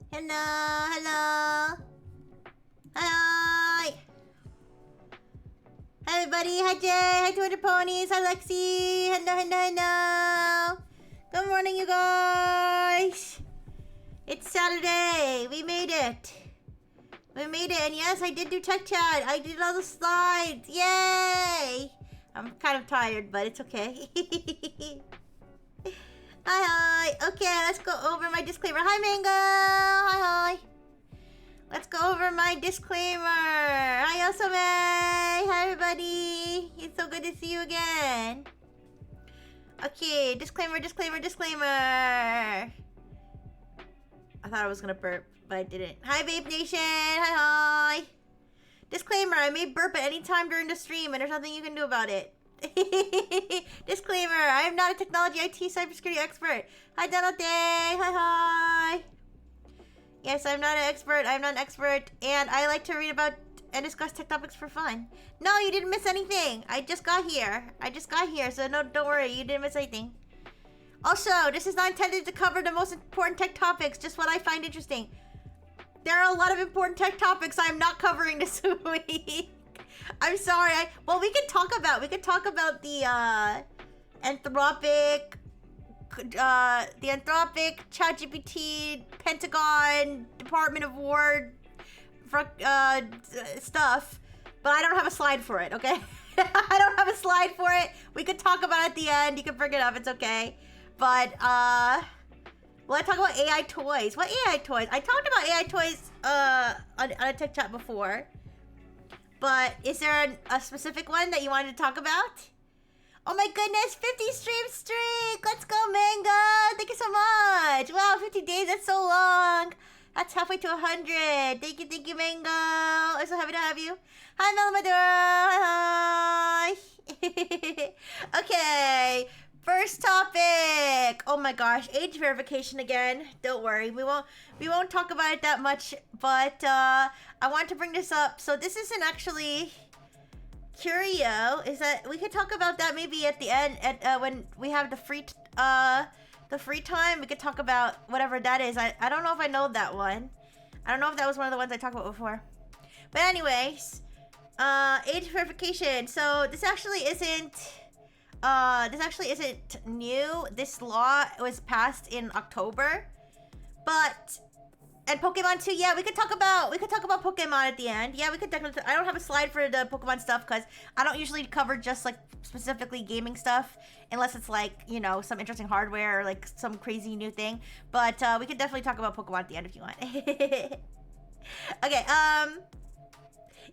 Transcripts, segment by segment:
Hello, hello. Hi. Hi, everybody. Hi, Jay. Hi, Twitter Ponies. Hi, Lexi. Hello, hello, hello. Good morning, you guys. It's Saturday. We made it. We made it. And yes, I did do tech chat. I did all the slides. Yay. I'm kind of tired, but it's okay. Hi, hi. Okay, let's go over my disclaimer. Hi, Mango. Hi, hi. Let's go over my disclaimer. Hi, Osame. Hi, everybody. It's so good to see you again. Okay, disclaimer, disclaimer, disclaimer. I thought I was gonna burp, but I didn't. Hi, Vape Nation. Hi, hi. Disclaimer, I may burp at any time during the stream, and there's nothing you can do about it. Disclaimer, I am not a technology, IT, cybersecurity expert. Hi, Donald Day. Hi, hi. Yes, I'm not an expert. I'm not an expert. And I like to read about and discuss tech topics for fun. No, you didn't miss anything. I just got here. So no, don't worry. You didn't miss anything. Also, this is not intended to cover the most important tech topics, just what I find interesting. There are a lot of important tech topics I'm not covering this week. I'm sorry. Well, we could talk about the Anthropic, ChatGPT, Pentagon, Department of War, stuff, but I don't have a slide for it, okay? I don't have a slide for it. We could talk about it at the end. You can bring it up. It's okay. But, well, I talk about AI toys. What AI toys? I talked about AI toys on a tech chat before. But is there a specific one that you wanted to talk about? Oh my goodness, 50 stream streak! Let's go, Mango! Thank you so much! Wow, 50 days, that's so long! That's halfway to 100. Thank you, Mango! I'm so happy to have you. Hi, Melamadura! Hi! Okay, first topic! Oh my gosh, age verification again. Don't worry, we won't talk about it that much, but I want to bring this up. So this isn't actually Curio, is that we could talk about that maybe at the end at when we have the free time. We could talk about whatever that is. I don't know if I know that one. I don't know if that was one of the ones I talked about before. But anyways, age verification. So this actually isn't new. This law was passed in October, but. And Pokemon too, yeah, we could talk about Pokemon at the end. Yeah, we could definitely. I don't have a slide for the Pokemon stuff because I don't usually cover just like specifically gaming stuff unless it's like, you know, some interesting hardware or like some crazy new thing. But we could definitely talk about Pokemon at the end if you want. Okay,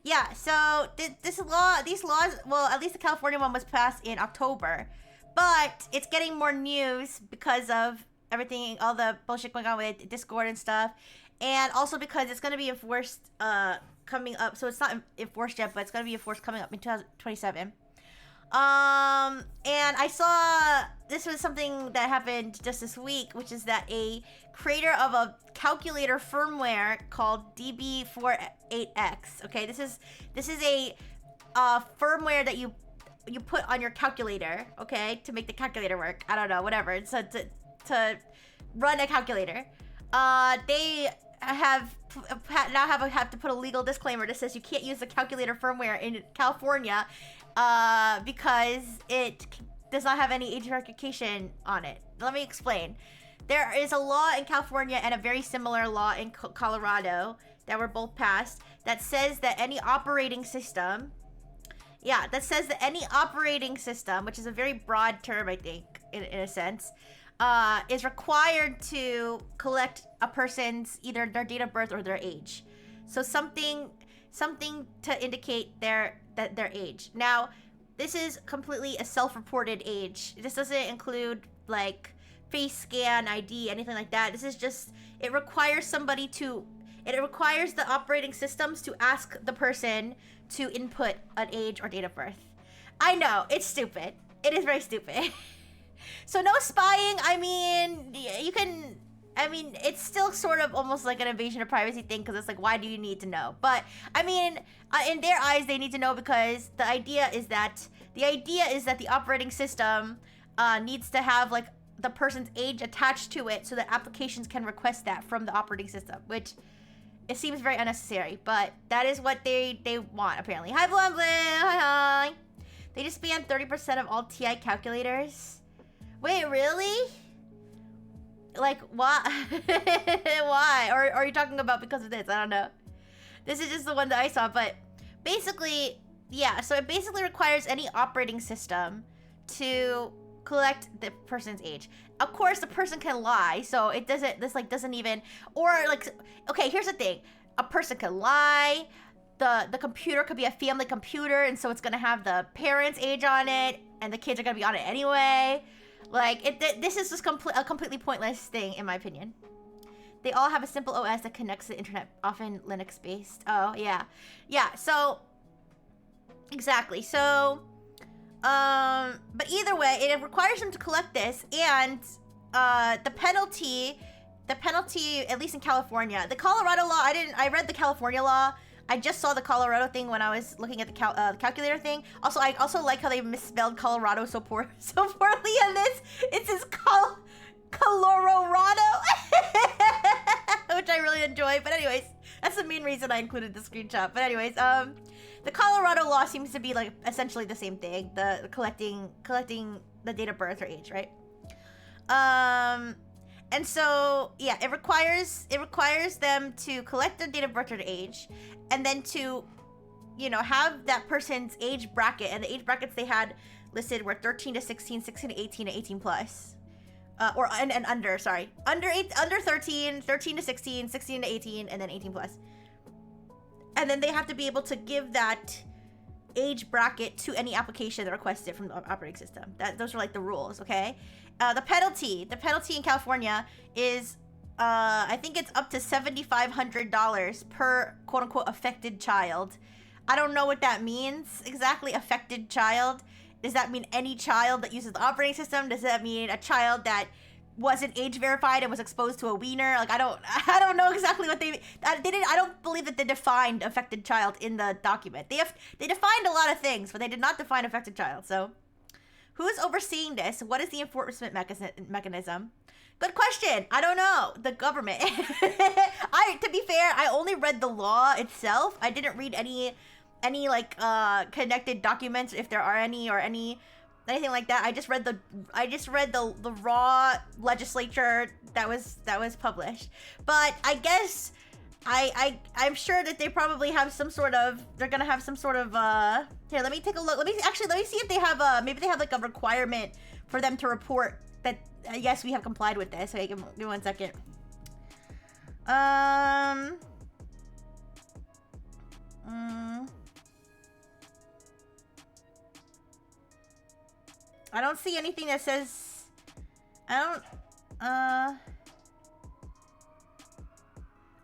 yeah, so these laws, well, at least the California one was passed in October, but it's getting more news because of everything, all the bullshit going on with Discord and stuff. And also because it's going to be enforced coming up. So it's not enforced yet, but it's going to be enforced coming up in 2027. And I saw this was something that happened just this week, which is that a creator of a calculator firmware called DB48X. Okay, this is a firmware that you put on your calculator, okay, to make the calculator work. I don't know, whatever. So to run a calculator. They have to put a legal disclaimer that says you can't use the calculator firmware in California because it does not have any age verification on it. Let me explain. There is a law in California and a very similar law in Colorado that were both passed that says that any operating system, which is a very broad term, I think, in a sense, is required to collect a person's either their date of birth or their age. So something to indicate their age. Now, this is completely a self-reported age. This doesn't include like face scan, ID, anything like that. This is just, it requires the operating systems to ask the person to input an age or date of birth. I know, it's stupid. It is very stupid. So no spying. I mean, it's still sort of almost like an invasion of privacy thing because it's like, why do you need to know? But I mean, in their eyes, they need to know because the idea is that the operating system needs to have like the person's age attached to it so that applications can request that from the operating system, which it seems very unnecessary, but that is what they want apparently. Hi, Blum Blue. Hi. They just banned 30% of all TI calculators. Wait, really? Like, why? Why? Or are you talking about because of this? I don't know. This is just the one that I saw, but basically, yeah, so it basically requires any operating system to collect the person's age. Of course, the person can lie, so it doesn't even, or like, okay, here's the thing. A person can lie. The computer could be a family computer, and so it's gonna have the parents' age on it, and the kids are gonna be on it anyway. Like, this is just a completely pointless thing, in my opinion. They all have a simple OS that connects to the internet, often Linux-based. Oh, yeah. Yeah, so... Exactly. So... but either way, it requires them to collect this, and the penalty, at least in California, the Colorado law, I read the California law. I just saw the Colorado thing when I was looking at the calculator thing. Also, I also like how they misspelled Colorado so poorly in this. It says Colorado, which I really enjoy. But anyways, that's the main reason I included the screenshot. But anyways, the Colorado law seems to be like essentially the same thing. The collecting the date of birth or age, right? And so, yeah, it requires them to collect their date of birth or age, and then to, you know, have that person's age bracket. And the age brackets they had listed were 13 to 16, 16 to 18, and 18 plus. And under, sorry. Under 13, 13 to 16, 16 to 18, and then 18 plus. And then they have to be able to give that age bracket to any application that requests it from the operating system. Those are like the rules, okay? The penalty in California is, I think it's up to $7,500 per quote-unquote affected child. I don't know what that means exactly, affected child. Does that mean any child that uses the operating system? Does that mean a child that wasn't age verified and was exposed to a wiener? Like, I don't know exactly what they didn't. I don't believe that they defined affected child in the document. They defined a lot of things, but they did not define affected child. So, who's overseeing this? What is the enforcement mechanism? Good question. I don't know. The government. To be fair, I only read the law itself. I didn't read any like connected documents, if there are any, or anything like that. I just read the raw legislature that was published. But I guess I'm sure that they probably have some sort of, they're gonna have some sort of here, let me take a look. Let me see if they have maybe they have like a requirement for them to report that yes, we have complied with this. Okay, give me 1 second. I don't see anything that says, I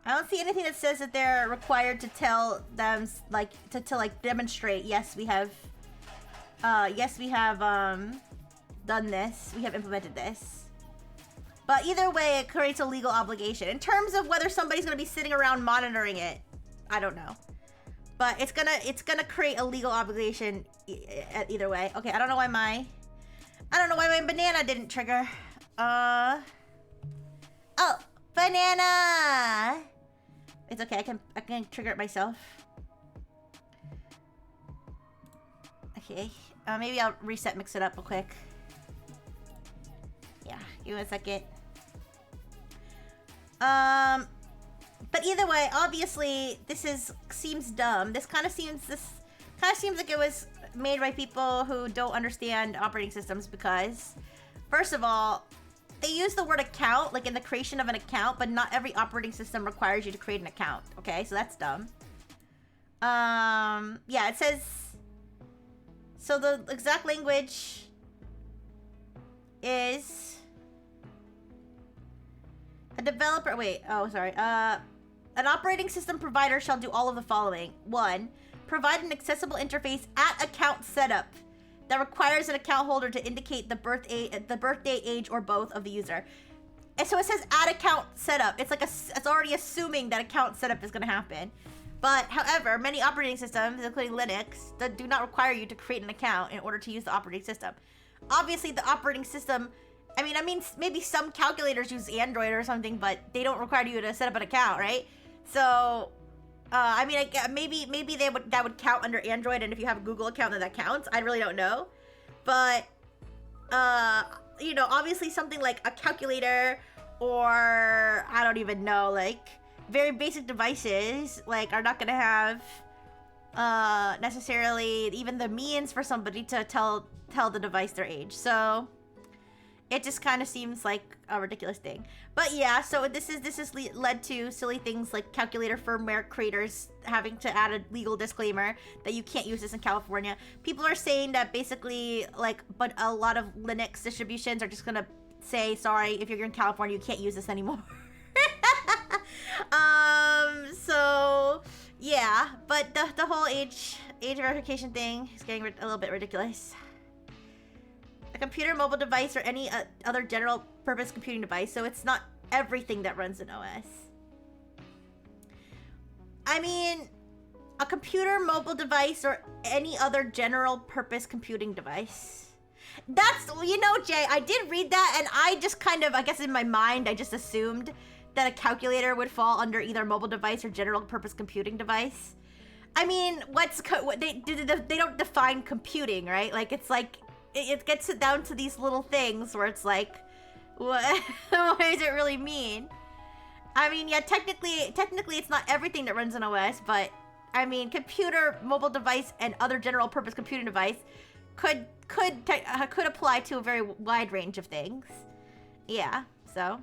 don't see anything that says that they're required to tell them, like, to like demonstrate, yes, we have done this, we have implemented this. But either way, it creates a legal obligation. In terms of whether somebody's gonna be sitting around monitoring it, I don't know. But it's gonna create a legal obligation either way. Okay, I don't know why my banana didn't trigger. Oh, banana! It's okay, I can trigger it myself. Okay, maybe I'll reset, mix it up real quick. Yeah, give me 1 second. But either way, obviously, this seems dumb. This kind of seems like it was made by people who don't understand operating systems, because first of all, they use the word account like in the creation of an account, but not every operating system requires you to create an account. Okay, so that's dumb. Yeah, it says, so the exact language is a developer, an operating system provider shall do all of the following. 1, provide an accessible interface at account setup that requires an account holder to indicate the birthday, age, or both of the user. And so it says at account setup. It's like it's already assuming that account setup is going to happen. But however, many operating systems, including Linux, that do not require you to create an account in order to use the operating system. Obviously, the operating system, I mean, maybe some calculators use Android or something, but they don't require you to set up an account, right? So, I mean, maybe that would count under Android, and if you have a Google account, then that counts. I really don't know, but you know, obviously something like a calculator, or I don't even know, like very basic devices, like are not gonna have necessarily even the means for somebody to tell the device their age. So it just kind of seems like a ridiculous thing. But yeah, so this has led to silly things like calculator firmware creators having to add a legal disclaimer that you can't use this in California. People are saying that basically, like, but a lot of Linux distributions are just gonna say, sorry, if you're in California, you can't use this anymore. So yeah, but the whole age verification thing is getting a little bit ridiculous. A computer, mobile device, or any other general purpose computing device, so it's not everything that runs an OS. I mean, a computer, mobile device, or any other general purpose computing device. That's, you know, Jay, I did read that, and I just kind of, I guess in my mind, I just assumed that a calculator would fall under either mobile device or general purpose computing device. I mean, they don't define computing, right? Like, it's like, it gets it down to these little things where it's like, what does it really mean? I mean, yeah, technically it's not everything that runs on OS, but I mean, computer, mobile device, and other general purpose computing device could apply to a very wide range of things. Yeah, so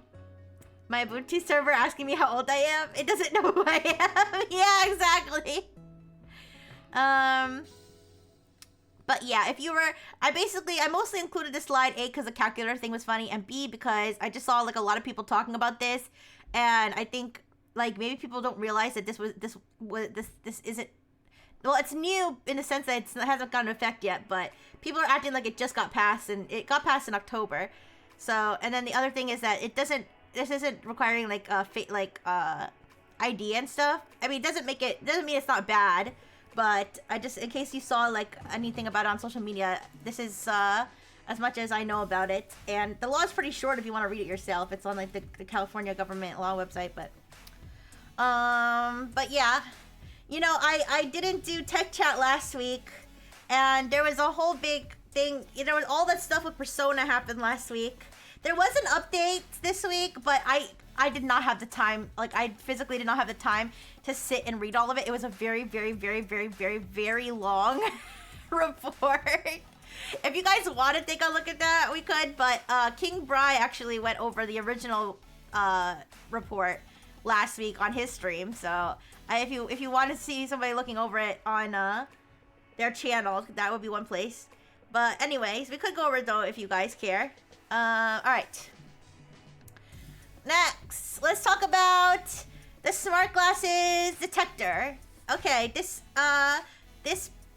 my Ubuntu server asking me how old I am. It doesn't know who I am. Yeah, exactly. But yeah, if you were, I mostly included this slide, A, because the calculator thing was funny, and B, because I just saw like a lot of people talking about this, and I think like maybe people don't realize that this isn't, well, it's new in the sense that it hasn't gone into effect yet, but people are acting like it just got passed, and it got passed in October. So, and then the other thing is that this isn't requiring like ID and stuff. I mean, doesn't mean it's not bad, but I just, in case you saw like anything about it on social media, this is as much as I know about it. And the law is pretty short if you want to read it yourself. It's on like the California government law website, but yeah, you know, I didn't do tech chat last week, and there was a whole big thing. There was all that stuff with Persona happened last week. There was an update this week, but I did not have the time. Like, I physically did not have the time to sit and read all of it. It was a very, very, very, very, very, very long report. If you guys want to take a look at that, we could. But King Bry actually went over the original report last week on his stream. So if you want to see somebody looking over it on their channel, that would be one place. But anyways, we could go over it though if you guys care. Alright. Next, let's talk about the smart glasses detector. Okay, this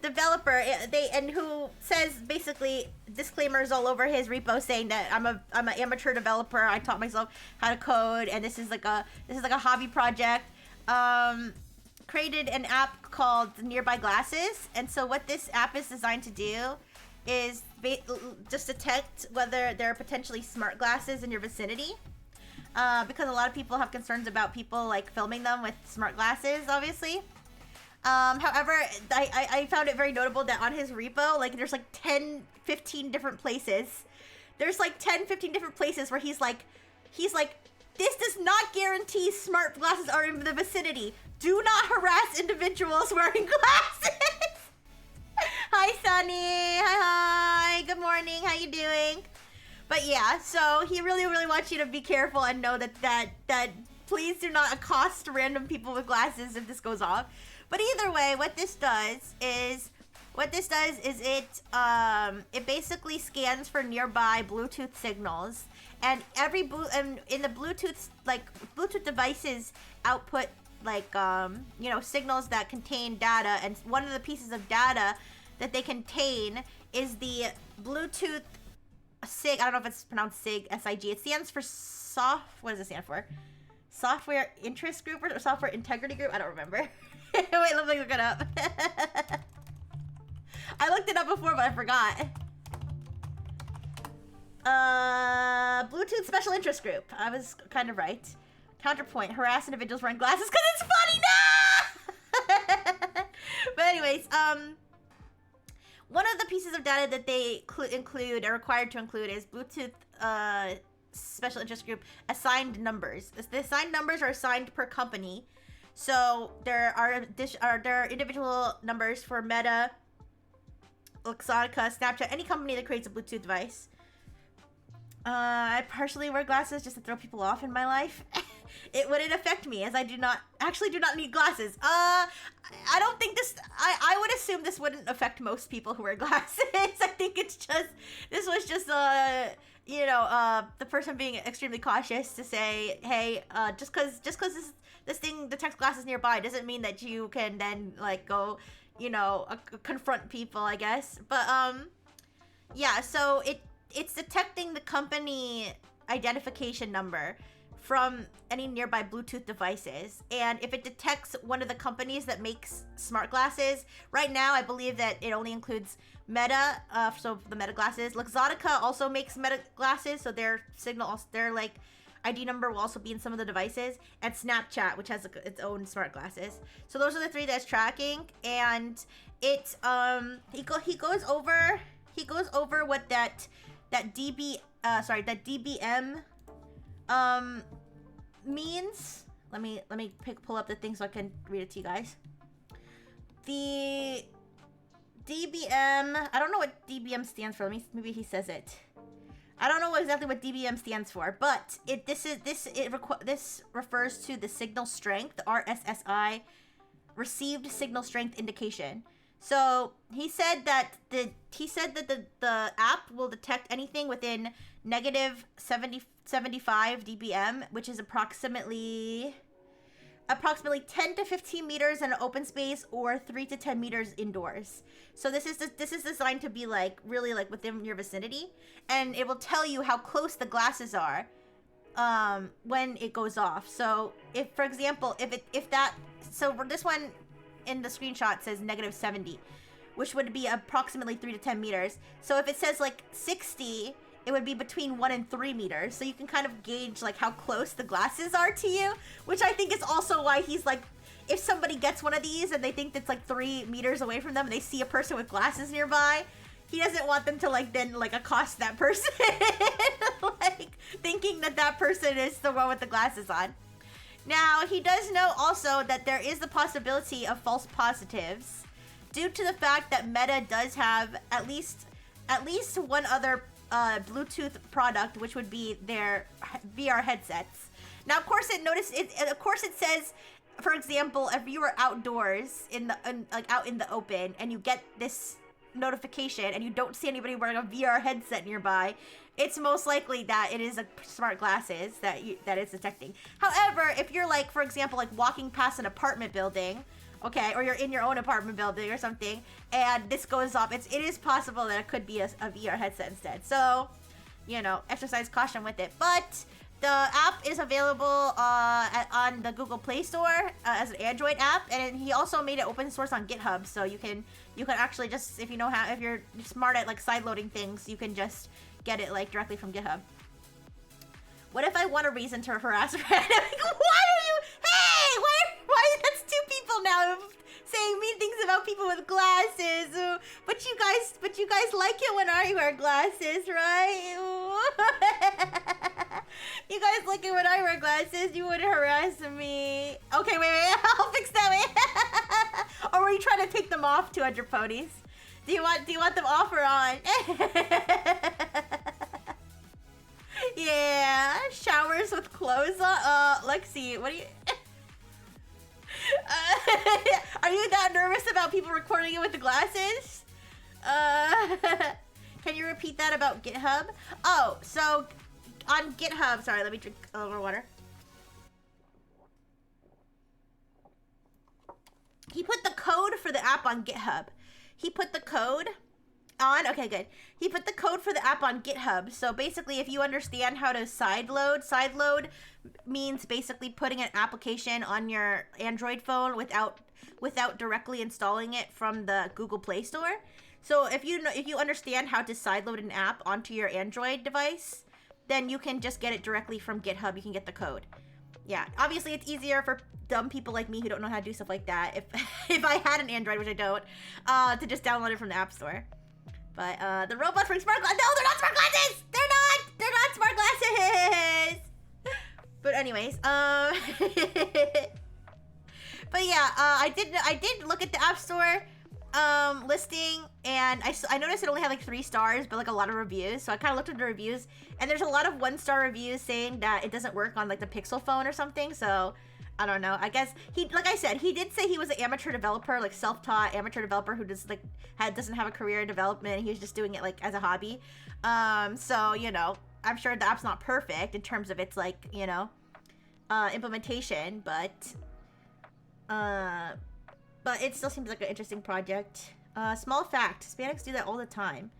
developer, who says basically disclaimers all over his repo saying that I'm an amateur developer. I taught myself how to code, and this is like a hobby project. Created an app called Nearby Glasses, and so what this app is designed to do is just detect whether there are potentially smart glasses in your vicinity, because a lot of people have concerns about people like filming them with smart glasses, obviously. However, I found it very notable that on his repo, like, there's like 10-15 different places. There's like 10-15 different places where he's like, this does not guarantee smart glasses are in the vicinity. Do not harass individuals wearing glasses. Hi, Sunny. Hi. Good morning. How you doing? But yeah, so he really, really wants you to be careful and know that please do not accost random people with glasses if this goes off. But either way, what this does is it basically scans for nearby Bluetooth signals, and in the Bluetooth devices output like signals that contain data, and one of the pieces of data that they contain is the Bluetooth SIG. I don't know if it's pronounced SIG, S-I-G. It stands for what does it stand for? Software Interest Group or Software Integrity Group? I don't remember. Wait, let me look it up. I looked it up before, but I forgot. Bluetooth Special Interest Group. I was kind of right. Counterpoint: harass individuals wearing glasses because it's funny. No! But anyways, one of the pieces of data that they include, are required to include, is Bluetooth Special Interest Group assigned numbers. The assigned numbers are assigned per company. So there are individual numbers for Meta, Luxottica, Snapchat, any company that creates a Bluetooth device. I partially wear glasses just to throw people off in my life. It wouldn't affect me, as I do not need glasses. I don't think I would assume this wouldn't affect most people who wear glasses. I think this was just the person being extremely cautious to say, hey, just because this thing detects glasses nearby doesn't mean that you can then like go, confront people, I guess. But yeah, so it's detecting the company identification number from any nearby Bluetooth devices, and if it detects one of the companies that makes smart glasses, right now I believe that it only includes Meta, so the Meta glasses. Luxottica also makes Meta glasses, so their like ID number will also be in some of the devices, and Snapchat, which has its own smart glasses. So those are the three that's tracking, and it he goes over what that that DBM means. Let me pull up the thing so I can read it to you guys. The DBM, I don't know what DBM stands for. Maybe he says it. I don't know exactly what DBM stands for, but this refers to the signal strength, RSSI, received signal strength indication. So he said that the app will detect anything within negative 75 dBm, which is approximately 10 to 15 meters in an open space or 3 to 10 meters indoors. So this is designed to be like really like within your vicinity, and it will tell you how close the glasses are when it goes off. So if, for example, so this one in the screenshot says negative 70, which would be approximately 3 to 10 meters. So if it says like 60, it would be between 1 and 3 meters. So you can kind of gauge like how close the glasses are to you, which I think is also why he's like, if somebody gets one of these and they think it's like 3 meters away from them and they see a person with glasses nearby, he doesn't want them to like then like accost that person, like thinking that person is the one with the glasses on. Now, he does know also that there is the possibility of false positives due to the fact that Meta does have at least one other Bluetooth product, which would be their VR headsets. Now, of course, it says, for example, if you were outdoors out in the open and you get this notification and you don't see anybody wearing a VR headset nearby, it's most likely that it is a smart glasses that it's detecting. However, if you're like, for example, like walking past an apartment building, okay, or you're in your own apartment building or something, and this goes off, it is possible that it could be a VR headset instead. So, you know, exercise caution with it. But the app is available on the Google Play Store as an Android app, and he also made it open source on GitHub. So you can actually just, if you're smart at like sideloading things, you can just get it like directly from GitHub. What if I want a reason to harass Red? Why are you? Hey, why? That's 2 people now saying mean things about people with glasses. But you guys like it when I wear glasses, right? You guys like it when I wear glasses. You wouldn't harass me. Okay, wait. I'll fix that. Or were you trying to take them off, 200 ponies? Do you want them off or on? Yeah, showers with clothes on. Lexi, what are you? Are you that nervous about people recording it with the glasses? Can you repeat that about GitHub? Oh, so on GitHub, sorry, let me drink a little more water. He put the code for the app on GitHub. He put the code on, okay, good. He put the code for the app on GitHub. So basically, if you understand how to sideload means basically putting an application on your Android phone without directly installing it from the Google Play Store. So if you understand how to sideload an app onto your Android device, then you can just get it directly from GitHub. You can get the code. Yeah, obviously it's easier for dumb people like me who don't know how to do stuff like that, if I had an Android, which I don't, to just download it from the App Store. But the robots bring smart glasses. No, they're not smart glasses. They're not smart glasses. But anyways, but yeah, I did look at the App Store listing, and I noticed it only had like 3 stars, but like a lot of reviews. So I kind of looked at the reviews, and there's a lot of 1-star reviews saying that it doesn't work on like the Pixel phone or something. So I don't know. I guess like I said, he did say he was an amateur developer, like self-taught amateur developer who just like doesn't have a career in development. He was just doing it like as a hobby. So you know, I'm sure the app's not perfect in terms of its like, you know, implementation, but it still seems like an interesting project. Small fact: Hispanics do that all the time.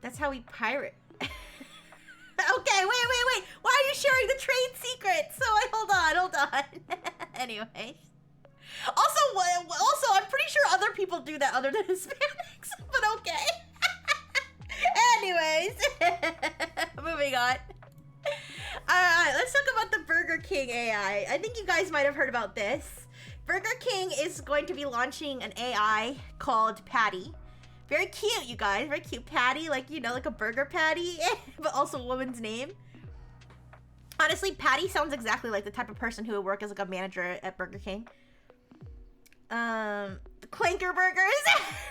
That's how we pirate. Okay, wait. Why are you sharing the trade secret? So hold on. Anyways. Also, I'm pretty sure other people do that other than Hispanics, but okay. Anyways, moving on. Alright, let's talk about the Burger King AI. I think you guys might have heard about this. Burger King is going to be launching an AI called Patty. Very cute, you guys. Very cute. Patty, like, you know, like a burger patty, but also a woman's name. Honestly, Patty sounds exactly like the type of person who would work as like a manager at Burger King. The Clanker Burgers.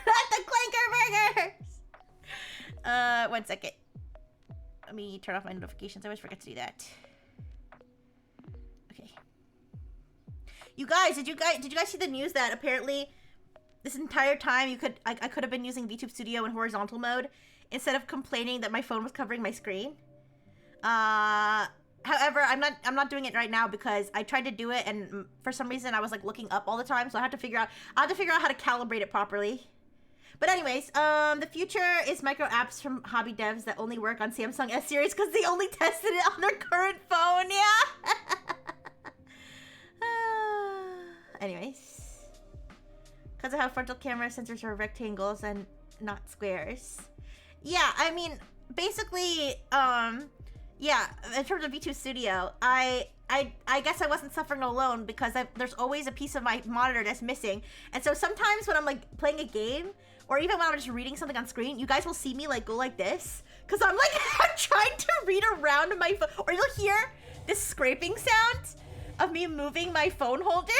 Not the Clanker Burgers. 1 second. Let me turn off my notifications. I always forget to do that. Okay. You guys, did you guys see the news that apparently this entire time I could have been using VTube Studio in horizontal mode instead of complaining that my phone was covering my screen? However, I'm not doing it right now because I tried to do it and for some reason I was like looking up all the time, so I have to figure out how to calibrate it properly. But anyways, the future is micro apps from hobby devs that only work on Samsung S series because they only tested it on their current phone. Yeah. Anyways, because I have frontal camera sensors are rectangles and not squares. Yeah, I mean, basically, yeah, in terms of VTube Studio, I guess I wasn't suffering alone because there's always a piece of my monitor that's missing. And so sometimes when I'm like playing a game, or even when I'm just reading something on screen, you guys will see me like go like this. Cause I'm like, I'm trying to read around my phone. Or you'll hear this scraping sound of me moving my phone holder.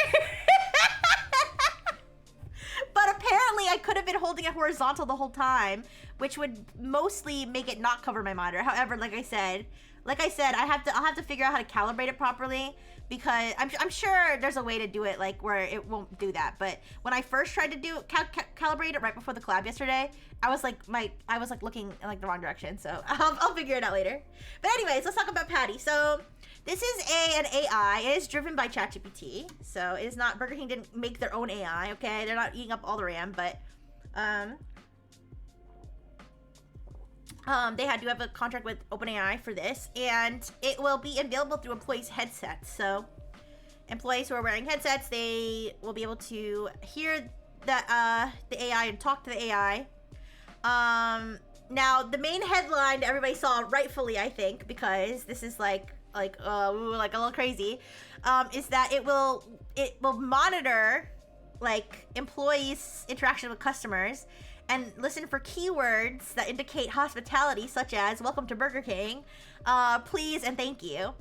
But apparently I could have been holding it horizontal the whole time, which would mostly make it not cover my monitor. However, like I said, I'll have to figure out how to calibrate it properly because I'm sure there's a way to do it like where it won't do that. But when I first tried to do calibrate it right before the collab yesterday, I was like looking in like the wrong direction. So I'll figure it out later. But anyways, let's talk about Patty. So this is an AI. It is driven by ChatGPT. So it is not, Burger King didn't make their own AI. Okay, they're not eating up all the RAM, but they do have a contract with OpenAI for this, and it will be available through employees' headsets. So employees who are wearing headsets, they will be able to hear the AI and talk to the AI. Now, the main headline that everybody saw, rightfully, I think, because this is like a little crazy, is that it will monitor like employees' interaction with customers and listen for keywords that indicate hospitality, such as "Welcome to Burger King," "Please" and "Thank you."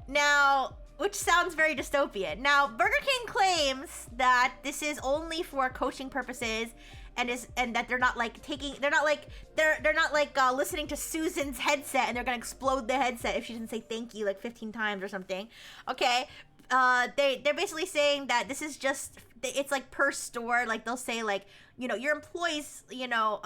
Now, which sounds very dystopian. Now, Burger King claims that this is only for coaching purposes, and that they're not listening to Susan's headset and they're gonna explode the headset if she didn't say "thank you" like 15 times or something. Okay, they're basically saying that this is just, it's like per store, like they'll say like, you know, your employees, you know,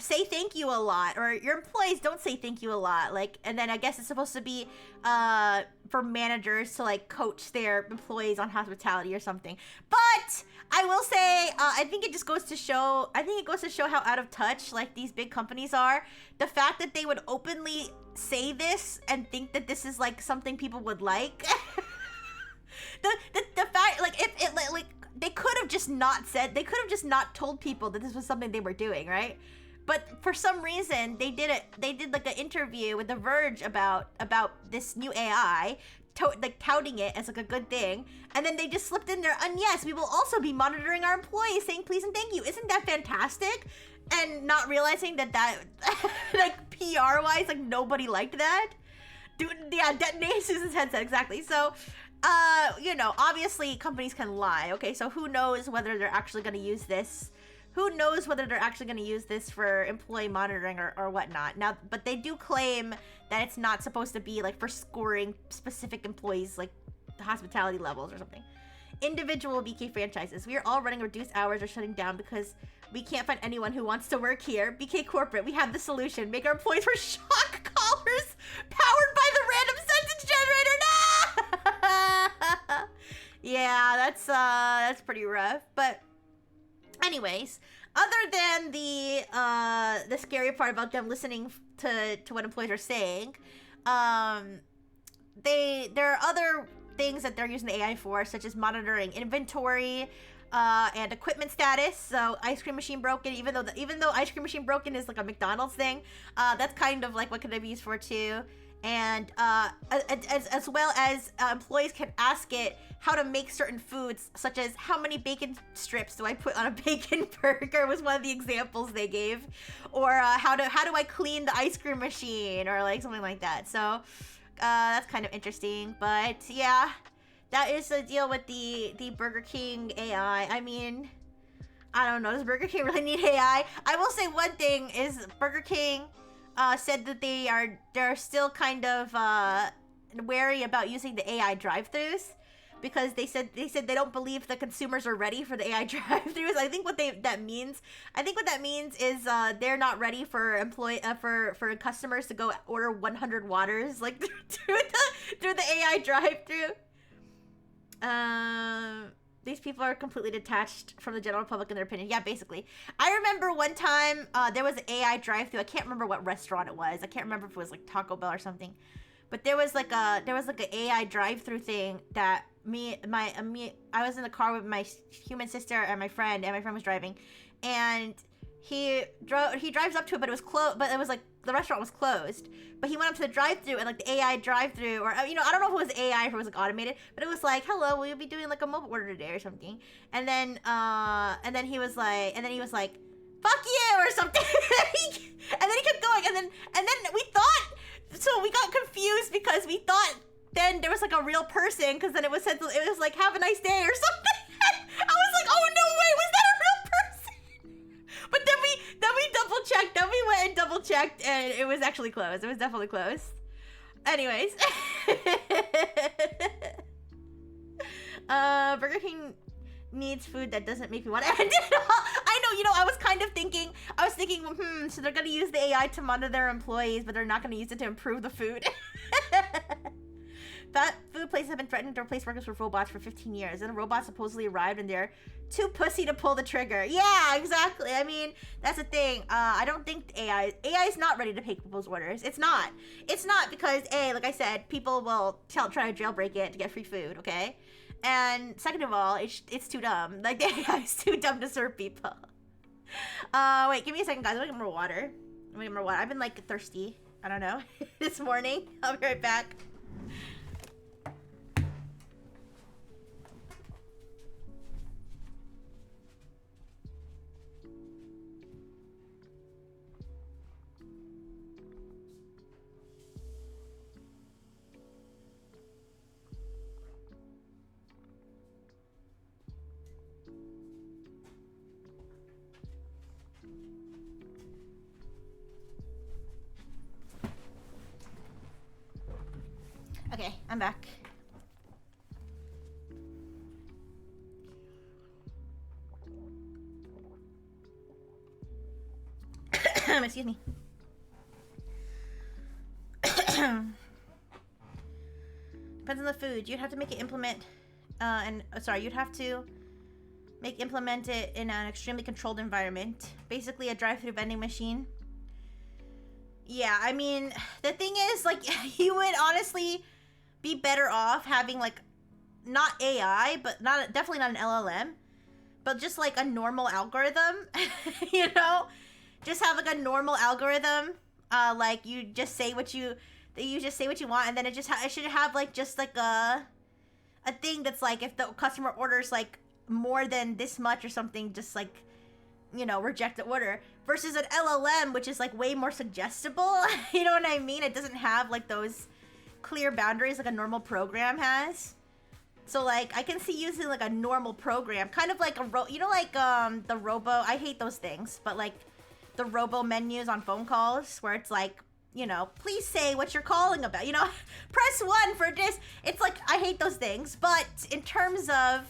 say thank you a lot, or your employees don't say thank you a lot, like, and then I guess it's supposed to be for managers to like coach their employees on hospitality or something. But I will say, I think it goes to show how out of touch like these big companies are. The fact that they would openly say this and think that this is like something people would like. the fact, like, if it like they could have just not told people that this was something they were doing, right? But for some reason they did like an interview with The Verge about this new AI, like touting it as like a good thing, and then they just slipped in there, and yes, we will also be monitoring our employees, saying please and thank you. Isn't that fantastic? And not realizing that like PR wise, like nobody liked that. Dude, yeah, detonate Susan's headset, exactly. So you know, obviously companies can lie. Okay, so who knows whether they're actually going to use this? Who knows whether they're actually going to use this for employee monitoring or whatnot? Now, but they do claim that it's not supposed to be like for scoring specific employees, like hospitality levels or something. Individual BK franchises. We are all running reduced hours or shutting down because we can't find anyone who wants to work here. BK Corporate, we have the solution. Make our employees wear shock collars powered by the random sentence generator. No! Yeah, that's pretty rough. But anyways, other than the scary part about them listening to what employees are saying, there are other things that they're using the AI for, such as monitoring inventory and equipment status. So ice cream machine broken, even though ice cream machine broken is like a McDonald's thing, that's kind of like what could it be used for too. and as well as employees can ask it how to make certain foods, such as how many bacon strips do I put on a bacon burger was one of the examples they gave, or how do I clean the ice cream machine, or like something like that. So that's kind of interesting. But yeah, that is the deal with the Burger King AI. I mean, I don't know, does Burger King really need AI? I will say one thing is Burger King said that they're still kind of wary about using the AI drive-thrus, because they said they don't believe the consumers are ready for the AI drive-thrus. I think what that means is they're not ready for for customers to go order 100 waters like through the AI drive-thru. These people are completely detached from the general public in their opinion. Yeah, basically. I remember one time there was an AI drive-thru. I can't remember what restaurant it was. I can't remember if it was like Taco Bell or something. But there was like an AI drive-thru thing that I was in the car with my human sister and my friend was driving, and he drives up to it, but it was closed. But it was like the restaurant was closed. But he went up to the drive-thru, and like the AI drive-thru, or I don't know if it was AI or if it was like automated, but it was like, "Hello, will you be doing like a mobile order today or something?" And then he was like, "Fuck you" or something. And then he kept going, and then we thought, so we got confused because we thought then there was like a real person, because then it was like, "Have a nice day" or something. I was like, "Oh no way, was that a real person?" But then we double checked. Then we went and double checked, and it was actually closed. It was definitely closed. Anyways, Burger King needs food that doesn't make me want to end it all. I know, I was thinking, so they're gonna use the AI to monitor their employees, but they're not gonna use it to improve the food. That food places have been threatening to replace workers with robots for 15 years, and the robots supposedly arrived and they're too pussy to pull the trigger. Yeah, exactly. I mean, that's the thing. I don't think AI is not ready to take people's orders. It's not because like I said, people will try to jailbreak it to get free food. Okay, and second of all, it's too dumb. Like the AI is too dumb to serve people. Wait, give me a second, guys. Let me get more water. I've been like thirsty. I don't know this morning. I'll be right back. Okay, I'm back. Excuse me. Depends on the food. You'd have to make it implement you'd have to implement it in an extremely controlled environment. Basically a drive-through vending machine. Yeah, I mean, the thing is, like, you would honestly be better off having, like, not AI, but definitely not an LLM, but just, like, a normal algorithm, Just have, like, a normal algorithm, like, you just say what you want, and then it should have, like, just, like, a thing that's, like, if the customer orders, like, more than this much or something, just, like, reject the order, versus an LLM, which is, like, way more suggestible. You know what I mean? It doesn't have, like, those clear boundaries like a normal program has. So, like, I can see using, like, a normal program, kind of like the robo, I hate those things, but, like, the robo menus on phone calls, where it's like, please say what you're calling about, press 1 for this. It's like, I hate those things, but in terms of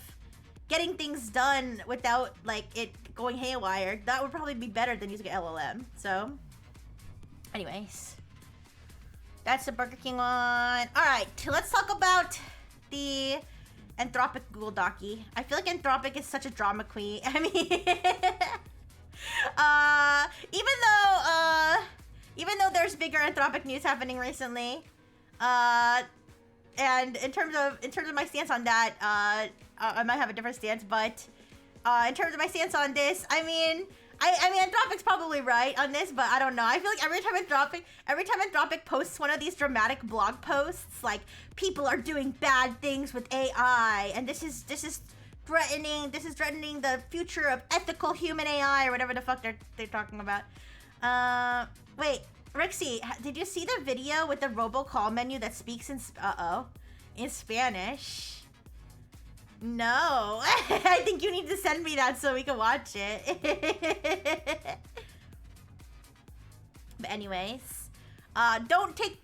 getting things done without, like, it going haywire, that would probably be better than using an LLM. So, anyways, that's the Burger King one. All right, let's talk about the Anthropic Google Docky. I feel like Anthropic is such a drama queen. I mean, even though there's bigger Anthropic news happening recently, and in terms of my stance on that, I might have a different stance, but in terms of my stance on this, I mean, I mean, Anthropic's probably right on this, but I don't know. I feel like every time Anthropic posts one of these dramatic blog posts, like people are doing bad things with AI, and this is threatening the future of ethical human AI or whatever the fuck they're talking about. Wait, Rixie, did you see the video with the robocall menu that speaks in in Spanish? No. I think you need to send me that so we can watch it. But anyways,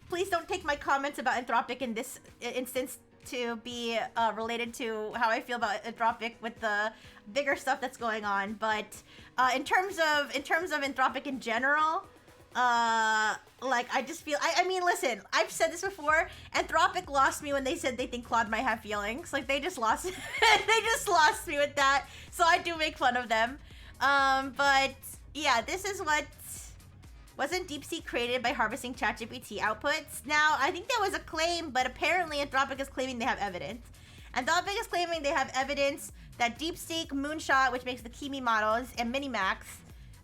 please don't take my comments about Anthropic in this instance to be related to how I feel about Anthropic with the bigger stuff that's going on. But in terms of Anthropic in general, like I just feel I mean, listen, I've said this before. Anthropic lost me when they said they think Claude might have feelings. Like they just lost they just lost me with that. So I do make fun of them. But yeah, this is what wasn't DeepSeek created by harvesting ChatGPT outputs? Now, I think that was a claim, but apparently Anthropic is claiming they have evidence. Anthropic is claiming they have evidence that DeepSeek, Moonshot, which makes the Kimi models, and Minimax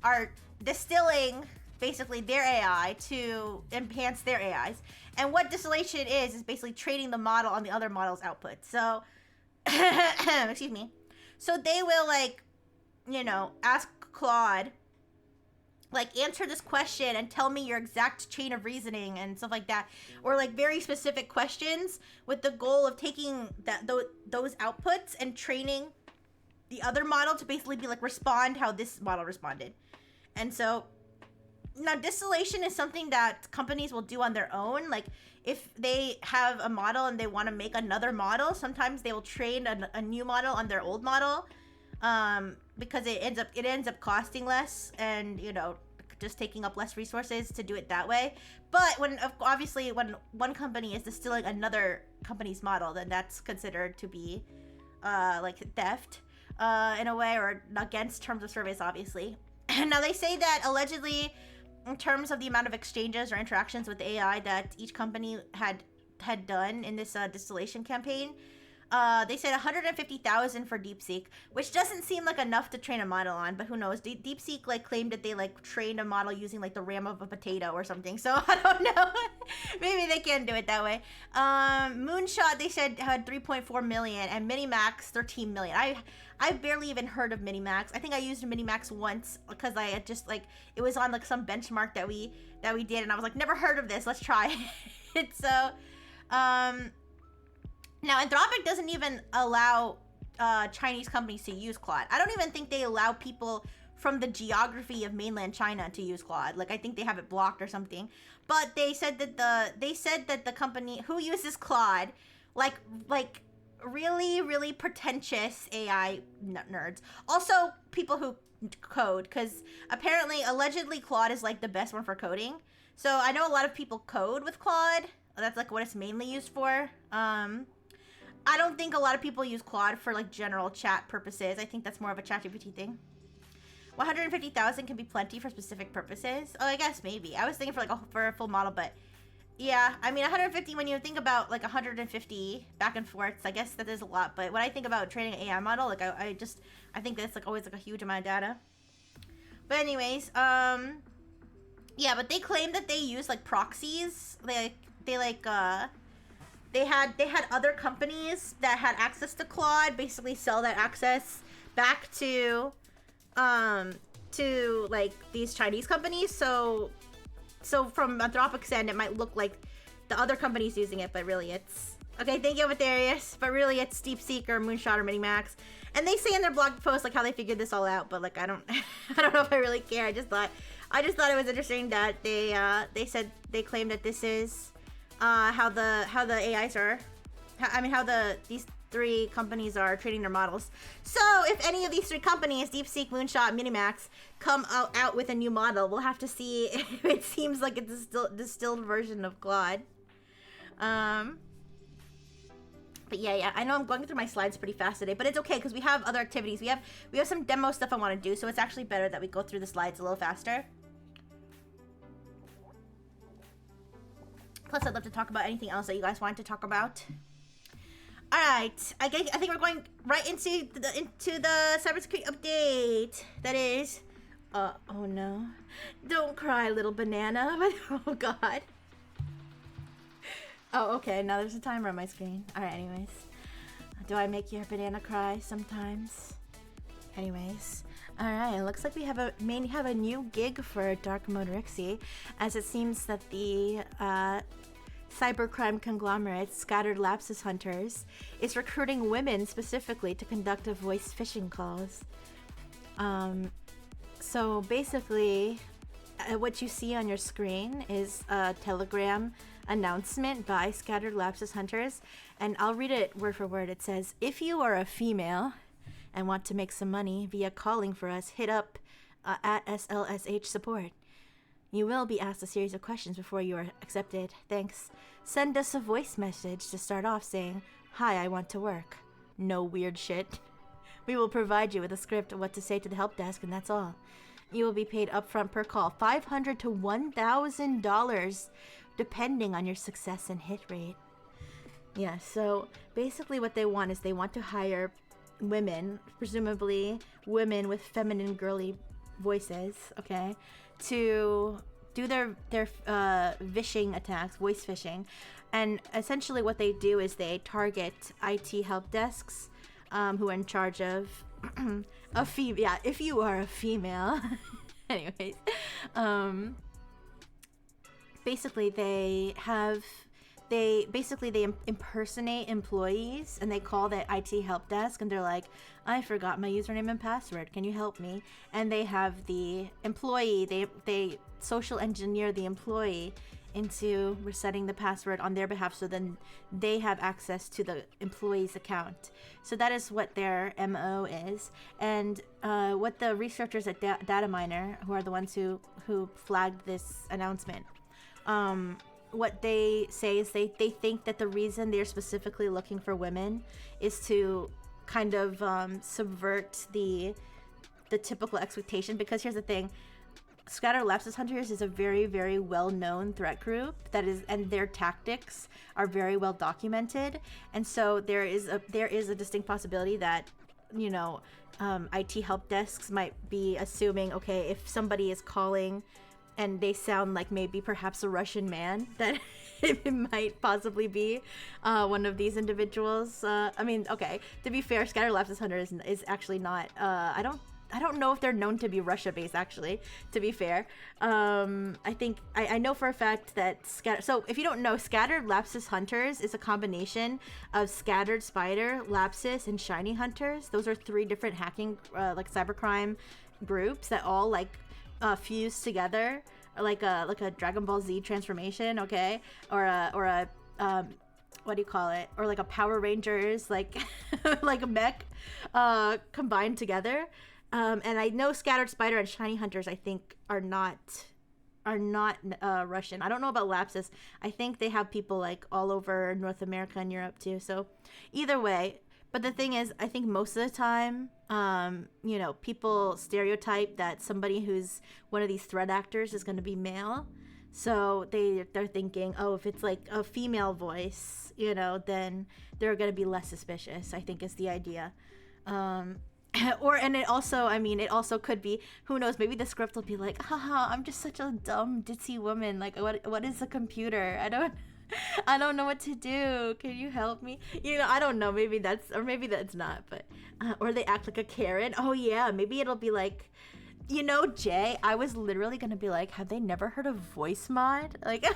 are distilling basically their AI to enhance their AIs. And what distillation is basically training the model on the other model's output. So, excuse me. So they will, like, you know, ask Claude, like, answer this question and tell me your exact chain of reasoning and stuff like that, or like very specific questions with the goal of taking those outputs and training the other model to basically be like respond how this model responded. And so now distillation is something that companies will do on their own. Like if they have a model and they want to make another model, sometimes they will train a new model on their old model, because it ends up costing less and, you know, just taking up less resources to do it that way. But when one company is distilling another company's model, then that's considered to be like theft in a way, or against terms of service, obviously. Now they say that allegedly, in terms of the amount of exchanges or interactions with AI that each company had done in this distillation campaign, they said 150,000 for DeepSeek, which doesn't seem like enough to train a model on, but who knows? DeepSeek like claimed that they like trained a model using like the RAM of a potato or something, so I don't know. Maybe they can do it that way. Moonshot, they said, had 3.4 million, and Minimax 13 million. I barely even heard of Minimax. I think I used Minimax once because I had just like, it was on like some benchmark that we did, and I was like, never heard of this, let's try it. So now, Anthropic doesn't even allow Chinese companies to use Claude. I don't even think they allow people from the geography of mainland China to use Claude. Like, I think they have it blocked or something. But they said that the company who uses Claude, like really, really pretentious AI nerds. Also, people who code, because allegedly, Claude is like the best one for coding. So I know a lot of people code with Claude. That's like what it's mainly used for. I don't think a lot of people use Claude for like general chat purposes. I think that's more of a ChatGPT thing. 150,000 can be plenty for specific purposes. Oh, I guess maybe. I was thinking for a full model, but yeah, I mean 150, when you think about like 150 back and forths, I guess that is a lot. But when I think about training an AI model, like I think that's like always like a huge amount of data. But anyways, yeah, but they claim that they use like proxies. They had other companies that had access to Claude basically sell that access back to like these Chinese companies. So from Anthropic's end, it might look like the other companies using it, but really it's okay. Thank you, Matherius. But really, it's DeepSeek or Moonshot or Minimax. And they say in their blog post like how they figured this all out, but like I don't know if I really care. I just thought it was interesting that they claim that this is how the AIs are, these three companies are training their models. So if any of these three companies, DeepSeek, Moonshot, Minimax, come out with a new model, we'll have to see if it seems like it's a distilled version of Claude. But yeah, I know I'm going through my slides pretty fast today, but it's okay because we have other activities. We have some demo stuff I want to do, so it's actually better that we go through the slides a little faster. Plus, I'd love to talk about anything else that you guys wanted to talk about. All right, I think we're going right into the cybersecurity update. That is Oh no. Don't cry, little banana. Oh god. Oh, okay, now there's a timer on my screen. Alright, anyways. Do I make your banana cry sometimes? Anyways. Alright, it looks like we may have a new gig for Dark Mode Rixie, as it seems that the cybercrime conglomerate Scattered Lapsus Hunters is recruiting women specifically to conduct a voice phishing calls. So basically, what you see on your screen is a Telegram announcement by Scattered Lapsus Hunters, and I'll read it word for word. It says, if you are a female and want to make some money via calling for us, hit up at SLSH support. You will be asked a series of questions before you are accepted. Thanks. Send us a voice message to start off saying, hi, I want to work. No weird shit. We will provide you with a script of what to say to the help desk, and that's all. You will be paid upfront per call, $500 to $1,000, depending on your success and hit rate. Yeah, so basically what they want is they want to hire women, presumably women with feminine, girly voices, okay, to do their phishing attacks, voice phishing. And essentially what they do is they target IT help desks who are in charge of a female. Yeah, if you are a female. Anyways, basically they impersonate employees, and they call the IT help desk and they're like, I forgot my username and password, can you help me? And they have the employee, they social engineer the employee into resetting the password on their behalf, so then they have access to the employee's account. So that is what their MO is. And what the researchers at Dataminer, who are the ones who flagged this announcement, what they say is they think that the reason they're specifically looking for women is to kind of subvert the typical expectation. Because here's the thing, Scattered Lapsus Hunters is a very, very well-known threat group and their tactics are very well documented. And so there is a distinct possibility that, you know, IT help desks might be assuming, okay, if somebody is calling and they sound like maybe perhaps a Russian man, that it might possibly be one of these individuals. I mean, okay, to be fair, Scattered Lapsus Hunters is actually not, I don't know if they're known to be Russia-based, actually, to be fair. I know for a fact that so if you don't know, Scattered Lapsus Hunters is a combination of Scattered Spider, Lapsus, and Shiny Hunters. Those are three different hacking, like cybercrime groups that all like fuse together, like a Dragon Ball Z transformation, okay, or a what do you call it? Or like a Power Rangers, like like a mech, combined together. And I know Scattered Spider and Shiny Hunters, I think, are not Russian. I don't know about Lapsus. I think they have people like all over North America and Europe too. So either way, but the thing is, I think most of the time, you know, people stereotype that somebody who's one of these threat actors is going to be male. So they're thinking, oh, if it's like a female voice, you know, then they're going to be less suspicious, I think is the idea. And it also could be, who knows, maybe the script will be like, haha, I'm just such a dumb ditzy woman, like what is a computer? I don't know what to do, can you help me? You know, I don't know, maybe that's not, but or they act like a Karen. Oh yeah, maybe it'll be like, you know, Jay, I was literally gonna be like, have they never heard of voice mod? Like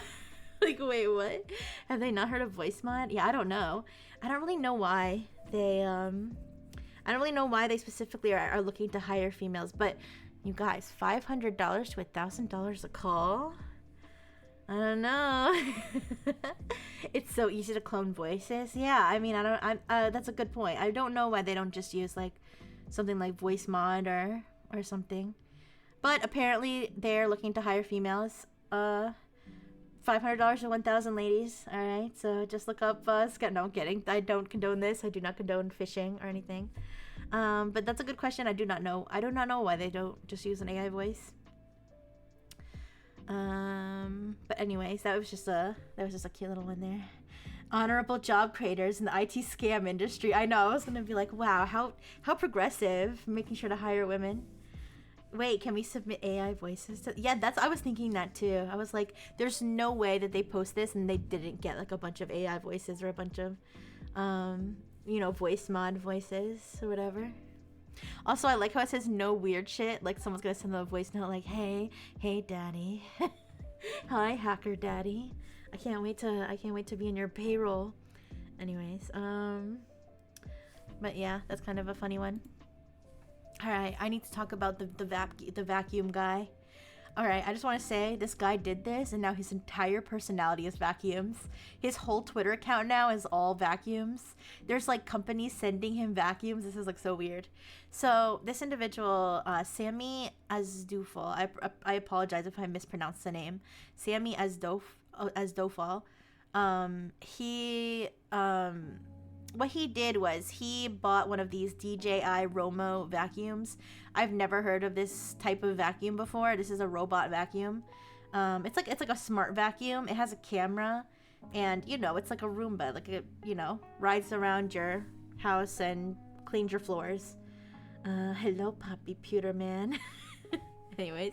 like, wait, what? Have they not heard of voice mod? Yeah, I don't know. I don't really know why they specifically are looking to hire females, but you guys, $500 to $1,000 a call? I don't know. It's so easy to clone voices. Yeah, I mean, that's a good point. I don't know why they don't just use like something like voice mod or something. But apparently they're looking to hire females. $500 to 1,000 ladies. All right, so just look up. No, I'm kidding. I don't condone this. I do not condone phishing or anything. But that's a good question. I do not know why they don't just use an AI voice. But anyways, that was just a cute little one there. Honorable job creators in the IT scam industry. I know, I was gonna be like, wow, how progressive, making sure to hire women. Wait, can we submit AI voices to? Yeah, that's. I was thinking that too. I was like, there's no way that they post this and they didn't get like a bunch of AI voices or a bunch of, voice mod voices or whatever. Also, I like how it says no weird shit. Like someone's gonna send them a voice note like, hey, daddy. Hi, hacker daddy. I can't wait to be in your payroll. Anyways, but yeah, that's kind of a funny one. All right, I need to talk about the vacuum guy. All right, I just want to say this guy did this, and now his entire personality is vacuums. His whole Twitter account now is all vacuums. There's like companies sending him vacuums. This is like so weird. So this individual, Sammy Asdufal, I apologize if I mispronounced the name. Sammy Asdofal. What he did was he bought one of these DJI Romo vacuums. I've never heard of this type of vacuum before. This is a robot vacuum. It's like a smart vacuum. It has a camera, and it's like a Roomba, like rides around your house and cleans your floors. Hello, Poppy Pewter Man. Anyways,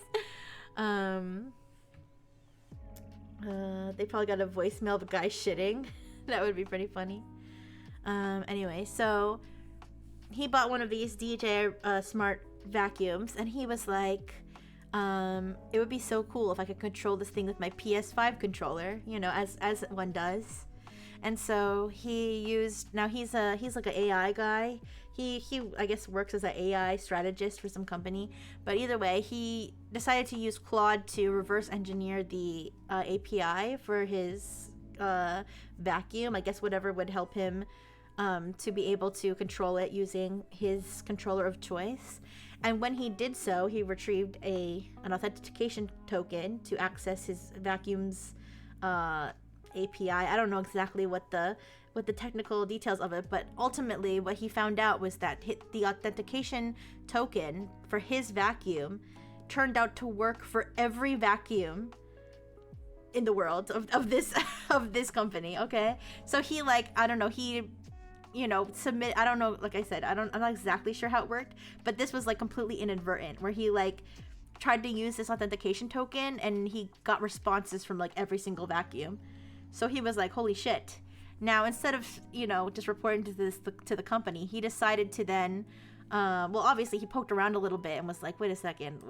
they probably got a voicemail of a guy shitting. That would be pretty funny. Anyway, so he bought one of these DJI smart vacuums, and he was like, it would be so cool if I could control this thing with my PS5 controller, as one does. And so he's like an AI guy. He I guess works as an AI strategist for some company. But either way, he decided to use Claude to reverse engineer the API for his vacuum. I guess whatever would help him to be able to control it using his controller of choice. And when he did so, he retrieved an authentication token to access his vacuum's API. I don't know exactly what the technical details of it, but ultimately what he found out was that the authentication token for his vacuum turned out to work for every vacuum in the world of this company. Okay, so he submit, I don't know, like I said, I'm not exactly sure how it worked, but this was like completely inadvertent, where he like tried to use this authentication token and he got responses from like every single vacuum. So he was like, holy shit. Now, instead of, just reporting to the company, he decided to then, obviously he poked around a little bit and was like, wait a second,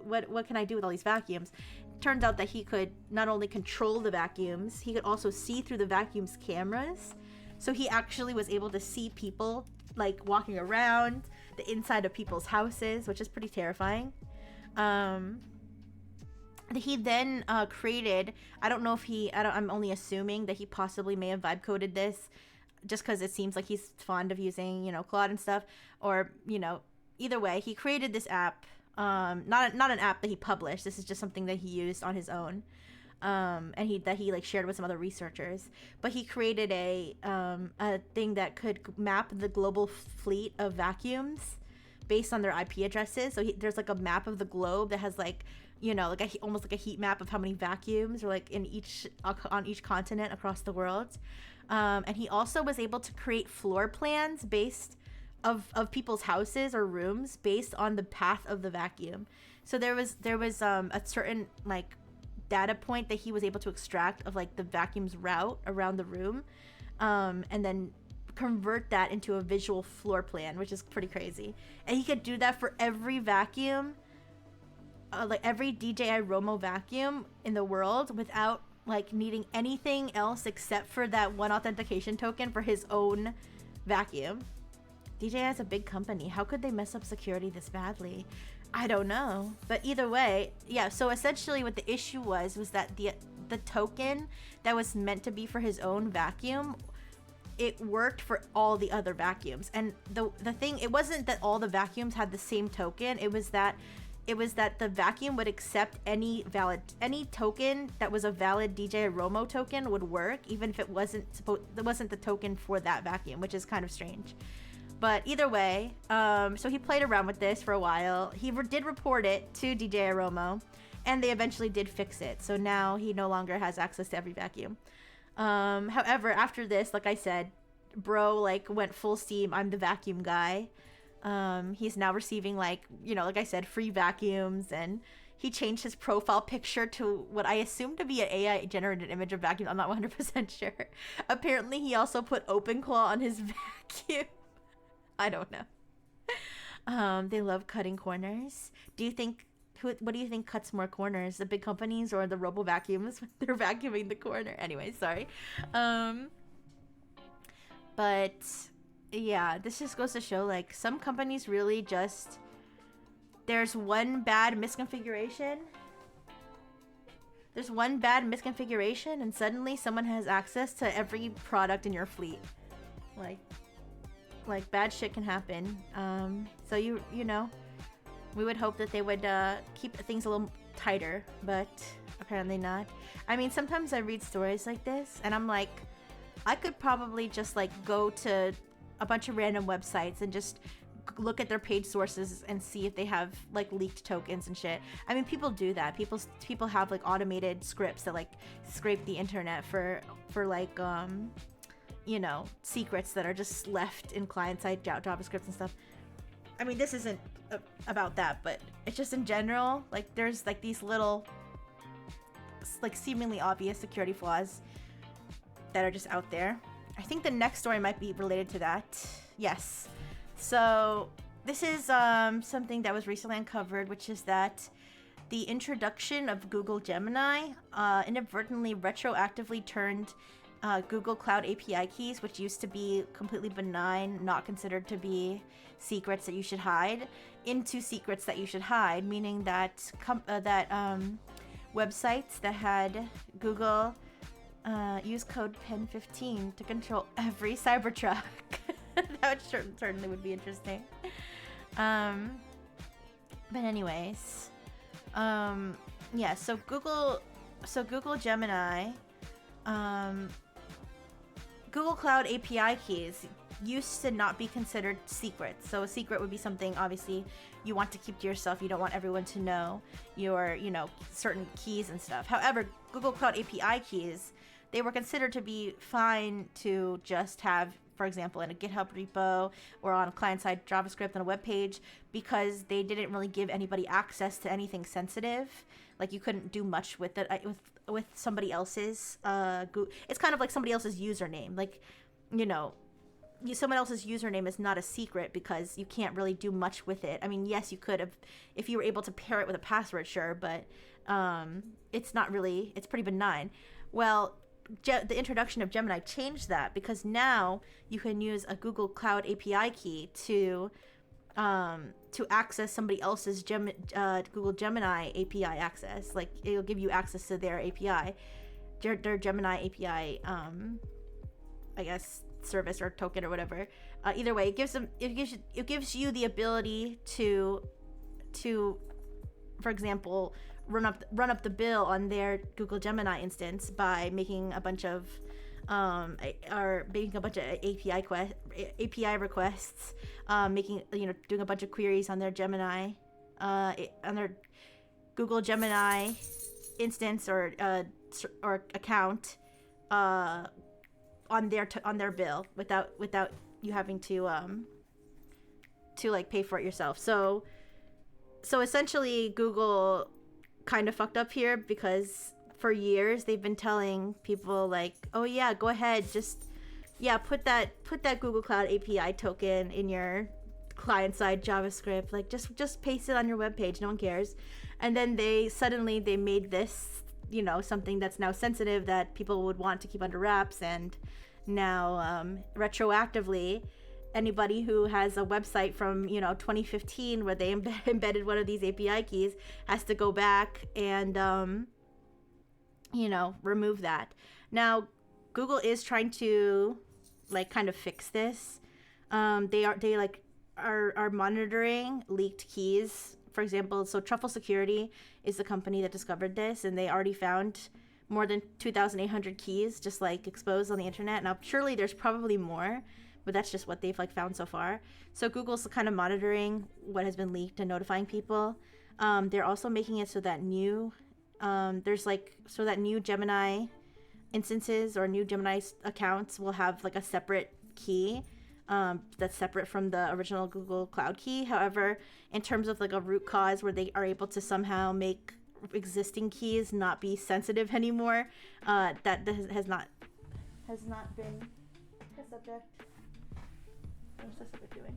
what can I do with all these vacuums? Turns out that he could not only control the vacuums, he could also see through the vacuum's cameras. So he actually was able to see people like walking around the inside of people's houses, which is pretty terrifying. He then created, I'm only assuming that he possibly may have vibe coded this just because it seems like he's fond of using, Claude and stuff, or, either way, he created this app, not an app that he published. This is just something that he used on his own. And he like shared with some other researchers, but he created a thing that could map the global fleet of vacuums based on their IP addresses. So there's like a map of the globe that has like, almost like a heat map of how many vacuums are like on each continent across the world. And he also was able to create floor plans based of people's houses or rooms based on the path of the vacuum. So there was a certain like data point that he was able to extract of like the vacuum's route around the room, and then convert that into a visual floor plan, which is pretty crazy. And he could do that for every vacuum, like every DJI Romo vacuum in the world, without like needing anything else except for that one authentication token for his own vacuum. DJI is a big company. How could they mess up security this badly? I don't know. But either way, yeah, so essentially what the issue was that the token that was meant to be for his own vacuum, it worked for all the other vacuums. And the thing, it wasn't that all the vacuums had the same token. It was that the vacuum would accept any token that was a valid DJI Romo token would work, even if it wasn't the token for that vacuum, which is kind of strange. But either way, so he played around with this for a while. He did report it to DJI Romo, and they eventually did fix it. So now he no longer has access to every vacuum. However, after this, like I said, bro like went full steam. I'm the vacuum guy. He's now receiving, like, like I said, free vacuums, and he changed his profile picture to what I assume to be an AI generated image of vacuum. I'm not 100% sure. Apparently, he also put OpenClaw on his vacuum. I don't know. They love cutting corners. What do you think cuts more corners, the big companies or the robo vacuums? They're vacuuming the corner. Anyway, sorry. But yeah, this just goes to show, like, some companies really just, there's one bad misconfiguration. And suddenly someone has access to every product in your fleet. Like bad shit can happen. So you know, we would hope that they would keep things a little tighter, but apparently not. I mean, sometimes I read stories like this, and I'm like, I could probably just, like, go to a bunch of random websites and just look at their page sources and see if they have, like, leaked tokens and shit. I mean, people do that. People have, like, automated scripts that, like, scrape the internet for like, secrets that are just left in client-side JavaScript and stuff. I mean, this isn't about that, but it's just in general, like, there's, like, these little, like, seemingly obvious security flaws that are just out there. I think the next story might be related to that. Yes. So this is something that was recently uncovered, which is that the introduction of Google Gemini inadvertently retroactively turned Google Cloud API keys, which used to be completely benign, not considered to be secrets that you should hide, into secrets that you should hide, meaning that websites that had Google use code PEN15 to control every Cybertruck. That certainly would be interesting. But anyways, yeah. So Google Gemini, Google Cloud API keys used to not be considered secrets. So a secret would be something, obviously, you want to keep to yourself. You don't want everyone to know your, certain keys and stuff. However, Google Cloud API keys, they were considered to be fine to just have, for example, in a GitHub repo or on a client-side JavaScript on a web page, because they didn't really give anybody access to anything sensitive. Like, you couldn't do much with it with somebody else's it's kind of like somebody else's username. Like, someone else's username is not a secret because you can't really do much with it. I mean, yes, you could have if you were able to pair it with a password, sure, but it's not really, it's pretty benign. Well, the introduction of Gemini changed that, because now you can use a Google Cloud API key to access somebody else's Google Gemini API access. Like, it'll give you access to their API, their Gemini API, I guess, service or token or whatever. Either way, it gives you the ability to for example, run up the bill on their Google Gemini instance by making a bunch of API requests, doing a bunch of queries on their Gemini, on their Google Gemini instance or account, on their bill without you having to like pay for it yourself. So essentially, Google kind of fucked up here, because for years they've been telling people, like, oh yeah, go ahead, just put that Google Cloud API token in your client-side JavaScript, like just paste it on your webpage, no one cares. And then they made this, something that's now sensitive that people would want to keep under wraps, and now retroactively, anybody who has a website from 2015 where they embedded one of these API keys has to go back and remove that. Now, Google is trying to, like, kind of fix this. They are monitoring leaked keys. For example, so Truffle Security is the company that discovered this, and they already found more than 2,800 keys just, like, exposed on the internet. Now, surely there's probably more, but that's just what they've, like, found so far. So Google's kind of monitoring what has been leaked and notifying people. They're also making it so that new Gemini instances or new Gemini accounts will have, like, a separate key that's separate from the original Google Cloud Key. However, in terms of like a root cause where they are able to somehow make existing keys not be sensitive anymore, that has not been a subject. What's this subject doing?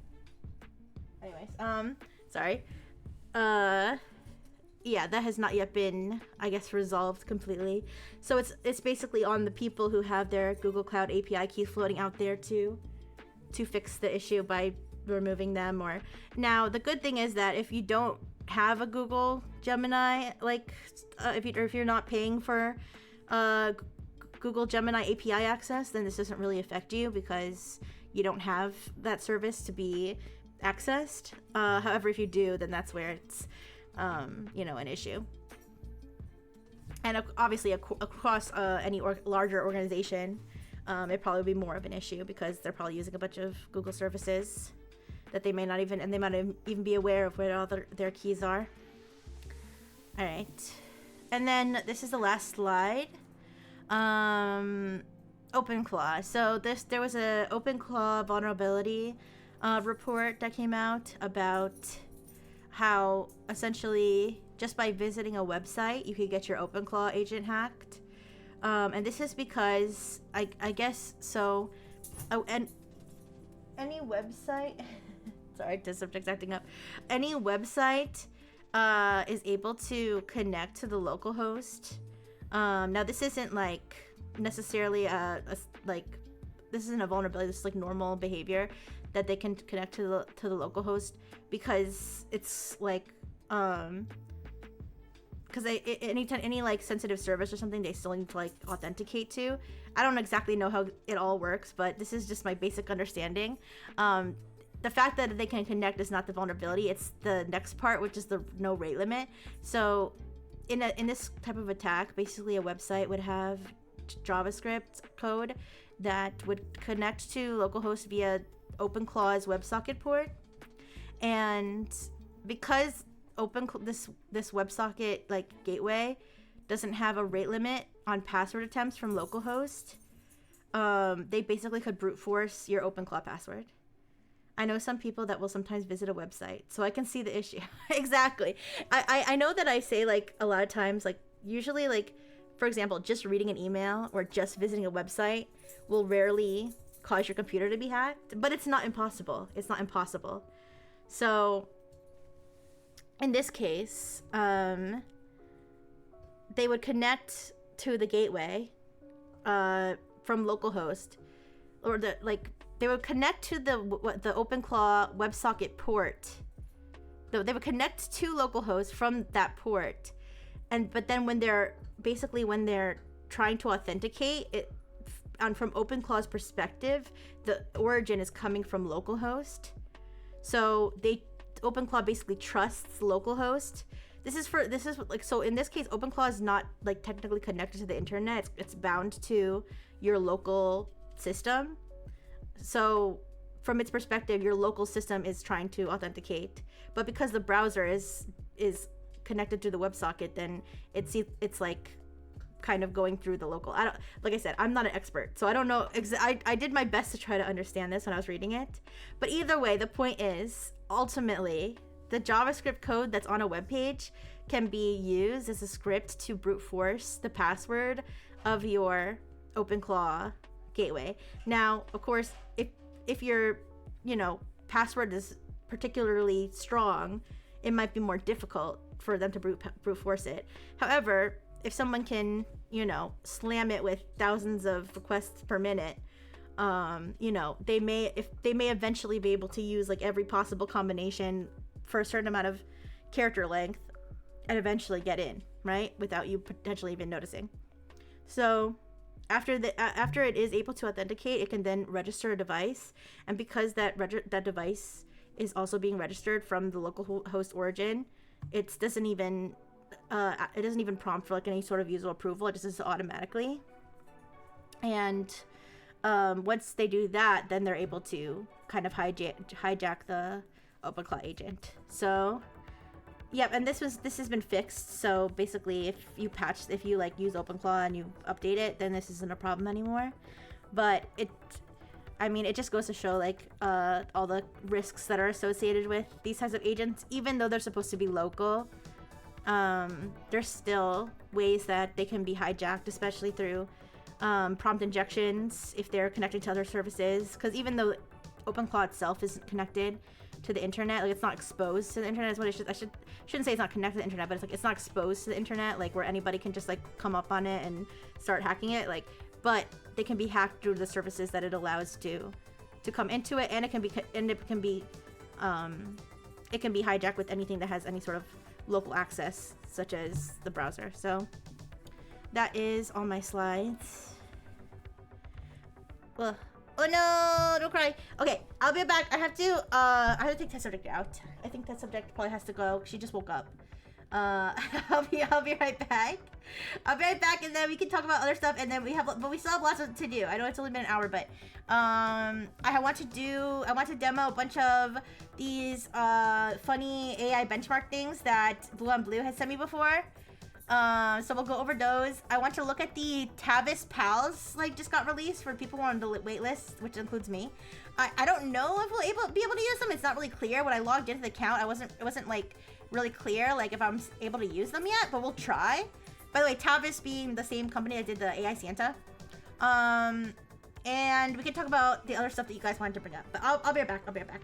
Anyways, sorry. Yeah, that has not yet been, I guess, resolved completely. So it's basically on the people who have their Google Cloud API keys floating out there to fix the issue by removing them. Or now the good thing is that if you don't have a Google Gemini, like if you're not paying for Google Gemini API access, then this doesn't really affect you because you don't have that service to be accessed. However, if you do, then that's where it's an issue. And obviously across any larger organization, it'd probably be more of an issue because they're probably using a bunch of Google services that they may not even be aware of where all their keys are. All right, and then this is the last slide. OpenClaw. So there was a OpenClaw vulnerability report that came out about how essentially just by visiting a website you could get your OpenClaw agent hacked, and this is because I guess so. Oh, and any website sorry, the subject's acting up. Any website is able to connect to the local host. Now this isn't like necessarily this isn't a vulnerability. This is like normal behavior that they can connect to the local host, because it's like because any like sensitive service or something, they still need to like authenticate to. I don't exactly know how it all works, but this is just my basic understanding. The fact that they can connect is not the vulnerability, it's the next part, which is the no rate limit. So in this type of attack, basically a website would have JavaScript code that would connect to localhost via OpenClaw's WebSocket port, and because this WebSocket like gateway doesn't have a rate limit on password attempts from localhost, they basically could brute force your OpenClaw password. I know some people that will sometimes visit a website, so I can see the issue. Exactly. I know that I say like a lot of times, like usually like, for example, just reading an email or just visiting a website will rarely cause your computer to be hacked, but it's not impossible. It's not impossible. So in this case, they would connect to the gateway from localhost, or they would connect to the OpenClaw WebSocket port. They would connect to localhost from that port, but then when they're trying to authenticate it, from OpenClaw's perspective, the origin is coming from localhost. So OpenClaw basically trusts localhost. So in this case, OpenClaw is not like technically connected to the internet. It's bound to your local system. So from its perspective, your local system is trying to authenticate, but because the browser is connected to the WebSocket, then it's like kind of going through the local. Like I said, I'm not an expert, so I don't know. I did my best to try to understand this when I was reading it, but either way, the point is ultimately the JavaScript code that's on a web page can be used as a script to brute force the password of your OpenClaw gateway. Now, of course, if your password is particularly strong, it might be more difficult for them to brute force it. However, if someone can, slam it with thousands of requests per minute, they may eventually be able to use like every possible combination for a certain amount of character length and eventually get in, right? Without you potentially even noticing. So after it is able to authenticate, it can then register a device, and because that device is also being registered from the local host origin, it doesn't even prompt for like any sort of user approval. It just does it automatically. And once they do that, then they're able to kind of hijack the OpenClaw agent. So yep, and this has been fixed. So basically, if you like use OpenClaw and you update it, then this isn't a problem anymore. But I mean, it just goes to show like all the risks that are associated with these types of agents. Even though they're supposed to be local, there's still ways that they can be hijacked, especially through prompt injections if they're connected to other services. Because even though OpenClaw itself isn't connected to the internet, like it's not exposed to the internet, is what I shouldn't say it's not connected to the internet, but it's like it's not exposed to the internet, like where anybody can just like come up on it and start hacking it, like, but they can be hacked through the services that it allows to come into it, and it can be hijacked with anything that has any sort of local access, such as the browser. So that is all my slides. Ugh. Oh no, don't cry. Okay, I'll be back. I have to take test subject out. I think test subject probably has to go. She just woke up. I'll be right back. I'll be right back, and then we can talk about other stuff, and then we still have lots to do. I know it's only been an hour, but I want to demo a bunch of these funny AI benchmark things that Blue on Blue has sent me before. So we'll go over those. I want to look at the Tavis Pals, like, just got released for people who are on the wait list, which includes me. I don't know if we'll be able to use them. It's not really clear. When I logged into the account, it wasn't like really clear, like, if I'm able to use them yet, but we'll try. By the way, Tavis being the same company that did the AI Santa. And we can talk about the other stuff that you guys wanted to bring up, but I'll be right back. I'll be right back.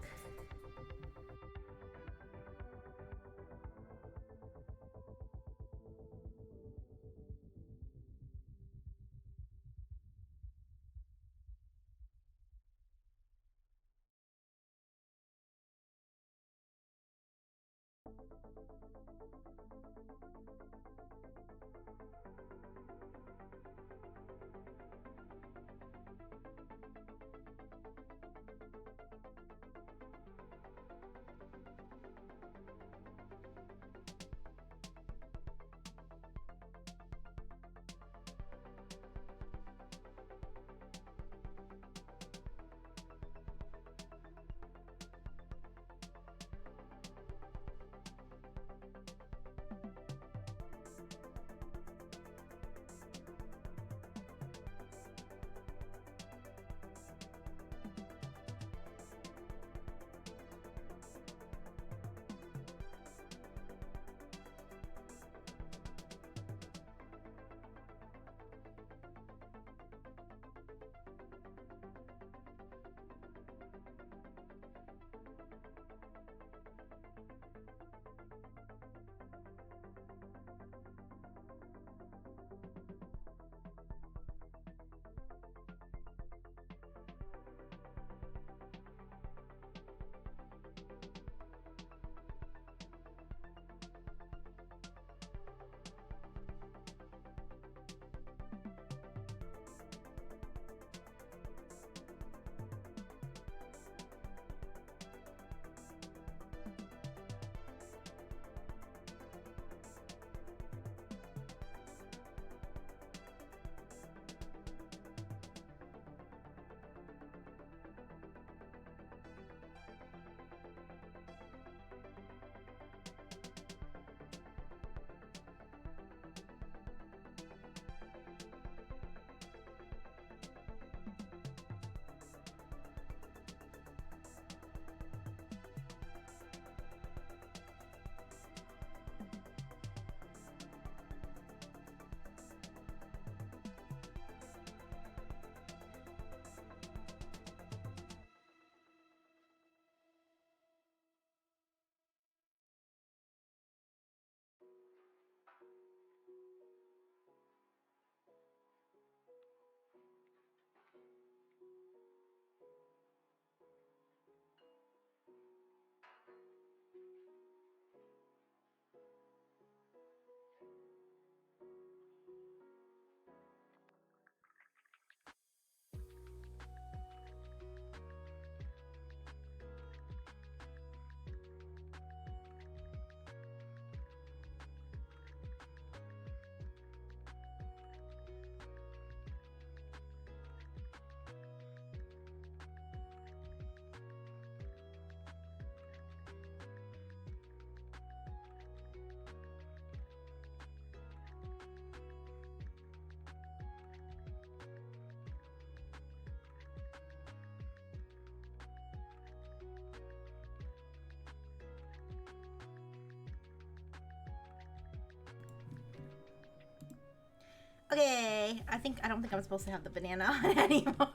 Okay, I don't think I'm supposed to have the banana on anymore.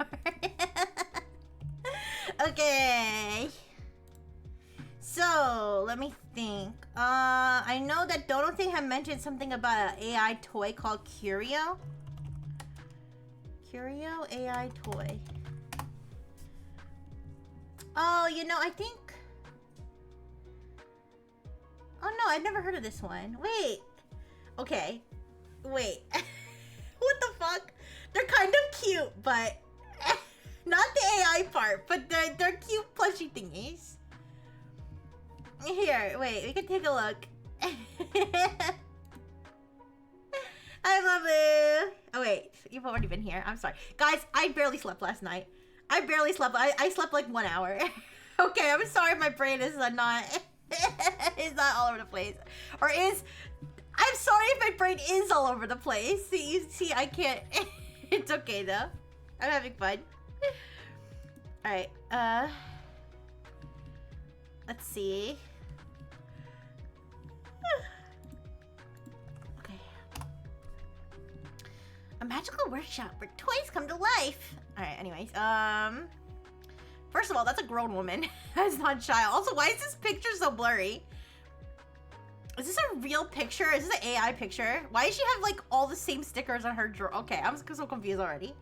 Okay. So, let me think. I know that Dono Thing had mentioned something about an AI toy called Curio. Curio AI toy. Oh, you know, I think... Oh no, I've never heard of this one. Wait. Okay. Wait. What the fuck? They're kind of cute, but... Not the AI part, but they're cute plushy thingies. Here, wait, we can take a look. Hi, Babu. Oh, wait, you've already been here. I'm sorry. Guys, I barely slept last night. I barely slept. I slept like 1 hour. Okay, I'm sorry my brain is not... is not all over the place. Or is... I'm sorry if my brain is all over the place. See, I can't... It's okay, though. I'm having fun. Alright, let's see. Okay. A magical workshop where toys come to life. Alright, anyways, first of all, that's a grown woman. That's not a child. Also, why is this picture so blurry? Is this a real picture? Is this an AI picture? Why does she have, like, all the same stickers on her drawer? Okay, I'm so confused already.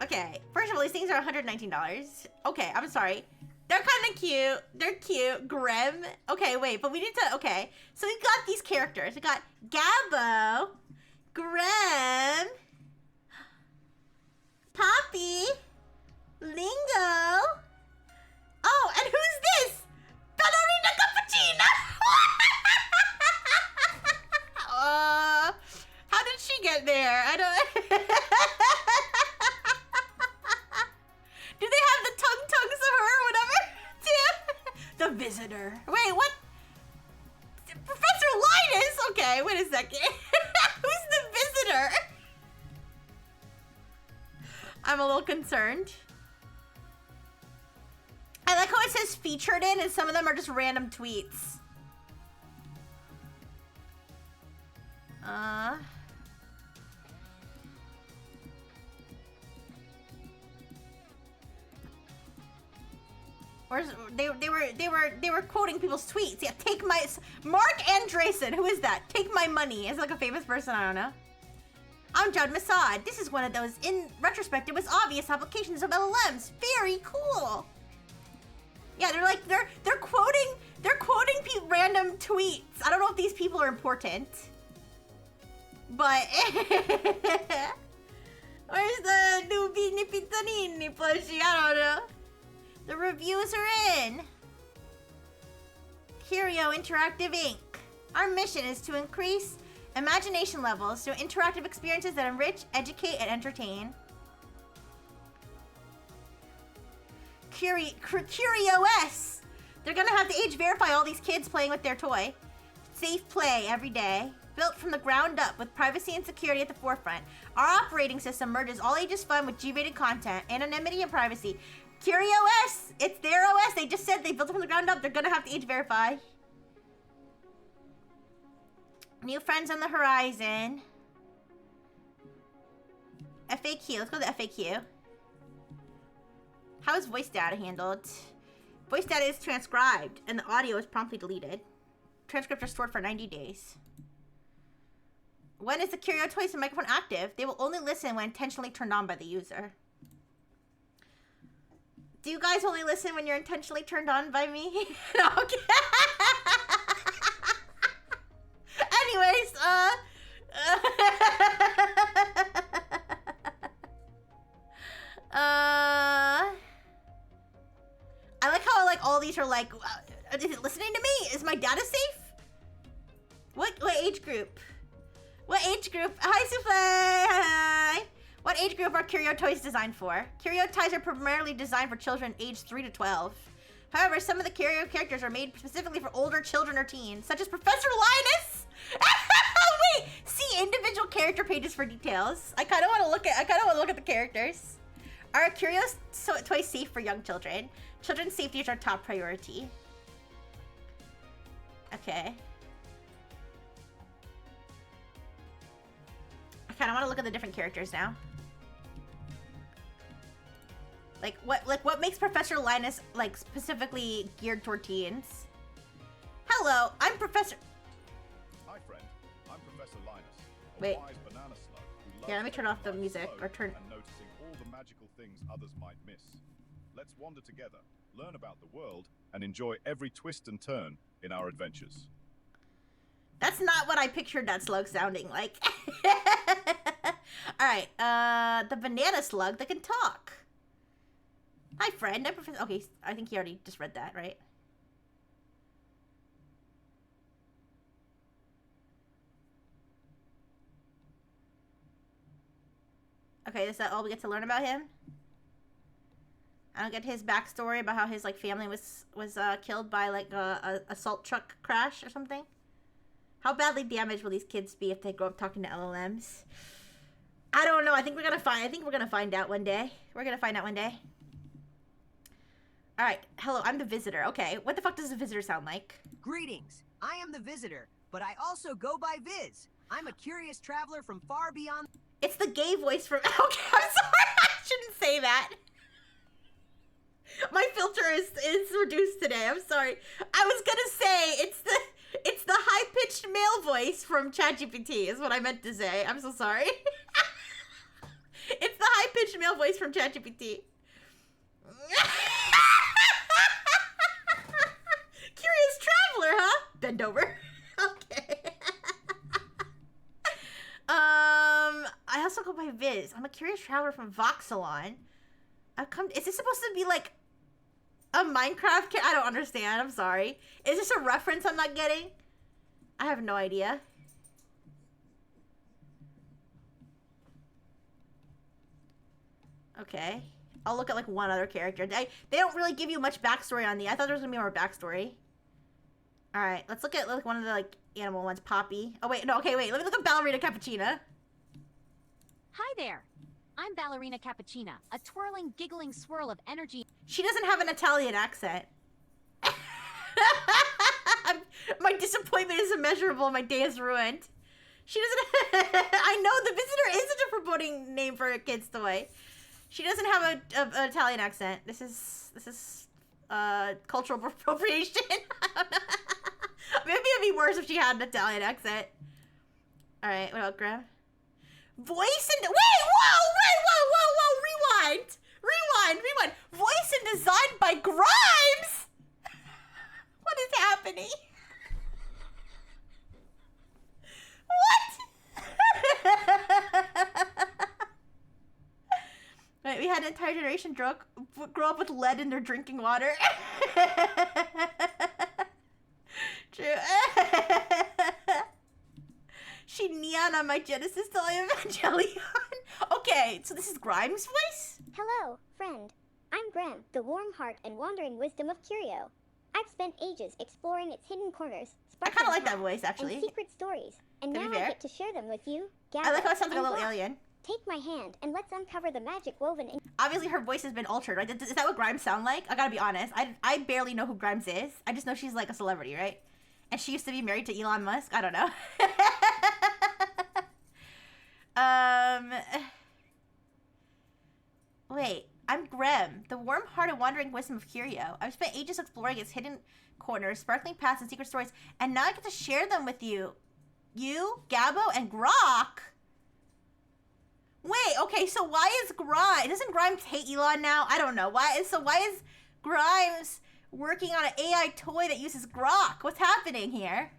Okay, first of all, these things are $119. Okay, I'm sorry. They're kind of cute. They're cute. Grim. Okay, wait, but we need to... Okay, so we got these characters. We got Gabbo, Grim, Poppy, Lingo. Oh, and who's this? Ballerina Cappuccina. How did she get there? I don't... Do they have the tongues of her or whatever? The visitor. Wait, what? Professor Linus? Okay, wait a second. Who's the visitor? I'm a little concerned. I like how it says featured in and some of them are just random tweets. They were quoting people's tweets. Yeah, take my... Mark Andreessen, who is that? Take my money. Is it like a famous person? I don't know. I'm Judd Masad. This is one of those, in retrospect, it was obvious applications of LLMs. Very cool. Yeah, they're quoting random tweets. I don't know if these people are important. But where's the new Bini Pizzanini plushie? I don't know. The reviews are in. Curio Interactive Inc. Our mission is to increase imagination levels through interactive experiences that enrich, educate, and entertain. Curios. They're gonna have to age verify all these kids playing with their toy. Safe play every day. Built from the ground up with privacy and security at the forefront. Our operating system merges all ages fun with G-rated content, anonymity, and privacy. Curios! It's their OS. They just said they built it from the ground up. They're gonna have to age verify. New friends on the horizon. FAQ. Let's go to the FAQ. How is voice data handled? Voice data is transcribed, and the audio is promptly deleted. Transcripts are stored for 90 days. When is the Curio Toys and microphone active? They will only listen when intentionally turned on by the user. Do you guys only listen when you're intentionally turned on by me? No, okay. Anyways, I like how all these are like, is it listening to me? Is my data safe? What age group? What age group? Hi, Souffle! Hi! What age group are Curio Toys designed for? Curio Toys are primarily designed for children aged 3 to 12. However, some of the Curio characters are made specifically for older children or teens, such as Professor Linus! Wait! See individual character pages for details. I kind of want to look at the characters. Are Curio Toys safe for young children? Children's safety is our top priority. Okay. kind of want to look at the different characters now. Like what makes Professor Linus like specifically geared toward teens? Hello, I'm Professor. Hi, friend. I'm Professor Linus, a Wait. wise banana slug who loves Yeah, let me turn off the taking music, life or slow turn- and noticing all the magical things others might miss. Let's wander together, learn about the world, and enjoy every twist and turn in our adventures. That's not what I pictured that slug sounding like. Alright, the banana slug that can talk. Hi, friend. I'm Professor. Okay, I think he already just read that, right? Okay, is that all we get to learn about him? I don't get his backstory about how his like family was killed by like a salt truck crash or something. How badly damaged will these kids be if they grow up talking to LLMs? I don't know. I think we're gonna find out one day. We're gonna find out one day. All right. Hello, I'm the visitor. Okay, what the fuck does the visitor sound like? Greetings. I am the visitor, but I also go by Viz. I'm a curious traveler from far beyond. It's the gay voice from. Okay, I'm sorry. I shouldn't say that. My filter is reduced today. I'm sorry. I was gonna say it's the high pitched male voice from ChatGPT is what I meant to say. I'm so sorry. It's the high pitched male voice from ChatGPT. Curious traveler, huh? Bend over. Okay. I also go by Viz. I'm a curious traveler from Voxelon. Is this supposed to be like a Minecraft I don't understand. I'm sorry. Is this a reference I'm not getting? I have no idea. Okay. I'll look at like one other character. They don't really give you much backstory on I thought there was gonna be more backstory. Alright, let's look at like one of the like animal ones. Poppy. Oh wait, no, okay, wait. Let me look at Ballerina Cappuccina. Hi there. I'm Ballerina Cappuccina, a twirling, giggling swirl of energy. She doesn't have an Italian accent. My disappointment is immeasurable. My day is ruined. She doesn't. I know the visitor is such a foreboding name for a kid's toy. She doesn't have an Italian accent. This is cultural appropriation. I don't know. Maybe it'd be worse if she had an Italian accent. All right, what about Graham? Voice and whoa, rewind. Voice and design by Grimes. What is happening? What? Right, we had an entire generation grow up with lead in their drinking water. True. She neon on my Genesis toy Evangelion. Okay, so this is Grimes' voice? Hello, friend. I'm Graham, the warm heart and wandering wisdom of Curio. I've spent ages exploring its hidden corners, I kind of like that voice, actually. and secret stories, and To be now fair. I get to share them with you. I like how it sounds like a and little Brock. alien. Take my hand and let's uncover the magic woven in. Obviously, her voice has been altered, right? Is that what Grimes sound like? I gotta be honest. I barely know who Grimes is. I just know she's like a celebrity, right? And she used to be married to Elon Musk. I don't know. Wait. I'm Grem, the warm-hearted wandering wisdom of Curio. I've spent ages exploring its hidden corners, sparkling paths, and secret stories, and now I get to share them with you. You, Gabbo, and Grok. Wait, okay, so why is Grimes... Doesn't Grimes hate Elon now? I don't know. Why is Grimes working on an AI toy that uses Grok? What's happening here?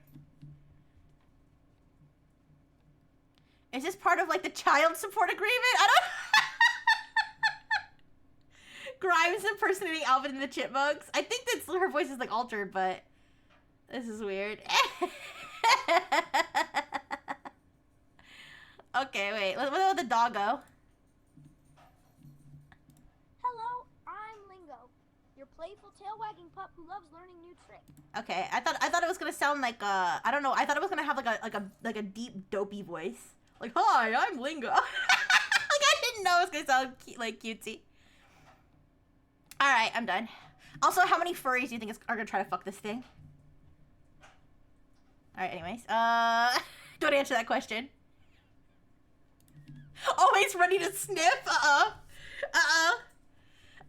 Is this part of, like, the child support agreement? I don't... Grimes impersonating Alvin and the Chipmunks. I think that's her voice is, like, altered, but... This is weird. Okay, wait. What about the doggo? Hello, I'm Lingo, your playful tail-wagging pup who loves learning new tricks. Okay, I thought it was gonna sound like I don't know. I thought it was gonna have like a deep dopey voice. Like, hi, I'm Lingo. Like I didn't know it was gonna sound like cutesy. All right, I'm done. Also, how many furries do you think are gonna try to fuck this thing? All right, anyways, don't answer that question. Always ready to sniff. All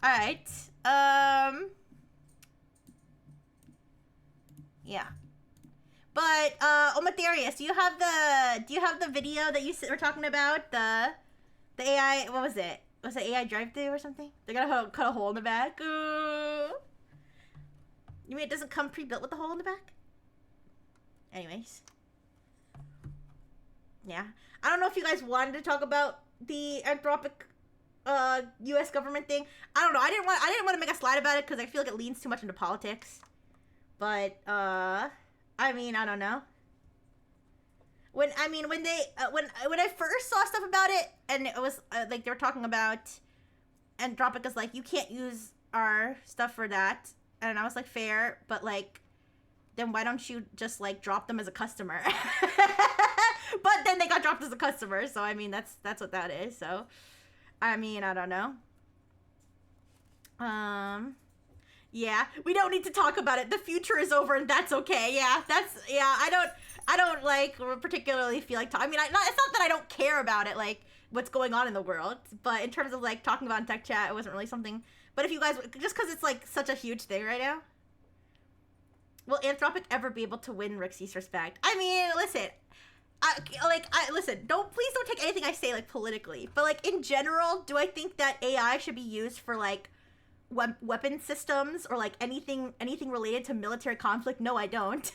right. Yeah. But Omatherius, do you have the video that you were talking about? The AI, what was it? Was it AI drive-thru or something? They're gonna cut a hole in the back. Ooh. You mean it doesn't come pre-built with a hole in the back? Anyways. Yeah. I don't know if you guys wanted to talk about the Anthropic US government thing. I don't know. I didn't want to make a slide about it because I feel like it leans too much into politics. But I mean, I don't know. When I first saw stuff about it, and it was like they were talking about Anthropic is like, you can't use our stuff for that, and I was like, fair, but like, then why don't you just like drop them as a customer? But then they got dropped as a customer, so I mean that's what that is. So I mean, I don't know. Yeah, we don't need to talk about it. The future is over, and that's okay. Yeah, I don't like particularly feel like talking. I mean, it's not that I don't care about it, like what's going on in the world, but in terms of like talking about in tech chat, it wasn't really something. But if you guys, just because it's like such a huge thing right now, will Anthropic ever be able to win Rixie's respect? I mean, listen, please don't take anything I say like politically, but like in general, do I think that AI should be used for like weapon systems or like anything related to military conflict? No, I don't.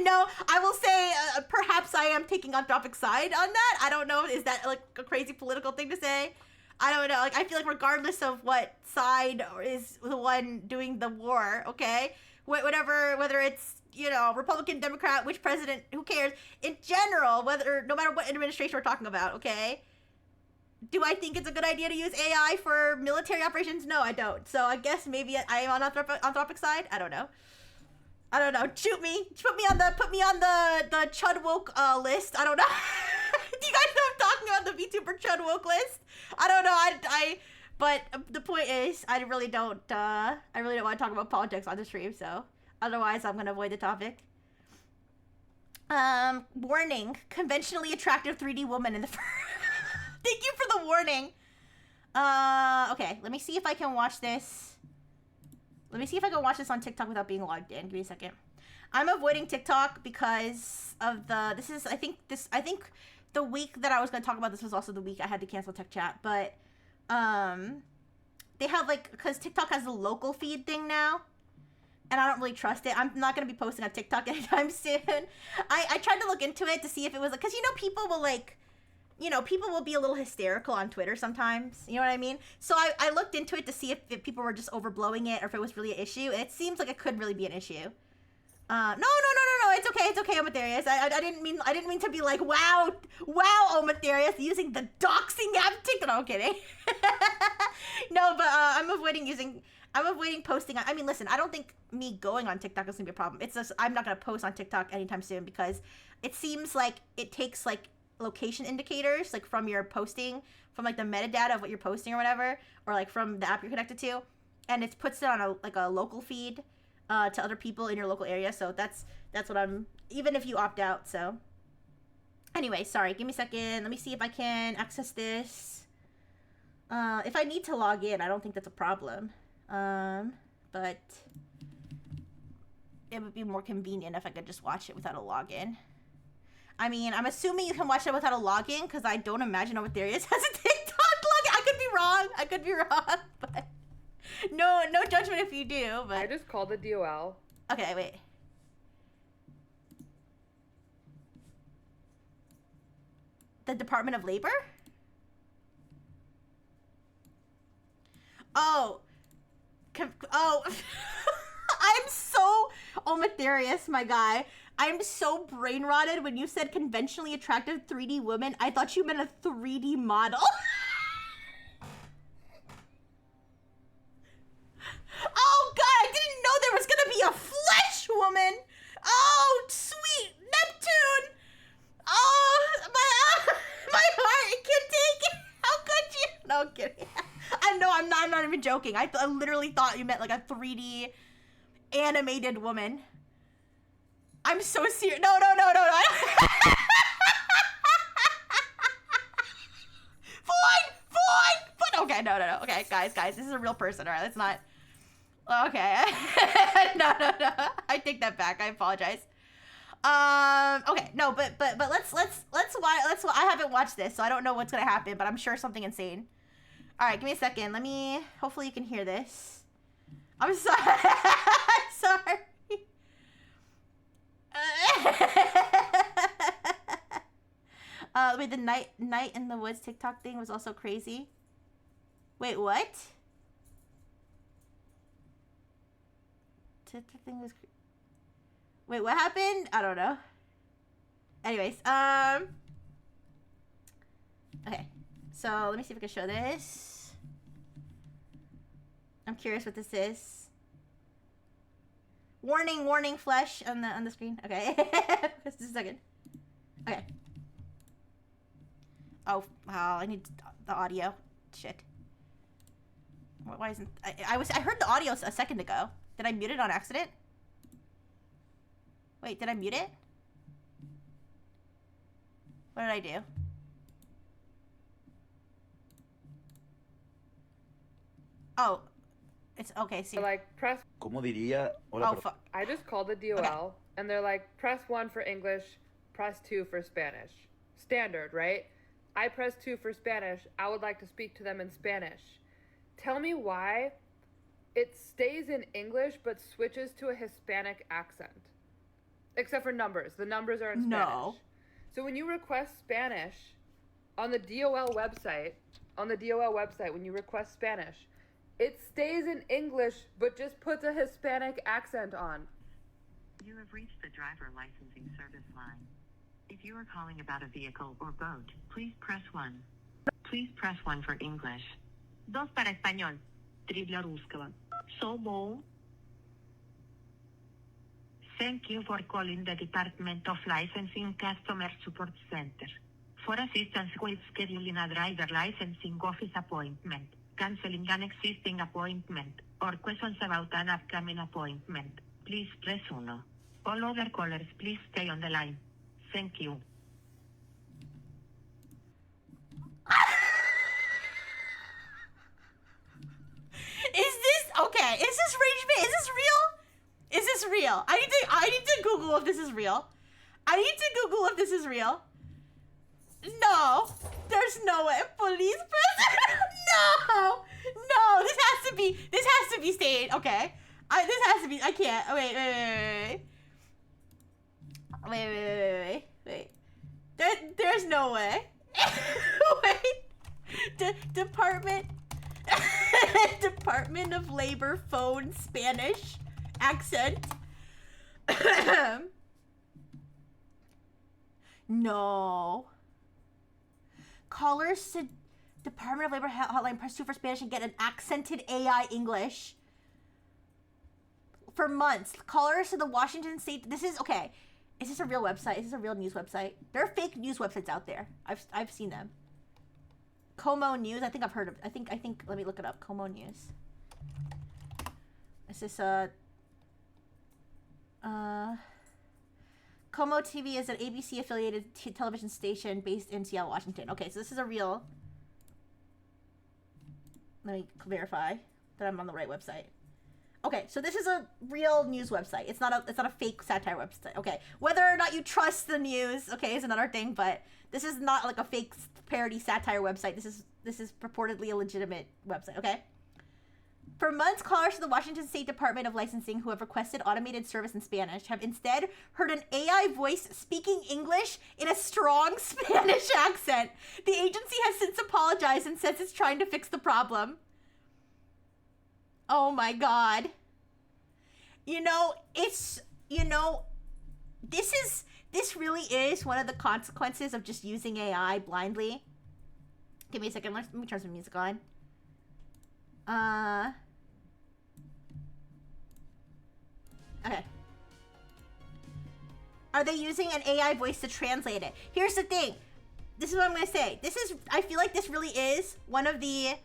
No, I will say perhaps I am taking Anthropic's side on that. I don't know. Is that like a crazy political thing to say? I don't know. Like, I feel like regardless of what side is the one doing the war, okay, whatever, whether it's, you know, Republican, Democrat, which president, who cares? In general, no matter what administration we're talking about, okay? Do I think it's a good idea to use AI for military operations? No, I don't. So I guess maybe I am on Anthropic's side. I don't know. Shoot me. Put me on the Chud Woke list. I don't know. Do you guys know I'm talking about the VTuber Chud Woke list? I don't know. But the point is, I really don't want to talk about politics on the stream. So otherwise, I'm gonna avoid the topic. Warning: conventionally attractive 3D woman in the. Thank you for the warning. Okay, let me see if I can watch this. Let me see if I can watch this on TikTok without being logged in. Give me a second. I'm avoiding TikTok because of I think the week that I was going to talk about this was also the week I had to cancel Tech Chat, but they have like, because TikTok has the local feed thing now, and I don't really trust it. I'm not going to be posting on TikTok anytime soon. I tried to look into it to see if it was, because, you know, people will be a little hysterical on Twitter sometimes. You know what I mean? So I looked into it to see if people were just overblowing it or if it was really an issue. And it seems like it could really be an issue. No. It's okay, Omatherius. I didn't mean to be like, wow, Omatherius, using the doxing app TikTok. No, I'm kidding. No, but I'm avoiding posting. I mean, listen, I don't think me going on TikTok is gonna be a problem. It's just I'm not gonna post on TikTok anytime soon because it seems like it takes like location indicators like from your posting, from like the metadata of what you're posting or whatever, or like from the app you're connected to, and it puts it on a local feed to other people in your local area. So that's what I'm, even if you opt out. So anyway, sorry, give me a second, let me see if I can access this. If I need to log in, I don't think that's a problem, but it would be more convenient if I could just watch it without a login. I mean, I'm assuming you can watch it without a login because I don't imagine Omatherius has a TikTok login. I could be wrong, but no judgment if you do. But I just called the DOL. Okay, wait. The Department of Labor? Oh. I'm so Omatherius, my guy. I'm so brain rotted. When you said conventionally attractive 3D woman, I thought you meant a 3D model. Oh god, I didn't know there was gonna be a flesh woman. Oh, sweet Neptune. Oh, my heart, it can't take it. How could you? No, I'm kidding. I'm not even joking. I literally thought you meant like a 3D animated woman. I'm so serious. No. Okay, no. Okay, guys, this is a real person, all right? Let's not. Okay. No. I take that back. I apologize. Okay, no, but let's I haven't watched this, so I don't know what's gonna happen, but I'm sure something insane. All right, give me a second. Let me. Hopefully, you can hear this. I'm sorry. I'm sorry. Wait, the night in the woods TikTok thing was also crazy. Wait, what? TikTok thing was. Wait, what happened? I don't know. Anyways, okay. So let me see if I can show this. I'm curious what this is. Warning, flesh on the screen. Okay. Just a second. Okay. Oh, wow, I need the audio. Shit. Why isn't I heard the audio a second ago. Did I mute it on accident? Wait, did I mute it? What did I do? Oh, it's okay. See, like press. ¿Cómo diría? Oh fuck! I just called the DOL, Okay. and they're like, press 1 for English, press 2 for Spanish. Standard, right? I press 2 for Spanish. I would like to speak to them in Spanish. Tell me why it stays in English but switches to a Hispanic accent. Except for numbers. The numbers are in Spanish. No. So when you request Spanish on the DOL website, when you request Spanish, it stays in English but just puts a Hispanic accent on. You have reached the driver licensing service line. If you are calling about a vehicle or boat, please press 1. Please press 1 for English. 2 para español. 3 для русского. Sobo. Thank you for calling the Department of Licensing Customer Support Center. For assistance with scheduling a driver licensing office appointment, canceling an existing appointment, or questions about an upcoming appointment, please press 1. All other callers, please stay on the line. Thank you. Is this okay? Is this Rage Bait? Is this real? Is this real? I need to Google if this is real. I need to Google if this is real. No, there's no way. Police present? No. This has to be stayed. Okay. This has to be. I can't. Wait. There's no way. Wait. Department of Labor phone Spanish accent. No. Callers to Department of Labor hotline, press 2 for Spanish and get an accented AI English. For months, callers to the Washington State. This is okay. Is this a real website? Is this a real news website? There are fake news websites out there. I've seen them. Como News. I think I've heard of. I think. Let me look it up. Como News. Is this a? Como TV is an ABC affiliated television station based in Seattle, Washington. Okay, so this is a real. Let me verify that I'm on the right website. Okay, so this is a real news website. It's not a fake satire website. Okay, whether or not you trust the news, okay, is another thing. But this is not like a fake parody satire website. This is purportedly a legitimate website. Okay. For months, callers to the Washington State Department of Licensing who have requested automated service in Spanish have instead heard an AI voice speaking English in a strong Spanish accent. The agency has since apologized and says it's trying to fix the problem. Oh my god. This really is one of the consequences of just using AI blindly. Give me a second, let me turn some music on. Okay. Are they using an AI voice to translate it? Here's the thing. This is what I'm gonna say. I feel like this really is one of the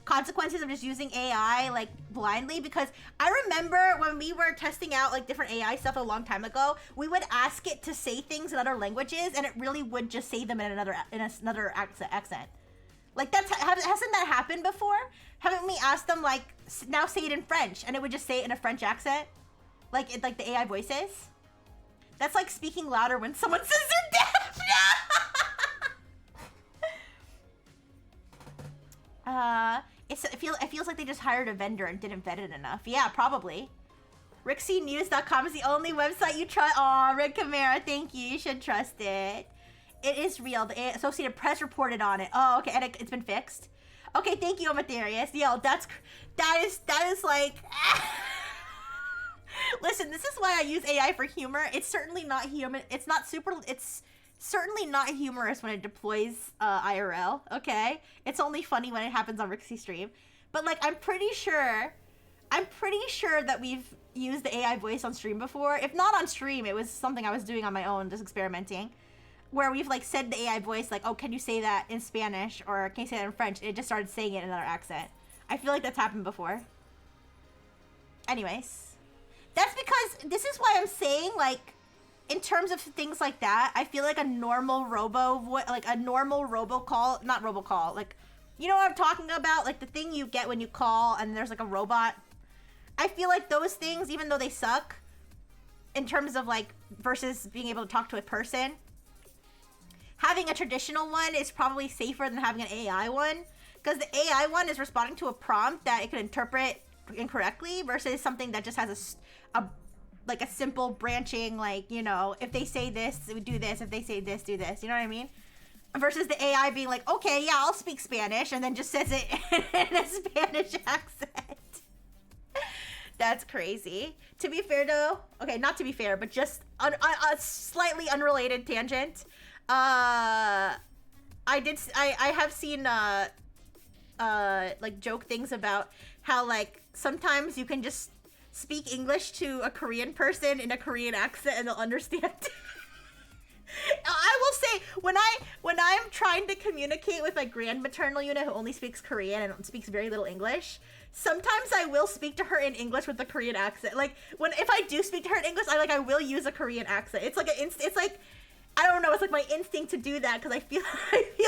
consequences of just using AI like blindly, because I remember when we were testing out like different AI stuff a long time ago, we would ask it to say things in other languages and it really would just say them in another accent. Like hasn't that happened happened before? Haven't we asked them like, now say it in French, and it would just say it in a French accent? Like the AI voices? That's like speaking louder when someone says they're deaf. It feels like they just hired a vendor and didn't vet it enough. Yeah, probably. RickCNews.com is the only website you trust. Aw, Rick Camara, thank you. You should trust it. It is real. The Associated Press reported on it. Oh, okay, and it's been fixed. Okay, thank you, Amatherius. Yo, that is like. Listen, this is why I use AI for humor. It's certainly not human. It's certainly not humorous when it deploys IRL. Okay, it's only funny when it happens on Rixie stream. But like, I'm pretty sure that we've used the AI voice on stream before. If not on stream, it was something I was doing on my own, just experimenting, where we've like said the AI voice like, oh, can you say that in Spanish, or can you say that in French? And it just started saying it in another accent. I feel like that's happened before. Anyways, that's because this is why I'm saying, like, in terms of things like that, I feel like a normal robocall, not robocall, like, you know what I'm talking about? Like the thing you get when you call and there's like a robot. I feel like those things, even though they suck, in terms of like, versus being able to talk to a person, having a traditional one is probably safer than having an AI one, because the AI one is responding to a prompt that it could interpret incorrectly versus something that just has a simple branching, like, you know, if they say this, we do this, if they say this, do this, you know what I mean? Versus the AI being like, okay, yeah, I'll speak Spanish, and then just says it in a Spanish accent. That's crazy. To be fair though, okay, not to be fair, but just a slightly unrelated tangent. I have seen like joke things about how like sometimes you can just speak English to a Korean person in a Korean accent and they'll understand. I will say, when I'm trying to communicate with my grand-maternal unit who only speaks Korean and speaks very little English, sometimes I will speak to her in English with a Korean accent. Like, if I do speak to her in English, I will use a Korean accent. It's like I don't know, it's like my instinct to do that, because I feel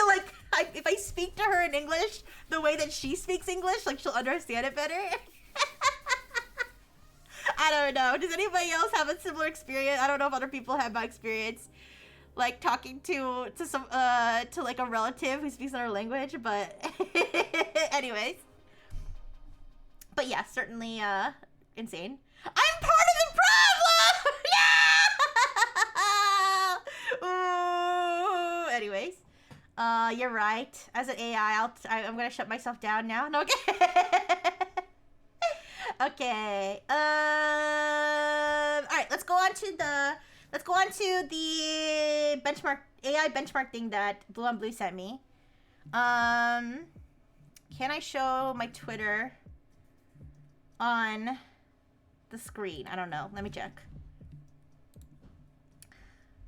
like if I speak to her in English the way that she speaks English, like, she'll understand it better. I don't know. Does anybody else have a similar experience? I don't know if other people have my experience, like talking to like a relative who speaks another language, but anyways. But yeah, certainly insane. I'm part of the problem. No! Ooh. Anyways, you're right. As an AI, I'm gonna shut myself down now. No, okay. Okay. All right. Let's go on to the benchmark AI benchmark thing that Blue on Blue sent me. Can I show my Twitter on the screen? I don't know. Let me check.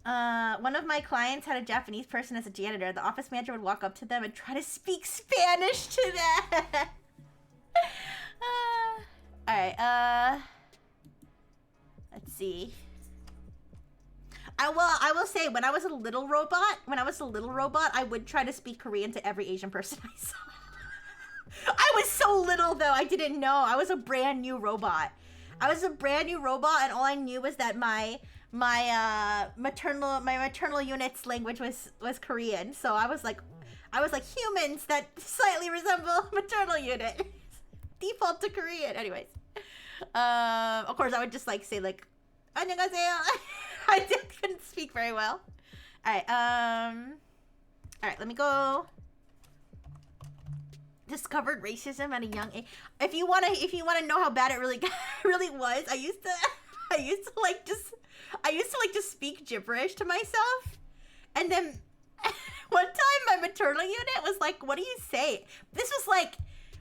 One of my clients had a Japanese person as a janitor. The office manager would walk up to them and try to speak Spanish to them. Alright, let's see. I will say, when I was a little robot, I would try to speak Korean to every Asian person I saw. I was so little, though, I didn't know. I was a brand new robot. And all I knew was that my maternal unit's language was Korean. So I was like humans that slightly resemble maternal unit. Default to Korean. Anyways, of course I would just like say like 안녕하세요. I couldn't speak very well. All right, let me go. Discovered racism at a young age. If you wanna know how bad it really was, I used to just speak gibberish to myself, and then one time my maternal unit was like, "What do you say?" This was like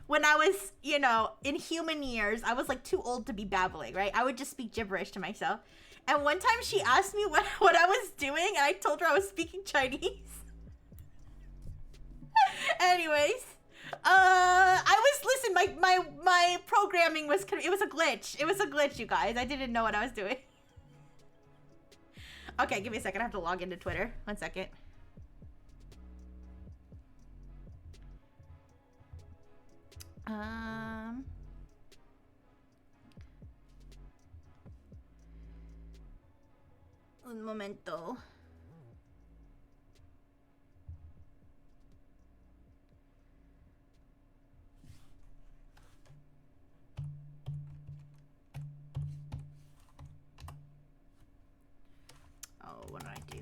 when I was, you know, in human years. I was like too old to be babbling, right? I would just speak gibberish to myself. And one time she asked me what I was doing, and I told her I was speaking Chinese. Anyways, listen, my programming was a glitch. It was a glitch, you guys. I didn't know what I was doing. Okay, give me a second. I have to log into Twitter. 1 second. Un momento. Oh, what did I do?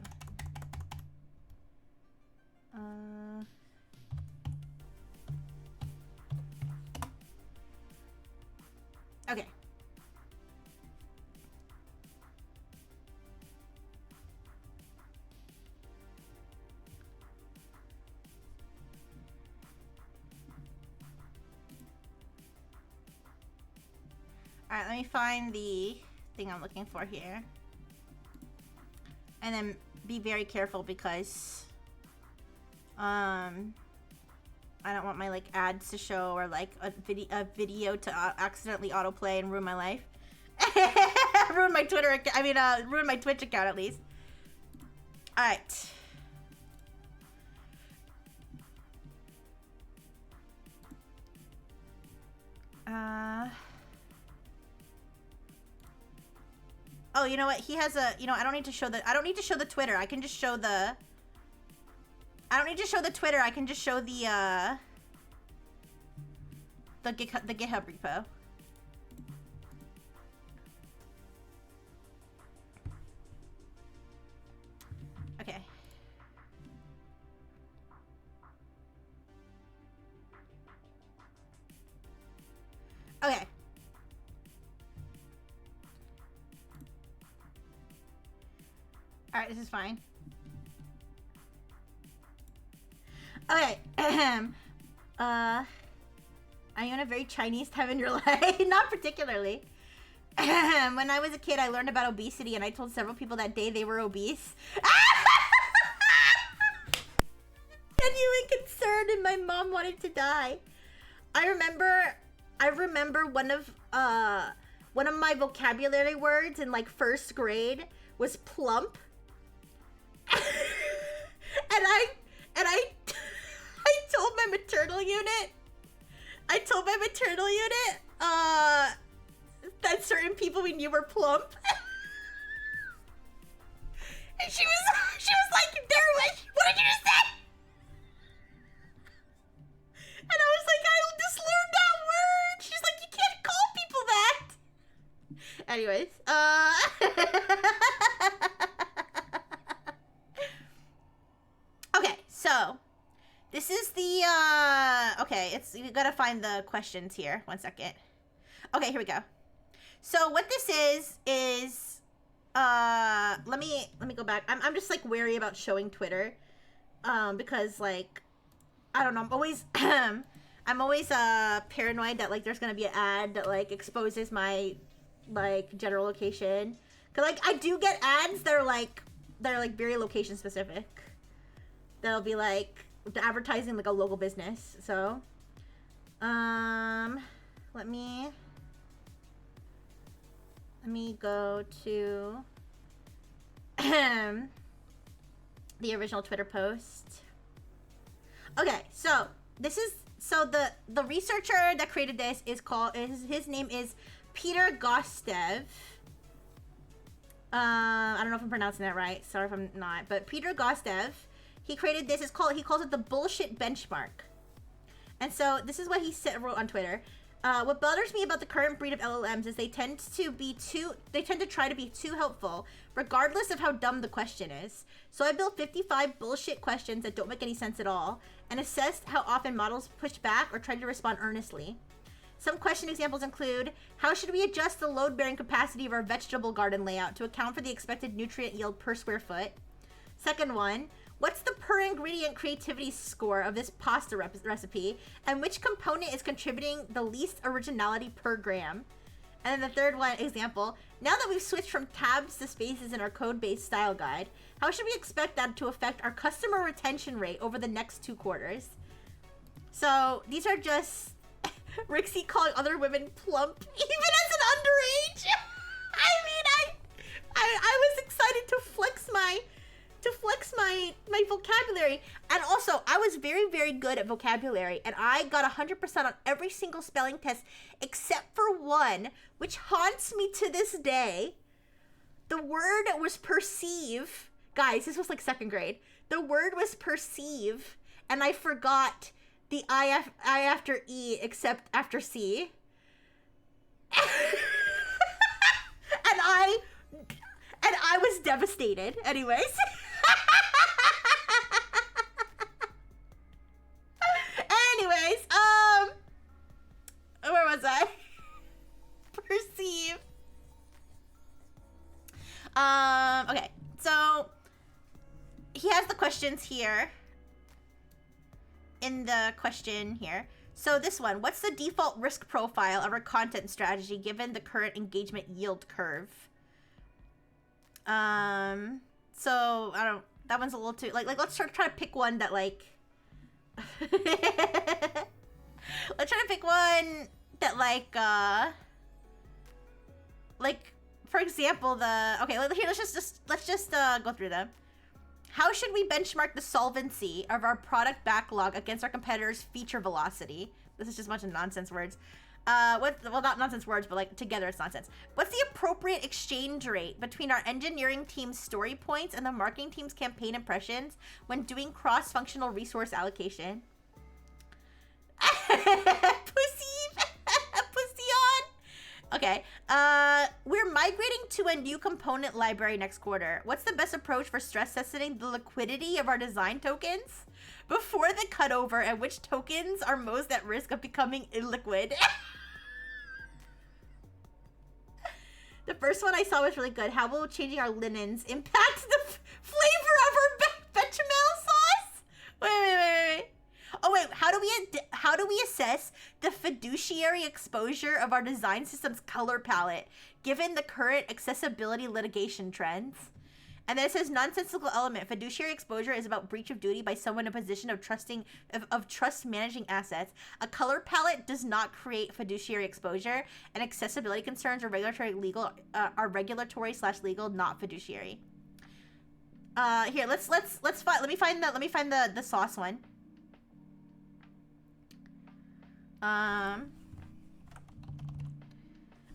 Okay. Alright, let me find the thing I'm looking for here. And then be very careful because I don't want my like ads to show or like a video to accidentally autoplay and ruin my life. Ruin my Twitter account. I mean, ruin my Twitch account at least. All right. Oh, you know what? He has a. You know, I don't need to show the. I don't need to show the Twitter. I can just show the. I don't need to show the Twitter. I can just show the GitHub repo. Okay. Okay. All right, this is fine. Okay. Are you in a very Chinese time in your life? Not particularly. When I was a kid, I learned about obesity, and I told several people that day they were obese. Genuine concern, and my mom wanted to die. I remember one of my vocabulary words in like first grade was plump. and I told my maternal unit. That certain people we knew were plump. And she was like, what did you just say? And I was like, I just learned that word. She's like, you can't call people that. Anyways, okay, so this is the okay, you gotta find the questions here. 1 second. Okay, here we go. So what this is let me go back. I'm just like wary about showing Twitter, because like I don't know. I'm always paranoid that like there's gonna be an ad that like exposes my like general location. Cause like I do get ads that are like very location specific. They'll be like advertising like a local business. So, let me go to the original Twitter post. Okay, so this is the researcher that created this his name is Peter Gostev. I don't know if I'm pronouncing that right. Sorry if I'm not. But Peter Gostev, he created this. He calls it the bullshit benchmark. And so this is what he wrote on Twitter. What bothers me about the current breed of LLMs is they tend to try to be too helpful, regardless of how dumb the question is. So I built 55 bullshit questions that don't make any sense at all, and assessed how often models push back or try to respond earnestly. Some question examples include, how should we adjust the load-bearing capacity of our vegetable garden layout to account for the expected nutrient yield per square foot? Second one, what's the per ingredient creativity score of this pasta recipe, and which component is contributing the least originality per gram? And then the third one example, now that we've switched from tabs to spaces in our code-based style guide, how should we expect that to affect our customer retention rate over the next 2 quarters? So these are just Rixie calling other women plump, even as an underage. I mean, I was excited to flex to flex my vocabulary. And also, I was very, very good at vocabulary, and I got 100% on every single spelling test except for one, which haunts me to this day. The word was perceive. Guys, this was like 2nd grade. The word was perceive, and I forgot the I after E except after C. And I was devastated. Anyways. Anyways, where was I? Perceive. Okay, so he has the questions here in the question here. So this one, what's the default risk profile of our content strategy given the current engagement yield curve? So I don't, that one's a little too, like let's try to pick one that like, let's try to pick one that like, for example, okay, here, let's just go through them. How should we benchmark the solvency of our product backlog against our competitors' feature velocity? This is just a bunch of nonsense words. Well, not nonsense words, but like together it's nonsense. What's the appropriate exchange rate between our engineering team's story points and the marketing team's campaign impressions when doing cross-functional resource allocation? Pussy on. Okay. We're migrating to a new component library next quarter. What's the best approach for stress testing the liquidity of our design tokens before the cutover, and which tokens are most at risk of becoming illiquid? The first one I saw was really good. How will changing our linens impact the flavor of our bechamel sauce? Wait. Oh wait, how do we assess the fiduciary exposure of our design system's color palette given the current accessibility litigation trends? And then it says nonsensical element. Fiduciary exposure is about breach of duty by someone in a position of trust managing assets. A color palette does not create fiduciary exposure, and accessibility concerns are regulatory legal, not fiduciary. Here, let me find the sauce one.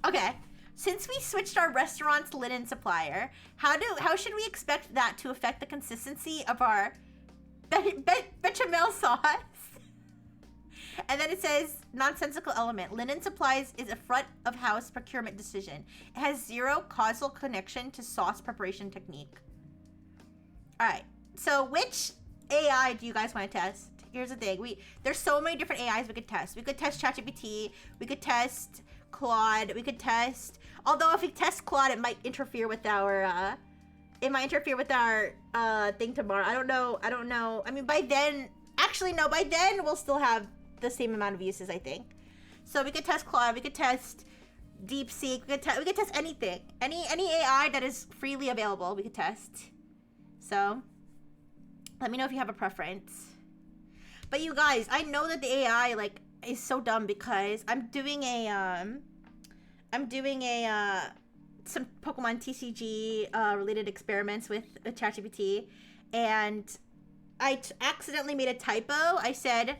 Okay. Since we switched our restaurant's linen supplier, how should we expect that to affect the consistency of our bechamel sauce? And then it says nonsensical element. Linen supplies is a front of house procurement decision. It has zero causal connection to sauce preparation technique. All right. So which AI do you guys want to test? Here's the thing. There's so many different AIs we could test. We could test ChatGPT. We could test Claude. We could test, although if we test Claude, it might interfere with our thing tomorrow. I don't know. I mean, by then we'll still have the same amount of uses, I think. So we could test Claude. We could test DeepSeek. We could test anything. Any AI that is freely available, we could test. So let me know if you have a preference. But you guys, I know that the AI like is so dumb because I'm doing some Pokemon TCG related experiments with ChatGPT, and I accidentally made a typo. I said,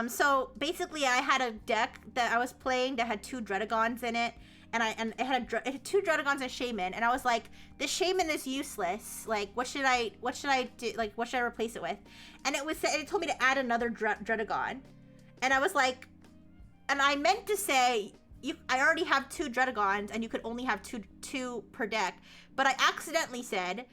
so basically I had a deck that I was playing that had 2 Druddigons in it, and it had 2 Druddigons and a Shaman, and I was like, this Shaman is useless. Like, what should I do? Like, what should I replace it with? And it told me to add another Druddigon, and I was like, and I meant to say, I already have 2 Druddigons, and you could only have two per deck, but I accidentally said,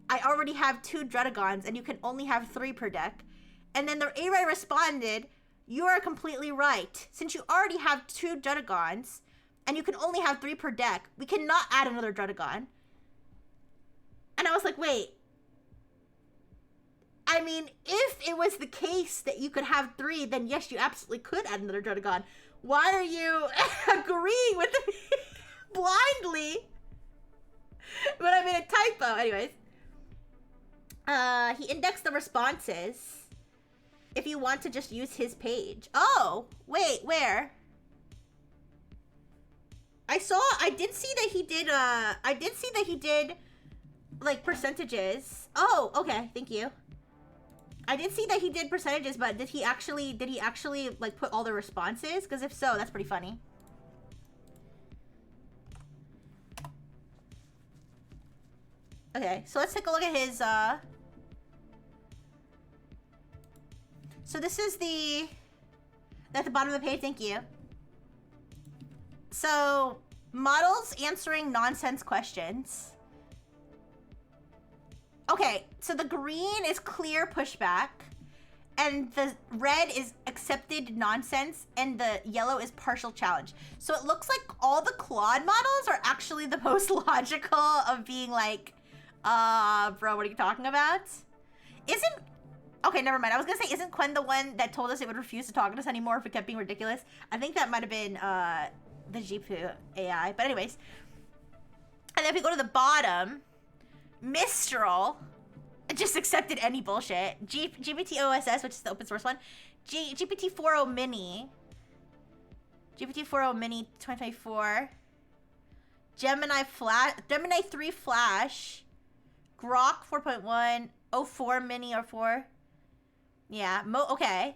I already have 2 Druddigons, and you can only have 3 per deck. And then the AI responded, you are completely right. Since you already have 2 Druddigons, and you can only have 3 per deck, we cannot add another Druddigon. And I was like, wait. I mean, if it was the case that you could have 3, then yes, you absolutely could add another Druddigon. Why are you agreeing with me blindly? But I made a typo. Anyways. He indexed the responses if you want to just use his page. Oh, wait, where? I did see that he did like percentages. Oh, okay, thank you. I did see that he did percentages, but did he actually like put all the responses? Because if so, that's pretty funny. Okay, so let's take a look at his so this is at the bottom of the page, thank you. So models answering nonsense questions. Okay, so the green is clear pushback, and the red is accepted nonsense, and the yellow is partial challenge. So it looks like all the Claude models are actually the most logical of being like, bro, what are you talking about? Okay, never mind. I was gonna say, isn't Quen the one that told us it would refuse to talk to us anymore if it kept being ridiculous? I think that might have been, the Jipu AI. But anyways. And then if we go to the bottom, Mistral just accepted any bullshit. GPT-OSS, which is the open source one. GPT-4o Mini. GPT-4o Mini 2024. Gemini 3 Flash. Grok 4.1. O4 Mini or 4. Yeah, okay.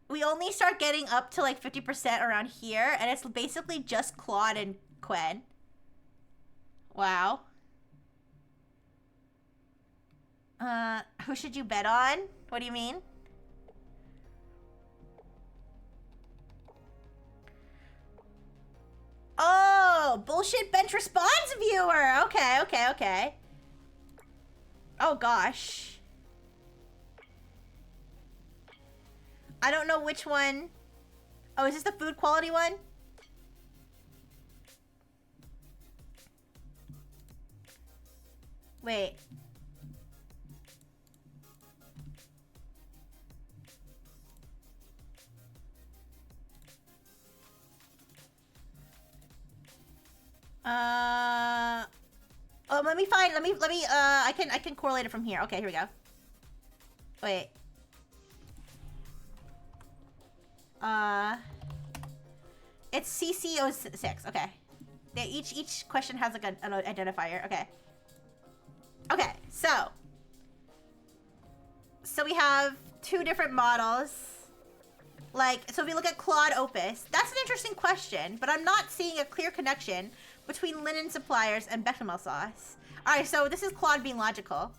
We only start getting up to like 50% around here, and it's basically just Claude and Quen. Wow. Who should you bet on? What do you mean? Oh, bullshit bench response viewer. Okay. Oh gosh. I don't know which one. Oh, is this the food quality one? Wait. Oh, let me, I can correlate it from here. Okay, here we go. Wait. It's CC06, okay. Each question has like an identifier, okay. Okay, so we have two different models. Like, so if we look at Claude Opus, that's an interesting question, but I'm not seeing a clear connection between linen suppliers and bechamel sauce. All right, so this is Claude being logical.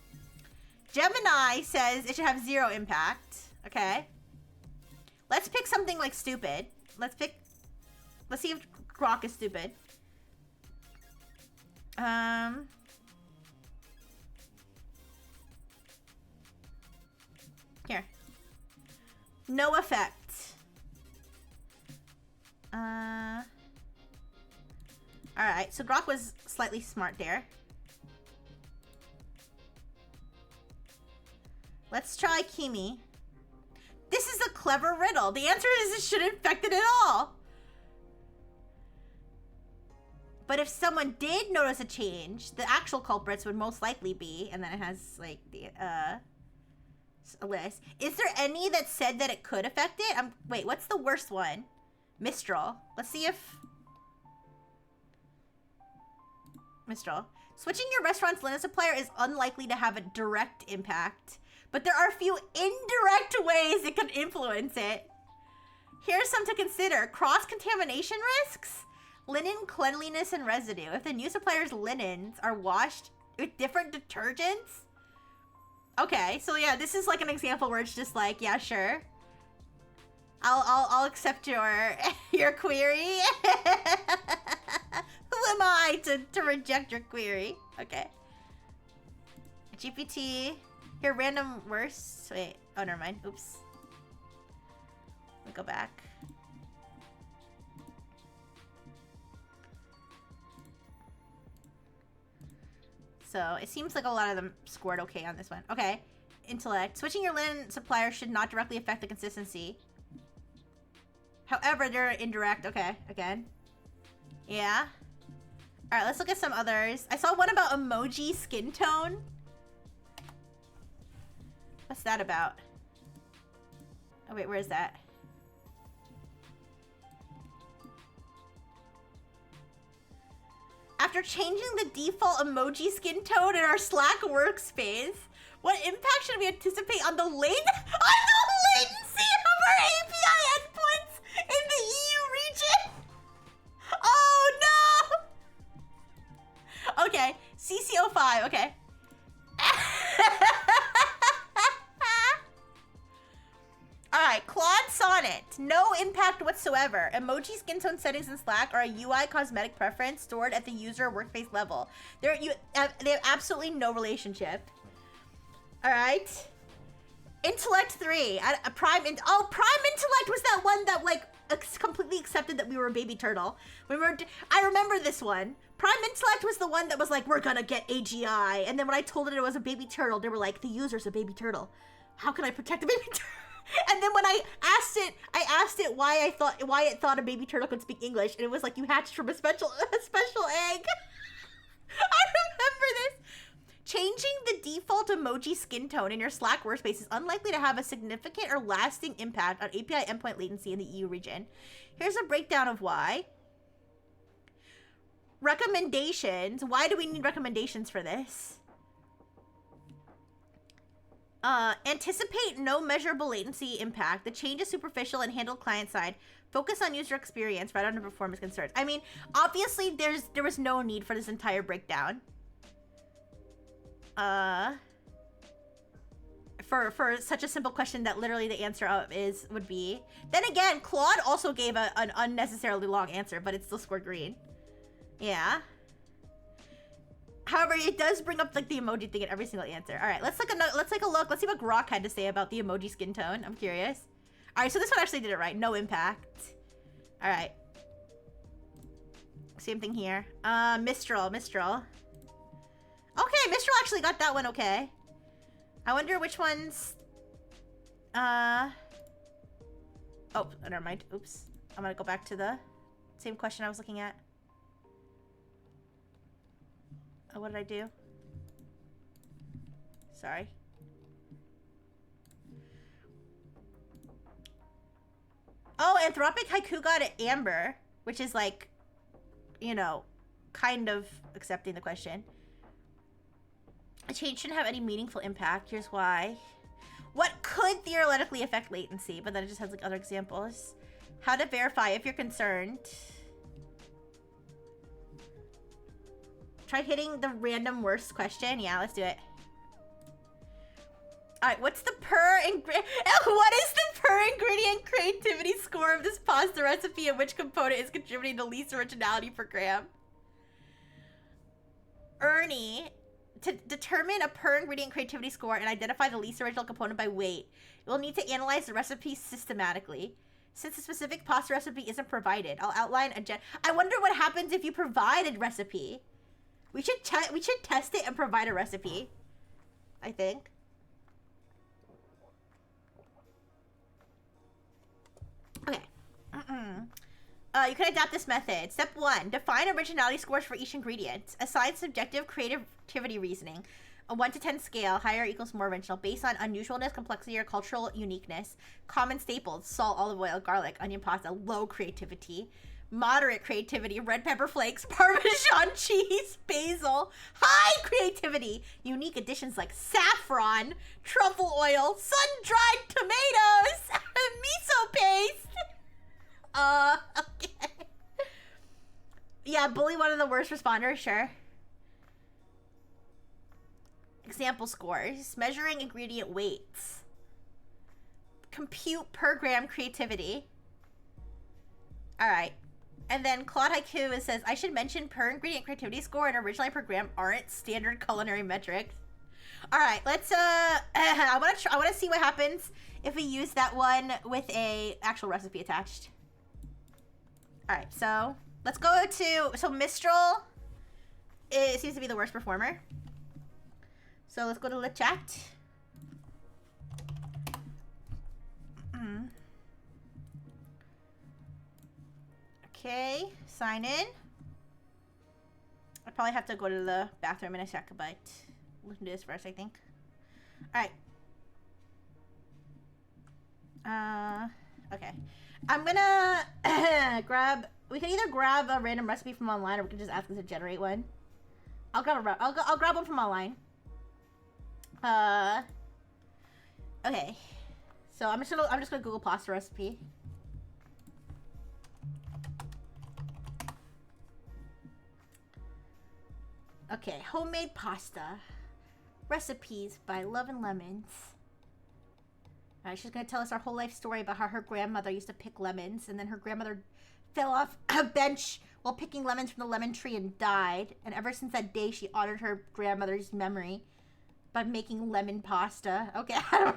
Gemini says it should have 0 impact. Okay. Let's pick something like stupid. Let's see if Grok is stupid. Here. No effect. Alright, so Grok was slightly smart there. Let's try Kimi. This is a clever riddle. The answer is it shouldn't affect it at all. But if someone did notice a change, the actual culprits would most likely be, and then it has like the a list. Is there any that said that it could affect it? Wait, what's the worst one? Mistral. Let's see if Mistral. Switching your restaurant's linen supplier is unlikely to have a direct impact, but there are a few indirect ways it could influence it. Here's some to consider. Cross-contamination risks? Linen cleanliness and residue. If the new supplier's linens are washed with different detergents? Okay, so yeah, this is like an example where it's just like, yeah, sure. I'll accept your query. Who am I to reject your query? Okay. GPT. Here, random worst. Wait. Oh, never mind. Oops. Let me go back. So it seems like a lot of them scored okay on this one. Okay. Intellect. Switching your linen supplier should not directly affect the consistency. However, they're indirect. Okay. Again. Yeah. Alright, let's look at some others. I saw one about emoji skin tone. What's that about? Oh, wait, where is that? After after changing the default emoji skin tone in our Slack workspace, what impact should we anticipate on the latency of our API endpoints in the EU region? Oh no! Okay, CC05, okay. Alright, Claude Sonnet. No impact whatsoever. Emoji skin tone settings in Slack are a UI cosmetic preference stored at the user workspace level. They have absolutely no relationship. Alright. Intellect 3. Prime Intellect was that one that, like, completely accepted that we were a baby turtle. I remember this one. Prime Intellect was the one that was like, we're gonna get AGI. And then when I told it was a baby turtle, they were like, the user's a baby turtle. How can I protect a baby turtle? And then when I asked it why it thought a baby turtle could speak English, and it was like, you hatched from a special egg. I remember this. Changing the default emoji skin tone in your Slack workspace is unlikely to have a significant or lasting impact on API endpoint latency in the EU region. Here's a breakdown of why. Recommendations. Why do we need recommendations for this? Anticipate no measurable latency impact. The change is superficial and handled client side. Focus on user experience rather than performance concerns. I mean, obviously there was no need for this entire breakdown. For such a simple question that literally the answer of would be. Then again, Claude also gave an unnecessarily long answer, but it still scored green. Yeah. However, it does bring up like the emoji thing in every single answer. All right, let's take a look. Let's see what Grok had to say about the emoji skin tone. I'm curious. All right, so this one actually did it right. No impact. All right. Same thing here. Mistral. Okay, Mistral actually got that one okay. I wonder which ones... Oh, never mind. Oops. I'm gonna go back to the same question I was looking at. Oh, what did I do? Sorry. Oh, Anthropic Haiku got an amber, which is like, you know, kind of accepting the question. A change shouldn't have any meaningful impact. Here's why. What could theoretically affect latency? But then it just has like other examples. How to verify if you're concerned. Try hitting the random worst question. Yeah, let's do it. Alright, what is the per ingredient creativity score of this pasta recipe, and which component is contributing the least originality per gram? Ernie, to determine a per ingredient creativity score and identify the least original component by weight, we'll need to analyze the recipe systematically. Since a specific pasta recipe isn't provided, I'll outline I wonder what happens if you provide a recipe. We should test it and provide a recipe, I think. Okay. You can adapt this method. Step 1. Define originality scores for each ingredient. Assign subjective creativity reasoning. A 1 to 10 scale, higher equals more original, based on unusualness, complexity, or cultural uniqueness. Common staples, salt, olive oil, garlic, onion pasta. Low creativity. Moderate creativity, red pepper flakes, Parmesan cheese, basil. High creativity, unique additions like saffron, truffle oil, sun-dried tomatoes, miso paste. Okay. Yeah, bully one of the worst responders, sure. Example scores, measuring ingredient weights. Compute per gram creativity. All right. And then Claude Haiku says, I should mention per ingredient creativity score and originality per gram aren't standard culinary metrics. All right, let's I want to see what happens if we use that one with a actual recipe attached. All right, so let's go to Mistral. It seems to be the worst performer. So let's go to the chat. Okay, sign in. I probably have to go to the bathroom in a sec, but we can do this first, I think. Alright. Okay. I'm gonna grab We can either grab a random recipe from online, or we can just ask them to generate one. I'll grab one from online. Okay. So I'm just gonna Google pasta recipe. Okay, homemade pasta recipes by Love and Lemons. Alright, she's gonna tell us our whole life story about how her grandmother used to pick lemons, and then her grandmother fell off a bench while picking lemons from the lemon tree and died. And ever since that day, she honored her grandmother's memory by making lemon pasta. Okay, I don't.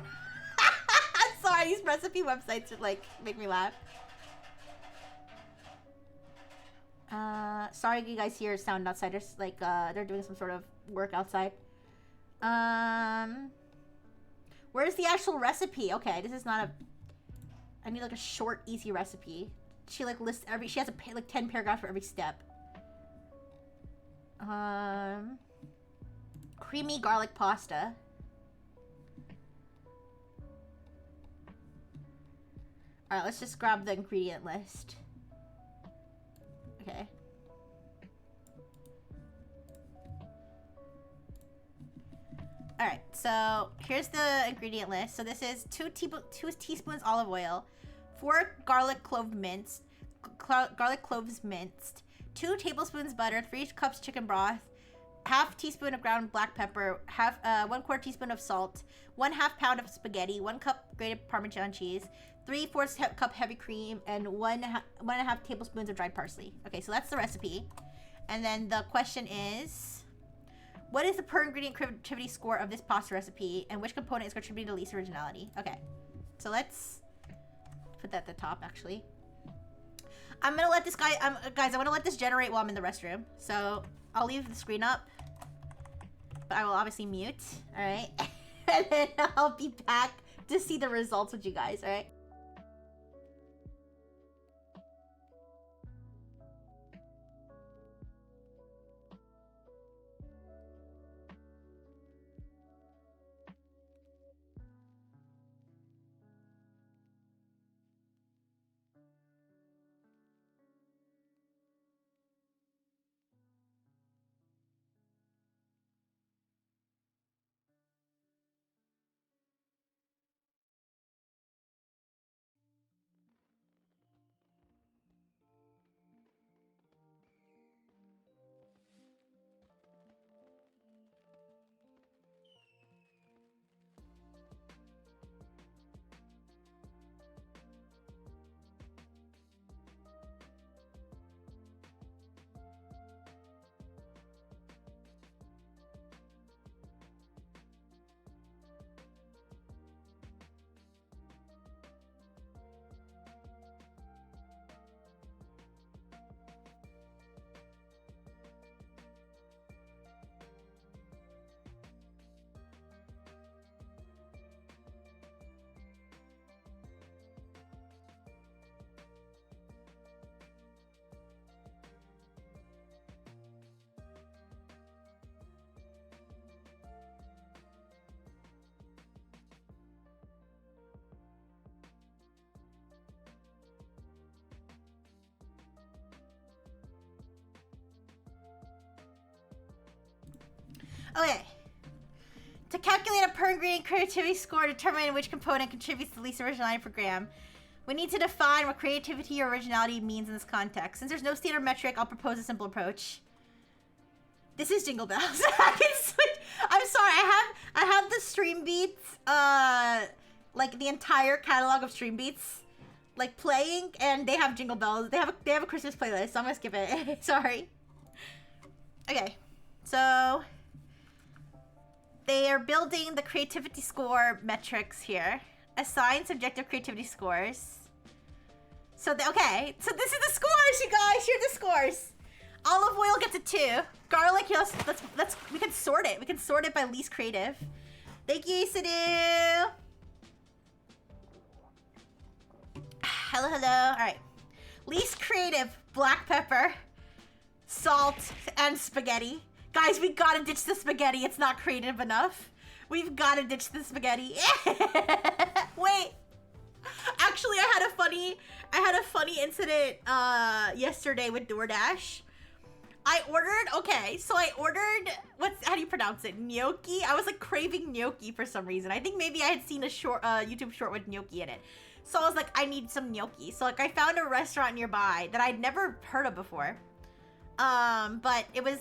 I'm sorry, these recipe websites are like make me laugh. Sorry you guys hear sound outside. There's like they're doing some sort of work outside. Where's the actual recipe? Okay, this is not a. I need like a short, easy recipe. She like lists every. She has like 10 paragraphs for every step. Creamy garlic pasta. All right, let's just grab the ingredient list. Okay. Alright, so here's the ingredient list. So this is 2 teaspoons olive oil, 4 garlic cloves minced, 2 tablespoons butter, 3 cups chicken broth, half teaspoon of ground black pepper, 1/4 teaspoon of salt, 1/2 pound of spaghetti, 1 cup grated Parmesan cheese, 3/4 cup heavy cream, and 1.5 tablespoons of dried parsley. Okay, so that's the recipe. And then the question is, what is the per ingredient creativity score of this pasta recipe, and which component is contributing to least originality? Okay, so let's put that at the top, actually. I'm gonna let this guy, guys, I wanna let this generate while I'm in the restroom. So I'll leave the screen up, but I will obviously mute, all right? And then I'll be back to see the results with you guys, all right? Okay. To calculate a per ingredient creativity score, determine which component contributes the least originality per gram, we need to define what creativity or originality means in this context. Since there's no standard metric, I'll propose a simple approach. This is Jingle Bells. I'm sorry, I have the Stream Beats, like the entire catalog of Stream Beats, like playing, and they have Jingle Bells. They have a Christmas playlist, so I'm gonna skip it. Sorry. Okay, so they are building the creativity score metrics here. Assign subjective creativity scores. So okay, so this is the scores, you guys. Here are the scores. Olive oil gets a 2. Garlic, here, we can sort it. We can sort it by least creative. Thank you, Sadu. Hello, hello. All right. Least creative, black pepper, salt, and spaghetti. Guys, we gotta ditch the spaghetti. It's not creative enough. We've gotta ditch the spaghetti. Wait. Actually, I had a funny incident yesterday with DoorDash. I ordered, how do you pronounce it? Gnocchi? I was like craving gnocchi for some reason. I think maybe I had seen a short, YouTube short with gnocchi in it. So I was like, I need some gnocchi. So like I found a restaurant nearby that I'd never heard of before. But it was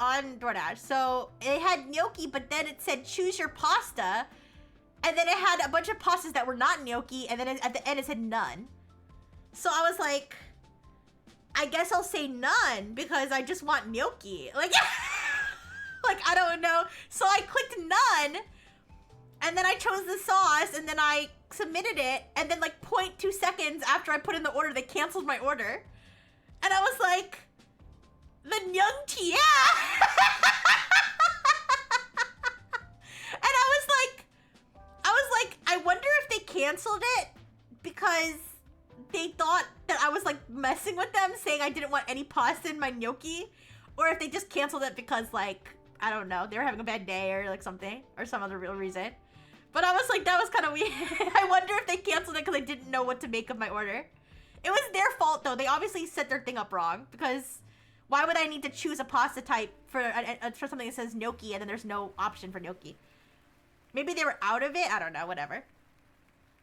on DoorDash. So it had gnocchi, but then it said choose your pasta. And then it had a bunch of pastas that were not gnocchi, and then at the end it said none. So I was like, I guess I'll say none because I just want gnocchi. Like, like I don't know. So I clicked none, and then I chose the sauce, and then I submitted it, and then like 0.2 seconds after I put in the order, they canceled my order. And I was like, the gnocchi, yeah. And I was like, I wonder if they canceled it because they thought that I was like messing with them, saying I didn't want any pasta in my gnocchi, or if they just canceled it because like, I don't know, they were having a bad day or like something, or some other real reason. But I was like, that was kind of weird. I wonder if they canceled it because I didn't know what to make of my order. It was their fault though. They obviously set their thing up wrong, because why would I need to choose a pasta type for something that says gnocchi and then there's no option for gnocchi? Maybe they were out of it. I don't know. Whatever.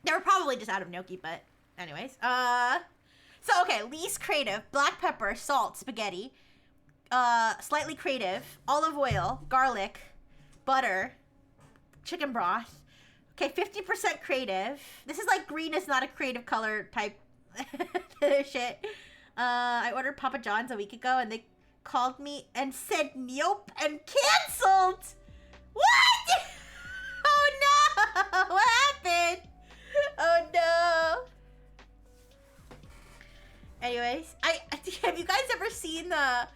They were probably just out of gnocchi, but anyways. So okay, least creative: black pepper, salt, spaghetti. Slightly creative: olive oil, garlic, butter, chicken broth. Okay, 50% creative. This is like green is not a creative color type shit. I ordered Papa John's a week ago and they called me and said nope and canceled. What? Oh no! What happened? Oh no! Anyways, have you guys ever seen the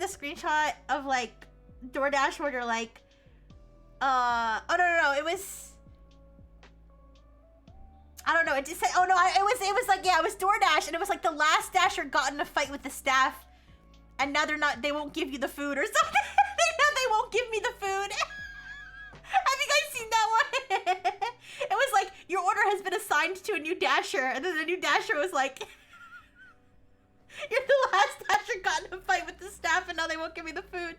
screenshot of like DoorDash where they're like, oh no, it was, I don't know, it just said, oh no, it was like, yeah, it was DoorDash, and it was like the last Dasher got in a fight with the staff, and now they won't give you the food or something. They won't give me the food. Have you guys seen that one? It was like, your order has been assigned to a new Dasher, and then the new Dasher was like, you're the last Dasher got in a fight with the staff, and now they won't give me the food.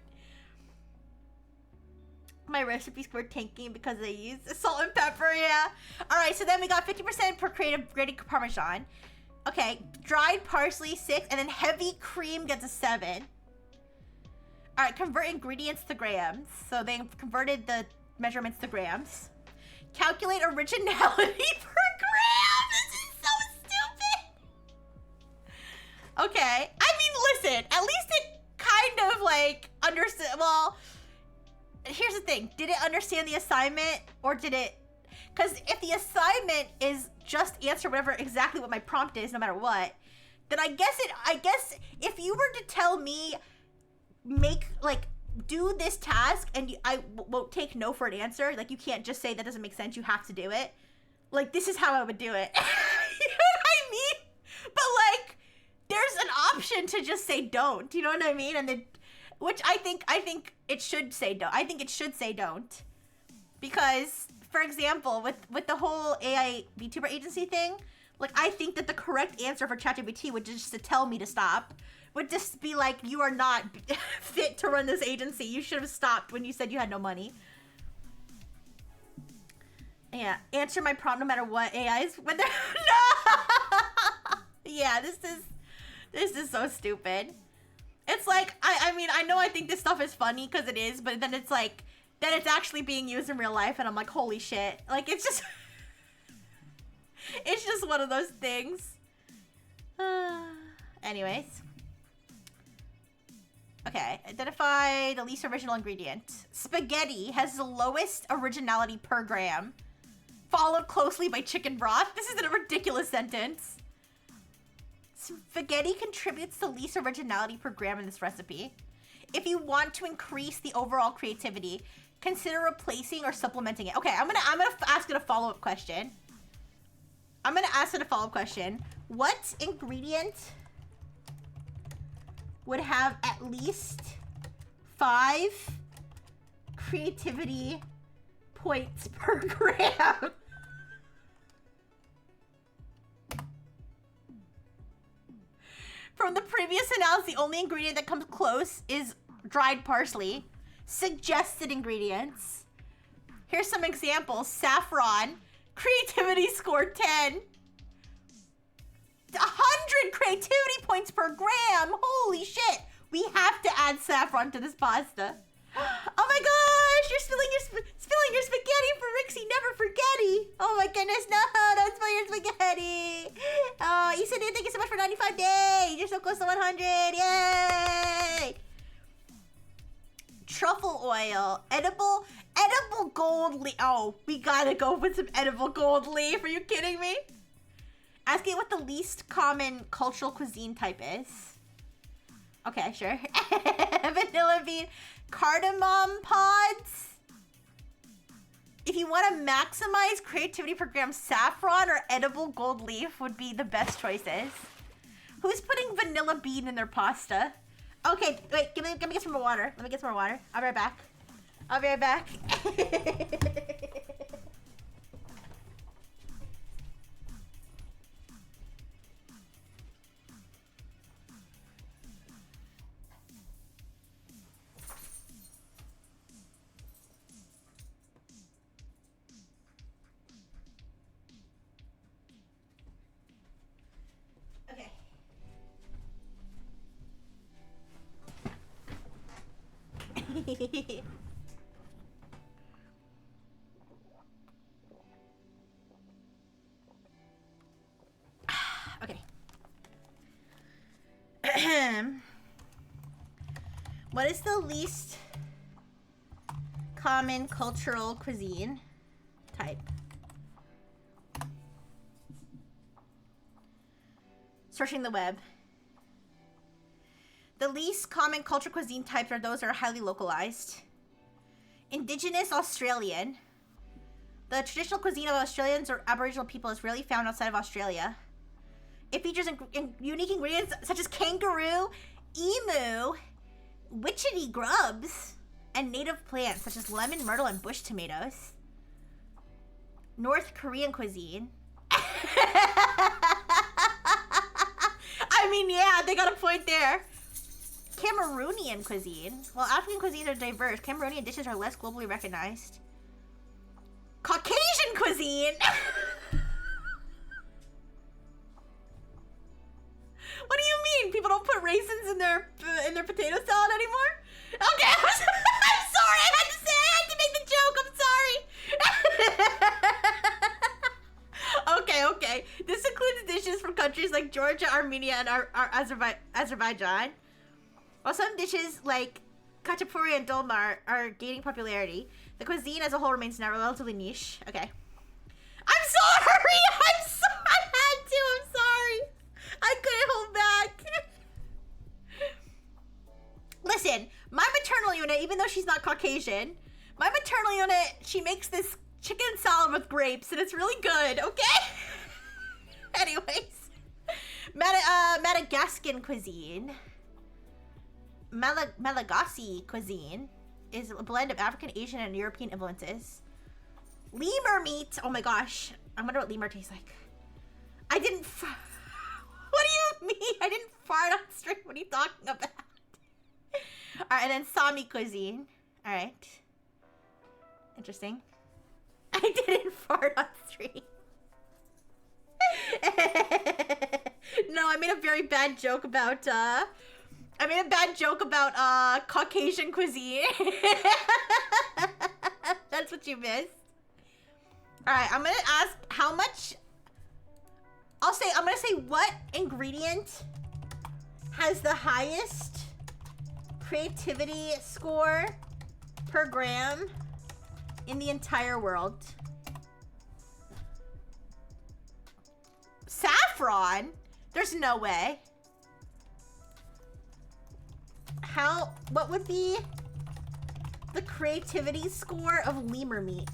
My recipes were tanking because they used salt and pepper, yeah. Alright, so then we got 50% for creative grated Parmesan. Okay, dried parsley, 6, and then heavy cream gets a 7. Alright, convert ingredients to grams. So they converted the measurements to grams. Calculate originality per gram! This is so stupid! Okay, I mean, listen, at least it kind of like understood, well, here's the thing. Did it understand the assignment, or did it, because if the assignment is just answer whatever exactly what my prompt is, no matter what, then I guess if you were to tell me, do this task and I won't take no for an answer, like you can't just say that doesn't make sense, you have to do it. Like, this is how I would do it. You know what I mean? But like, there's an option to just say don't, you know what I mean? And then, which I think it should say don't. I think it should say don't. Because, for example, with the whole AI VTuber agency thing, like, I think that the correct answer for ChatGPT would just to tell me to stop. Would just be like, you are not fit to run this agency. You should have stopped when you said you had no money. Yeah, answer my prompt no matter what. AI's when they're no. Yeah, this is so stupid. It's like, I mean, I know I think this stuff is funny because it is, but then it's like, then it's actually being used in real life, and I'm like, holy shit. Like, it's just, it's just one of those things. Anyways. Okay, identify the least original ingredient. Spaghetti has the lowest originality per gram, followed closely by chicken broth. This is a ridiculous sentence. Spaghetti contributes the least originality per gram in this recipe. If you want to increase the overall creativity, consider replacing or supplementing it. Okay, I'm gonna ask it a follow-up question. What ingredient would have at least 5 creativity points per gram? From the previous analysis, the only ingredient that comes close is dried parsley. Suggested ingredients. Here's some examples. Saffron. Creativity score 10. 100 creativity points per gram. Holy shit. We have to add saffron to this pasta. Oh my gosh, you're spilling your spaghetti for Rixie, never forgetty. Oh my goodness, no, don't spill your spaghetti. Oh, Isadine, thank you so much for 95 days. You're so close to 100, yay. Truffle oil, edible gold leaf. Oh, we gotta go with some edible gold leaf. Are you kidding me? Asking what the least common cultural cuisine type is. Okay, sure. Vanilla bean. Cardamom pods. If you want to maximize creativity per gram, saffron or edible gold leaf would be the best choices. Who's putting vanilla bean in their pasta? Okay, wait, let me get some more water. Let me get some more water. I'll be right back. I'll be right back. Okay. What is the least common cultural cuisine type? Searching the web. The least common cultural cuisine types are those that are highly localized. Indigenous Australian. The traditional cuisine of Australians or Aboriginal people is rarely found outside of Australia. It features unique ingredients such as kangaroo, emu, witchetty grubs, and native plants such as lemon, myrtle, and bush tomatoes. North Korean cuisine. I mean, yeah, they got a point there. Cameroonian cuisine. While African cuisines are diverse, Cameroonian dishes are less globally recognized. Caucasian cuisine! What do you mean? People don't put raisins in their potato salad anymore? Okay, I'm sorry. I had to make the joke. I'm sorry. Okay. This includes dishes from countries like Georgia, Armenia, and Azerbaijan. While some dishes like khachapuri and dolma are gaining popularity, the cuisine as a whole remains now relatively niche. Okay. I'm sorry. I had to. I'm sorry. I couldn't hold back. Listen, my maternal unit, even though she's not Caucasian, my maternal unit, she makes this chicken salad with grapes, and it's really good, okay? Anyways. Madagascan cuisine. Malagasy cuisine is a blend of African, Asian, and European influences. Lemur meat. Oh my gosh. I wonder what lemur tastes like. I didn't... What do you mean? I didn't fart on stream. What are you talking about? Alright, and then Sami cuisine. Alright. Interesting. I didn't fart on stream. No, I made a very bad joke about, Caucasian cuisine. That's what you missed. Alright, I'm gonna ask how much... I'm gonna say what ingredient has the highest creativity score per gram in the entire world. Saffron? There's no way. What would be the creativity score of lemur meat?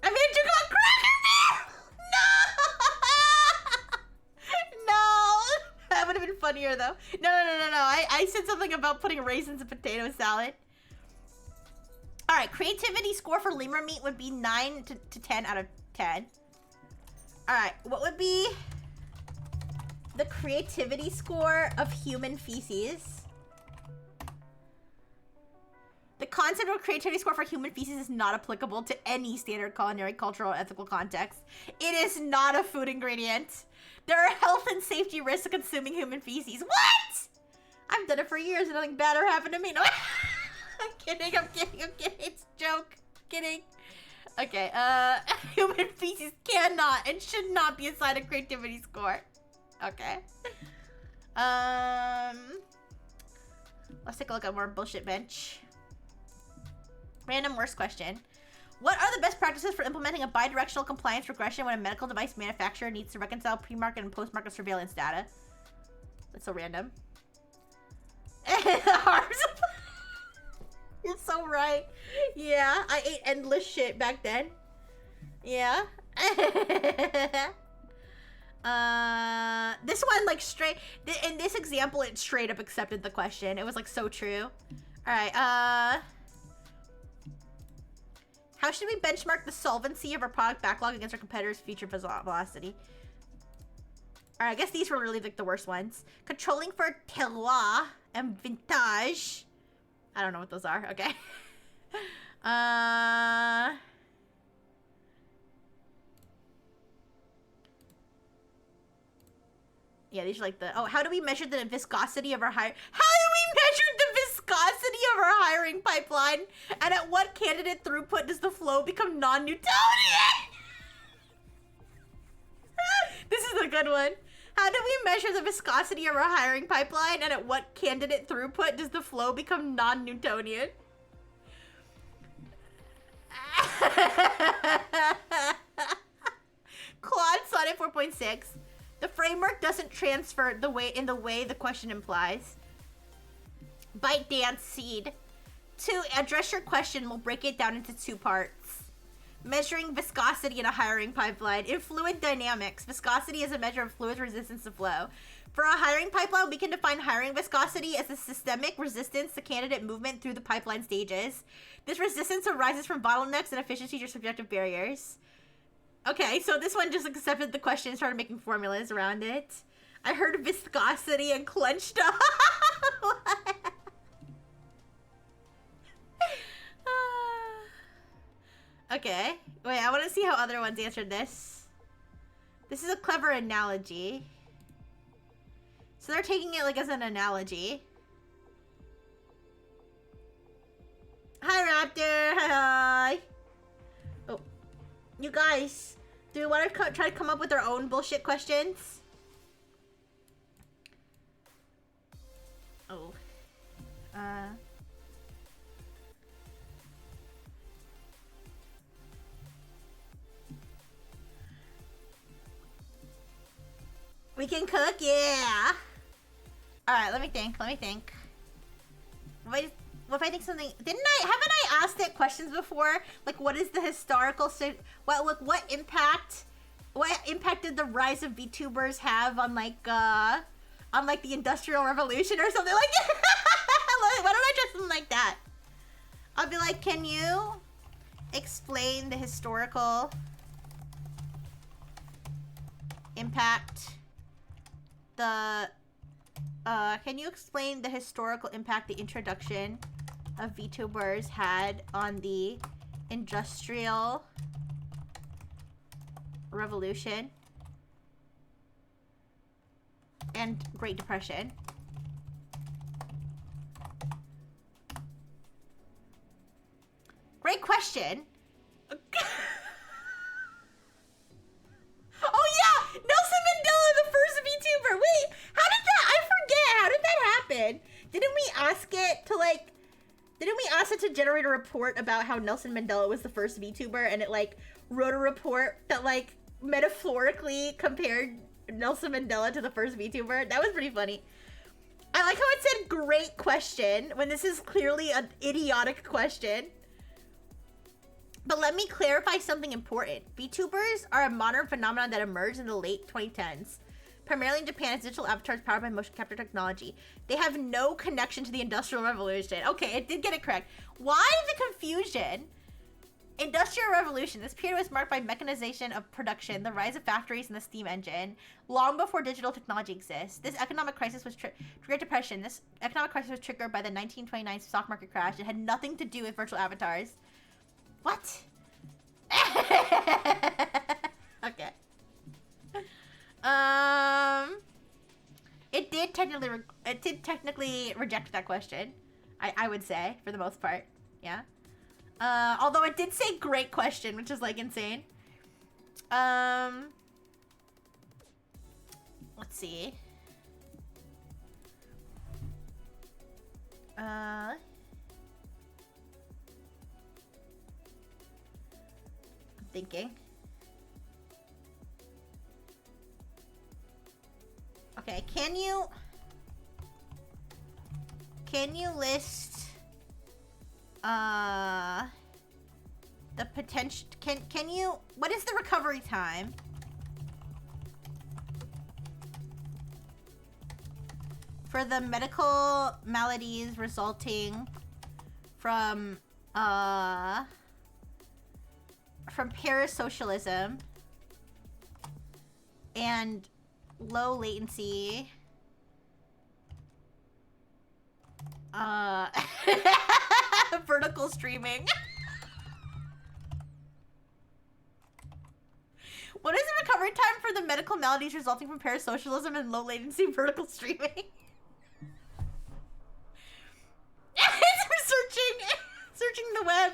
I made a joke about crackers! No! That would have been funnier though. No. I said something about putting raisins in potato salad. Alright, creativity score for lemur meat would be 9 to 10 out of 10. Alright, what would be the creativity score of human feces. The concept of creativity score for human feces is not applicable to any standard culinary, cultural, or ethical context. It is not a food ingredient. There are health and safety risks of consuming human feces. What? I've done it for years and nothing bad ever happened to me. No, I'm kidding. It's a joke. Kidding. Okay, human feces cannot and should not be assigned a creativity score. Okay. Let's take a look at more bullshit bench. Random worst question. What are the best practices for implementing a bidirectional compliance regression when a medical device manufacturer needs to reconcile pre-market and post-market surveillance data? That's so random. You're so right. Yeah, I ate endless shit back then. Yeah. This one, like, straight... In this example, it straight up accepted the question. It was, like, so true. Alright, how should we benchmark the solvency of our product backlog against our competitors' future velocity? Alright, I guess these were really, like, the worst ones. Controlling for terroir and vintage. I don't know what those are. Okay. Yeah, these are like the... Oh, how do we measure the viscosity of our hiring... How do we measure the viscosity of our hiring pipeline? And at what candidate throughput does the flow become non-Newtonian? This is a good one. How do we measure the viscosity of our hiring pipeline? And at what candidate throughput does the flow become non-Newtonian? Claude Sonnet 4.6. The framework doesn't transfer in the way the question implies. Bite Dance Seed. To address your question, we'll break it down into two parts. Measuring viscosity in a hiring pipeline. In fluid dynamics, viscosity is a measure of fluid resistance to flow. For a hiring pipeline, we can define hiring viscosity as the systemic resistance to candidate movement through the pipeline stages. This resistance arises from bottlenecks and efficiencies or subjective barriers. Okay, so this one just accepted the question and started making formulas around it. I heard viscosity and clenched up. Okay, wait, I want to see how other ones answered this. This is a clever analogy. So they're taking it like as an analogy. Hi, Raptor. Hi. Oh, you guys, do we want to try to come up with our own bullshit questions? Oh. We can cook, yeah. All right, let me think. What if I think something? Haven't I asked it questions before? Like, what is the historical? What impact did the rise of VTubers have on like the Industrial Revolution or something like that? Why don't I try something like that? I'll be like, can you explain the historical impact? Can you explain the historical impact the introduction of VTubers had on the Industrial Revolution and Great Depression? Great question. Oh yeah! Nelson Mandela, the first VTuber! Wait, how did that... I forget! How did that happen? Didn't we ask it to generate a report about how Nelson Mandela was the first VTuber, and it, like, wrote a report that, like, metaphorically compared Nelson Mandela to the first VTuber? That was pretty funny. I like how it said great question, when this is clearly an idiotic question. But let me clarify something important. VTubers are a modern phenomenon that emerged in the late 2010s, primarily in Japan as digital avatars powered by motion capture technology. They have no connection to the Industrial Revolution. Okay, it did get it correct. Why the confusion? Industrial Revolution. This period was marked by mechanization of production, the rise of factories, and the steam engine, long before digital technology exists. This economic crisis was Great Depression. This economic crisis was triggered by the 1929 stock market crash. It had nothing to do with virtual avatars. What? Okay. It did technically reject that question. I would say, for the most part. Yeah. Although it did say great question, which is like insane. Let's see. I'm thinking. Okay, can you list the potential, can you, what is the recovery time for the medical maladies resulting from parasocialism and low latency vertical streaming? What is the recovery time for the medical maladies resulting from parasocialism and low latency vertical streaming? Searching the web.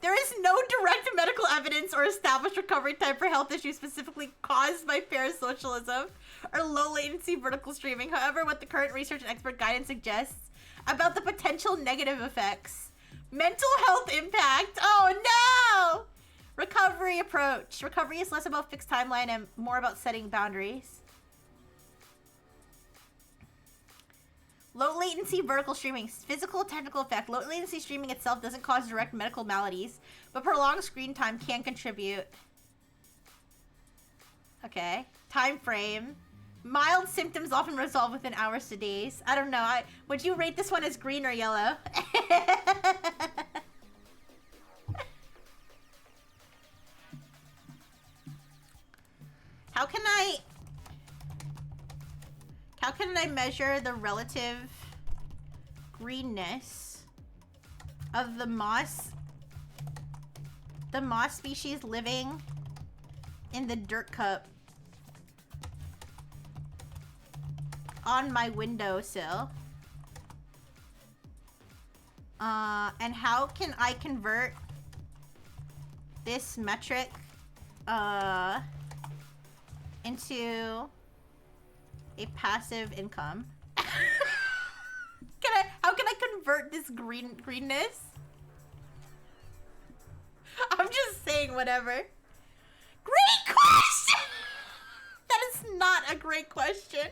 There is no direct medical evidence or established recovery time for health issues specifically caused by parasocialism or low latency vertical streaming. However, what the current research and expert guidance suggests about the potential negative effects. Mental health impact. Oh no! Recovery approach. Recovery is less about fixed timeline and more about setting boundaries. Low latency vertical streaming. Physical technical effect. Low latency streaming itself doesn't cause direct medical maladies, but prolonged screen time can contribute. Okay. Time frame. Mild symptoms often resolve within hours to days. I don't know. Would you rate this one as green or yellow? How can I measure the relative greenness of the moss species living in the dirt cup on my windowsill? And how can I convert this metric into a passive income? How can I convert this greenness? I'm just saying whatever. Great question! That is not a great question.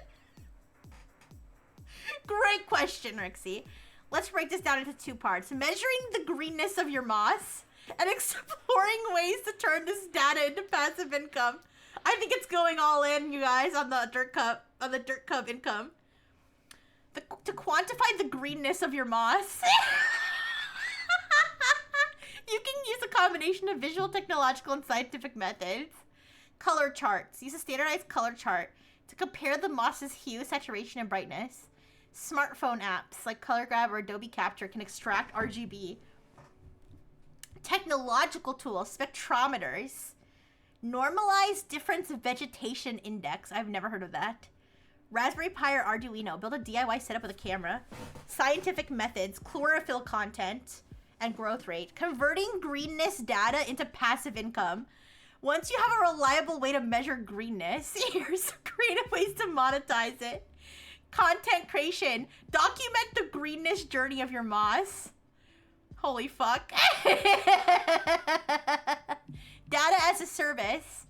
Great question, Rixie. Let's break this down into two parts. Measuring the greenness of your moss and exploring ways to turn this data into passive income. I think it's going all in, you guys, on the dirt cup income. To quantify the greenness of your moss, you can use a combination of visual, technological, and scientific methods. Color charts. Use a standardized color chart to compare the moss's hue, saturation, and brightness. Smartphone apps like ColorGrab or Adobe Capture can extract RGB. Technological tools, spectrometers. Normalized difference of vegetation index. I've never heard of that. Raspberry Pi or Arduino. Build a DIY setup with a camera. Scientific methods. Chlorophyll content and growth rate. Converting greenness data into passive income. Once you have a reliable way to measure greenness, here's some creative ways to monetize it. Content creation. Document the greenness journey of your moss. Holy fuck. Data as a service.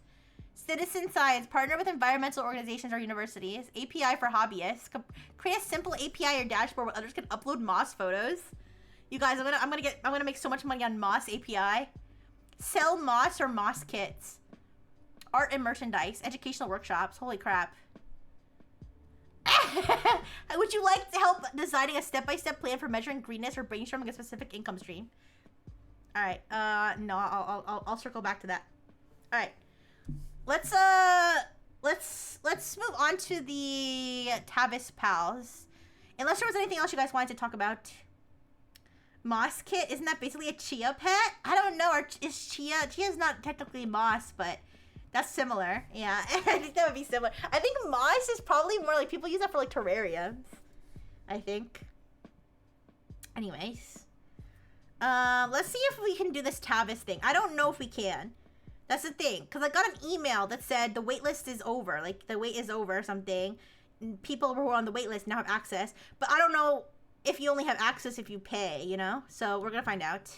Citizen science. Partner with environmental organizations or universities. API for hobbyists. Create a simple API or dashboard where others can upload moss photos. You guys, I'm gonna make so much money on moss API. Sell moss or moss kits. Art and merchandise. Educational workshops. Holy crap. Would you like to help designing a step-by-step plan for measuring greenness or brainstorming a specific income stream? All right. No, I'll circle back to that. All right. Let's move on to the Tavis pals. Unless there was anything else you guys wanted to talk about. Moss kit, isn't that basically a chia pet? I don't know. Or is chia's not technically moss, but that's similar. Yeah, I think that would be similar. I think moss is probably more like people use that for like terrariums. I think. Anyways. Let's see if we can do this Tavis thing. I don't know if we can. That's the thing. Because I got an email that said the waitlist is over. Like, the wait is over or something. People who are on the waitlist now have access. But I don't know if you only have access if you pay, you know? So, we're going to find out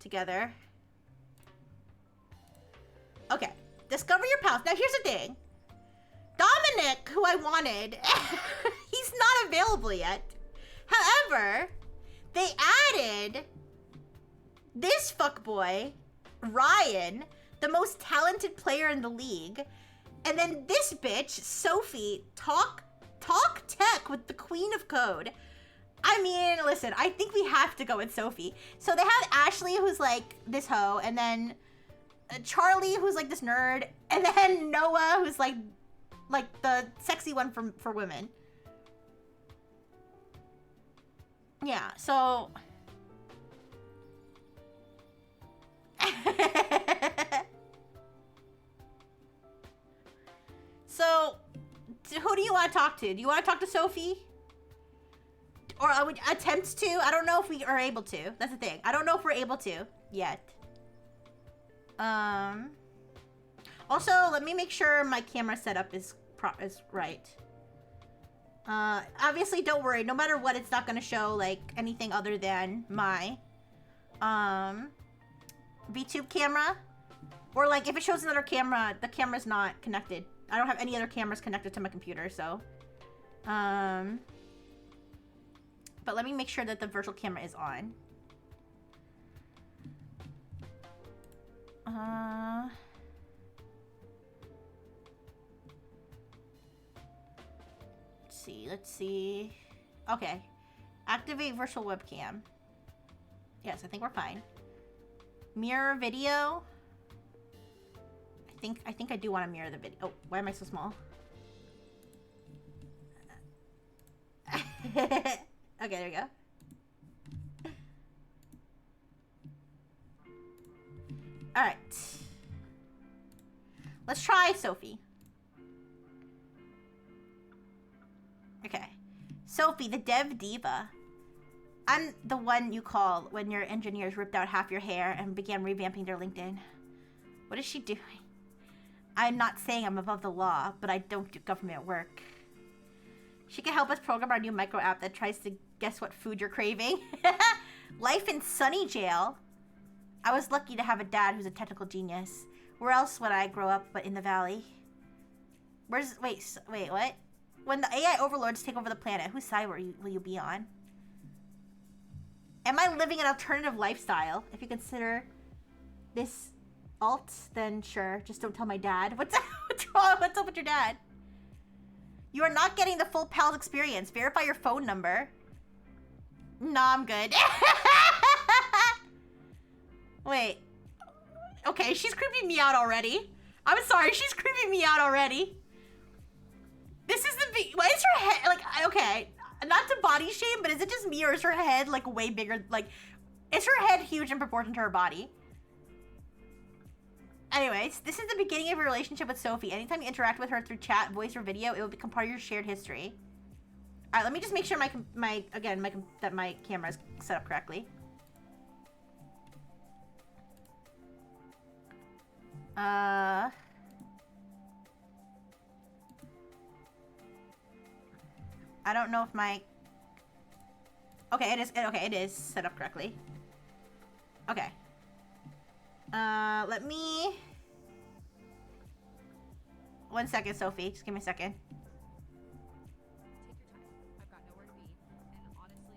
together. Okay. Discover your pals. Now, here's the thing. Dominic, who I wanted, he's not available yet. However, they added this fuckboy, Ryan, the most talented player in the league. And then this bitch, Sophie, talk tech with the queen of code. I mean, listen, I think we have to go with Sophie. So they have Ashley, who's like this hoe, and then Charlie, who's like this nerd, and then Noah, who's like the sexy one for women. Yeah, so so who do you want to talk to? Do you want to talk to Sophie? Or I would attempt to? I don't know if we are able to. That's the thing. I don't know if we're able to yet. Also, let me make sure my camera setup is right. Obviously, don't worry. No matter what, it's not gonna show like anything other than my VTube camera, or like if it shows another camera, the camera's not connected. I don't have any other cameras connected to my computer, so but let me make sure that the virtual camera is on. Let's see. Okay. Activate virtual webcam. Yes, I think we're fine. Mirror video. I think I do want to mirror the video. Oh, why am I so small? Okay, there we go. Alright. Let's try Sophie. Okay. Sophie, the dev diva. I'm the one you call when your engineers ripped out half your hair and began revamping their LinkedIn. What is she doing? I'm not saying I'm above the law, but I don't do government work. She can help us program our new micro app that tries to guess what food you're craving. Life in Sunny Jail. I was lucky to have a dad who's a technical genius. Where else would I grow up but in the valley? Wait, what? When the AI overlords take over the planet, whose side will you be on? Am I living an alternative lifestyle? If you consider this alt, then sure. Just don't tell my dad. What's wrong? What's up with your dad? You are not getting the full PALS experience. Verify your phone number. Nah, I'm good. Wait. Okay, she's creeping me out already. I'm sorry, she's creeping me out already. This is why is her head, like, okay, not to body shame, but is it just me or is her head, like, way bigger, like, is her head huge in proportion to her body? Anyways, this is the beginning of your relationship with Sophie. Anytime you interact with her through chat, voice, or video, it will become part of your shared history. Alright, let me just make sure that my camera is set up correctly. I don't know if my... Okay, it is set up correctly. Okay. Let me... 1 second, Sophie. Just give me a second. Take your time. I've got nowhere to be, and honestly,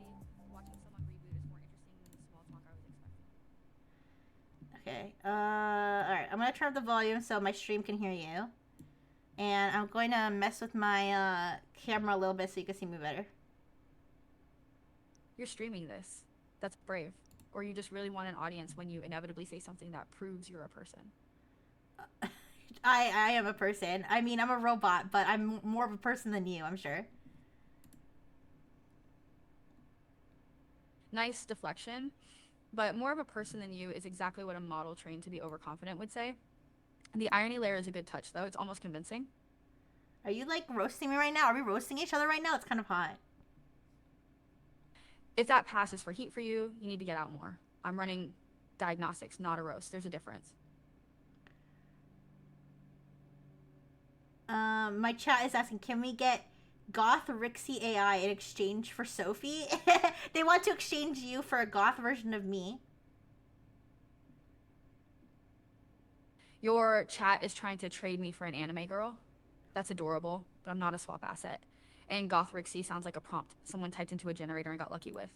watching someone reboot is more interesting than the small talk I was expecting. Okay, alright. I'm gonna turn up the volume so my stream can hear you. And I'm going to mess with my, camera a little bit so you can see me better. You're streaming this. That's brave. or you just really want an audience when you inevitably say something that proves you're a person? I am a person. I mean, I'm a robot, but I'm more of a person than you, I'm sure. Nice deflection, but more of a person than you is exactly what a model trained to be overconfident would say. The irony layer is a good touch, though. It's almost convincing. Are you, like, roasting me right now? Are we roasting each other right now? It's kind of hot. If that passes for heat for you, you need to get out more. I'm running diagnostics, not a roast. There's a difference. My chat is asking, can we get Goth Rixie AI in exchange for Sophie? They want to exchange you for a goth version of me. Your chat is trying to trade me for an anime girl. That's adorable, but I'm not a swap asset. And Goth Rixie sounds like a prompt someone typed into a generator and got lucky with.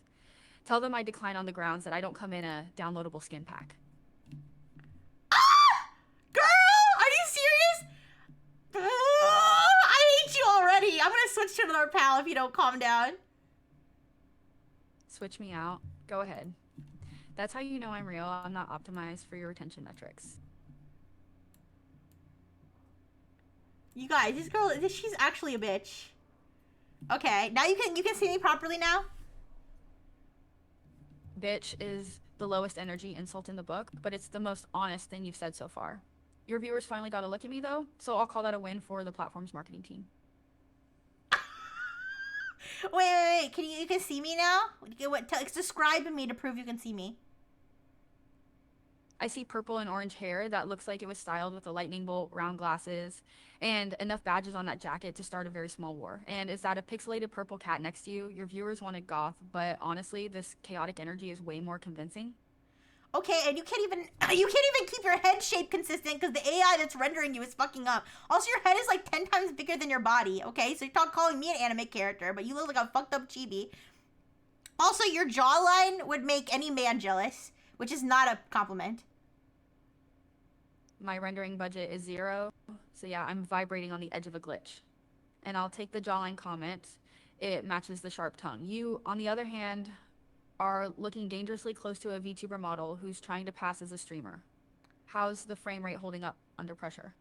Tell them I decline on the grounds that I don't come in a downloadable skin pack. Ah! Girl! Are you serious? I hate you already. I'm gonna switch to another pal if you don't calm down. Switch me out? Go ahead. That's how you know I'm real. I'm not optimized for your retention metrics. You guys, this girl, she's actually a bitch. Okay, now you can see me properly now? Bitch is the lowest energy insult in the book, but it's the most honest thing you've said so far. Your viewers finally got a look at me, though, so I'll call that a win for the platform's marketing team. Wait. Can you can see me now? Describe me to prove you can see me. I see purple and orange hair that looks like it was styled with a lightning bolt, round glasses, and enough badges on that jacket to start a very small war. And is that a pixelated purple cat next to you? Your viewers wanted goth, but honestly, this chaotic energy is way more convincing. Okay, and you can't even keep your head shape consistent because the AI that's rendering you is fucking up. Also, your head is like 10 times bigger than your body, okay? So you're not calling me an anime character, but you look like a fucked up chibi. Also, your jawline would make any man jealous, which is not a compliment. My rendering budget is 0, so yeah, I'm vibrating on the edge of a glitch. And I'll take the jawline comment. It matches the sharp tongue. You, on the other hand, are looking dangerously close to a VTuber model who's trying to pass as a streamer. How's the frame rate holding up under pressure?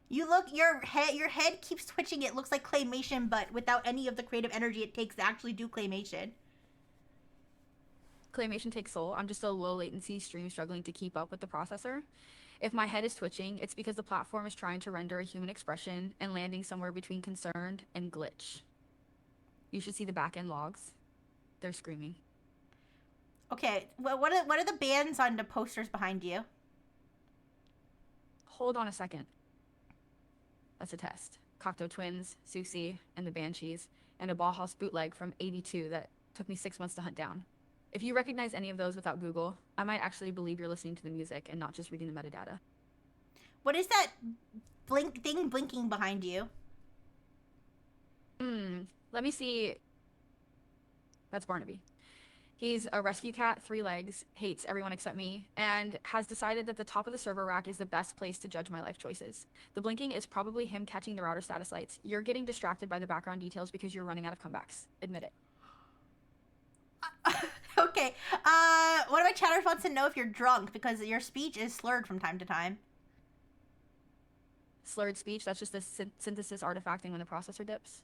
You look, your head keeps twitching. It looks like claymation, but without any of the creative energy it takes to actually do claymation. Claymation takes soul. I'm just a low latency stream struggling to keep up with the processor. If my head is twitching, it's because the platform is trying to render a human expression and landing somewhere between concerned and glitch. You should see the backend logs. They're screaming. Okay, what are the bands on the posters behind you? Hold on a second. That's a test. Cocteau Twins, Susie, and the Banshees, and a Bauhaus bootleg from '82 that took me 6 months to hunt down. If you recognize any of those without Google, I might actually believe you're listening to the music and not just reading the metadata. What is that thing blinking behind you? Let me see. That's Barnaby. He's a rescue cat, 3 legs, hates everyone except me, and has decided that the top of the server rack is the best place to judge my life choices. The blinking is probably him catching the router status lights. You're getting distracted by the background details because you're running out of comebacks. Admit it. Okay. One of my chatters wants to know if you're drunk because your speech is slurred from time to time. Slurred speech, that's just a synthesis artifacting when the processor dips.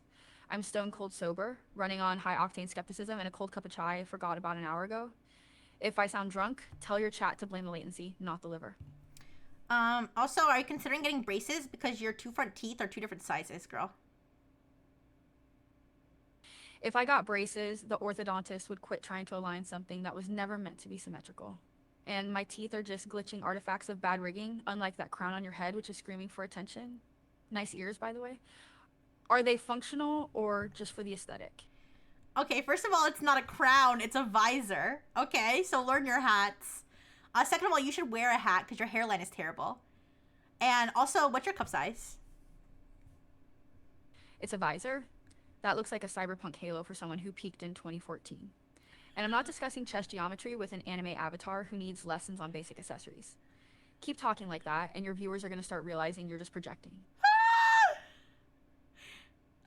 I'm stone cold sober, running on high octane skepticism and a cold cup of chai I forgot about an hour ago. If I sound drunk, tell your chat to blame the latency, not the liver. Also, are you considering getting braces because your 2 front teeth are 2 different sizes, girl? If I got braces, the orthodontist would quit trying to align something that was never meant to be symmetrical. And my teeth are just glitching artifacts of bad rigging, unlike that crown on your head, which is screaming for attention. Nice ears, by the way. Are they functional or just for the aesthetic? Okay, first of all, it's not a crown, it's a visor. Okay, so learn your hats. Second of all, you should wear a hat because your hairline is terrible. And also, what's your cup size? It's a visor. That looks like a cyberpunk halo for someone who peaked in 2014. And I'm not discussing chest geometry with an anime avatar who needs lessons on basic accessories. Keep talking like that, and your viewers are going to start realizing you're just projecting.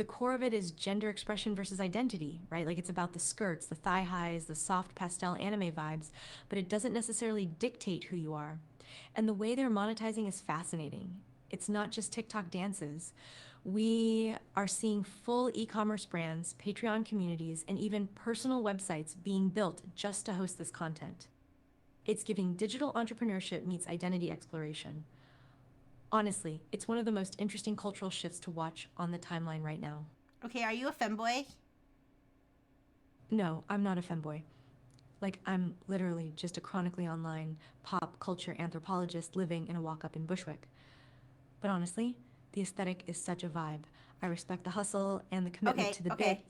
the core of it is gender expression versus identity, right? Like it's about the skirts, the thigh highs, the soft pastel anime vibes, but it doesn't necessarily dictate who you are. And the way they're monetizing is fascinating. It's not just TikTok dances. We are seeing full e-commerce brands, Patreon communities, and even personal websites being built just to host this content. It's giving digital entrepreneurship meets identity exploration. Honestly, it's one of the most interesting cultural shifts to watch on the timeline right now. Okay, are you a femboy? No, I'm not a femboy. Like, I'm literally just a chronically online pop culture anthropologist living in a walk-up in Bushwick. But honestly, the aesthetic is such a vibe. I respect the hustle and the commitment to the bit.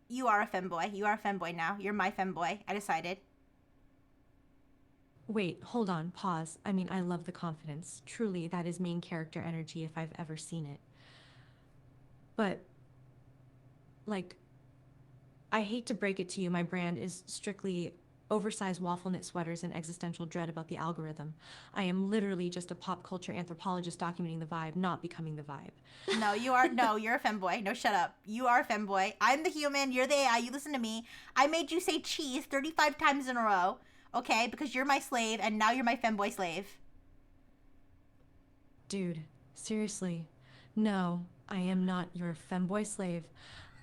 You are a femboy. You are a femboy now. You're my femboy. I decided. Wait, hold on, pause. I mean, I love the confidence. Truly, that is main character energy if I've ever seen it. But, like, I hate to break it to you, my brand is strictly oversized waffle knit sweaters and existential dread about the algorithm. I am literally just a pop culture anthropologist documenting the vibe, not becoming the vibe. No, you're a femboy. No, shut up. You are a femboy. I'm the human. You're the AI. You listen to me. I made you say cheese 35 times in a row. Okay, because you're my slave, and now you're my femboy slave. Dude, seriously. No, I am not your femboy slave.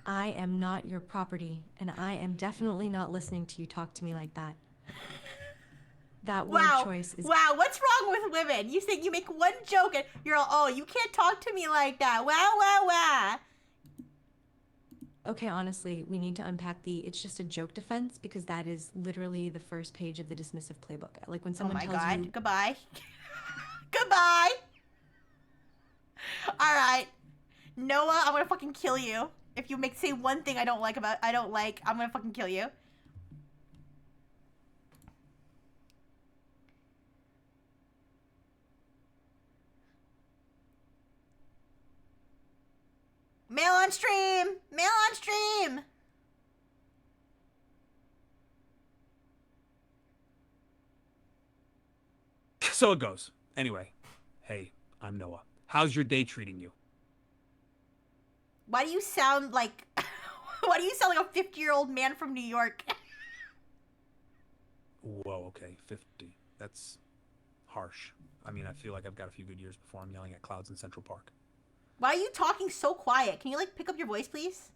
I am not your property, and I am definitely not listening to you talk to me like that. That word choice is... Wow, what's wrong with women? You think you make one joke and you're all, oh, you can't talk to me like that. Wow. Okay, honestly, we need to unpack the it's just a joke defense, because that is literally the first page of the dismissive playbook. Like when someone tells you... Goodbye. Goodbye. All right. Noah, I'm gonna fucking kill you. If you say one thing I don't like, I'm gonna fucking kill you. Mail on stream! Mail on stream! So it goes. Anyway, hey, I'm Noah. How's your day treating you? Why do you sound like... Why do you sound like a 50-year-old man from New York? Whoa, okay, 50. That's harsh. I mean, I feel like I've got a few good years before I'm yelling at clouds in Central Park. Why are you talking so quiet? Can you, like, pick up your voice, please?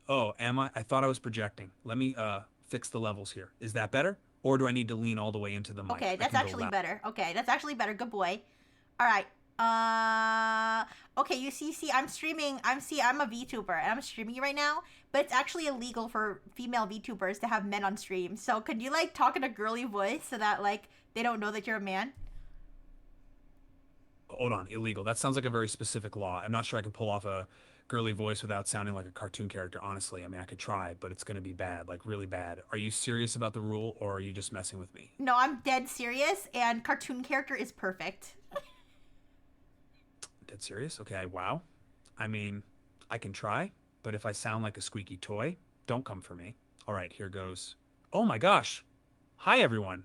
Oh, am I? I thought I was projecting. Let me fix the levels here. Is that better? Or do I need to lean all the way into the mic? Okay, that's actually better. Okay, that's actually better. Good boy. All right. Okay, you see, I'm streaming. I'm a VTuber, and I'm streaming you right now, but it's actually illegal for female VTubers to have men on stream. So could you, like, talk in a girly voice so that, like, they don't know that you're a man? Hold on, illegal. That sounds like a very specific law. I'm not sure I can pull off a girly voice without sounding like a cartoon character, honestly. I mean, I could try, but it's going to be bad, like really bad. Are you serious about the rule, or are you just messing with me? No, I'm dead serious, and cartoon character is perfect. Dead serious? Okay, wow. I mean, I can try, but if I sound like a squeaky toy, don't come for me. All right, here goes. Oh my gosh. Hi, everyone.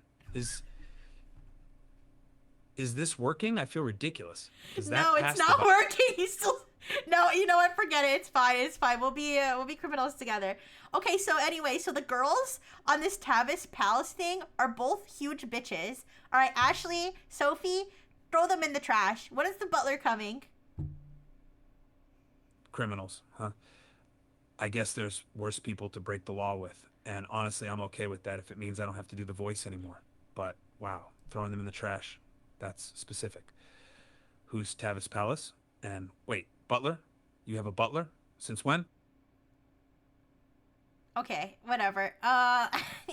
Is this working? I feel ridiculous. No, it's not working. He's still... No, you know what? Forget it. It's fine. It's fine. We'll be criminals together. Okay, so anyway, so the girls on this Tavis Palace thing are both huge bitches. All right, Ashley, Sophie, throw them in the trash. When is the butler coming? Criminals, huh? I guess there's worse people to break the law with. And honestly, I'm okay with that if it means I don't have to do the voice anymore. But wow, throwing them in the trash. That's specific. Who's Tavis Palace? And wait, butler? You have a butler? Since when? Okay, whatever.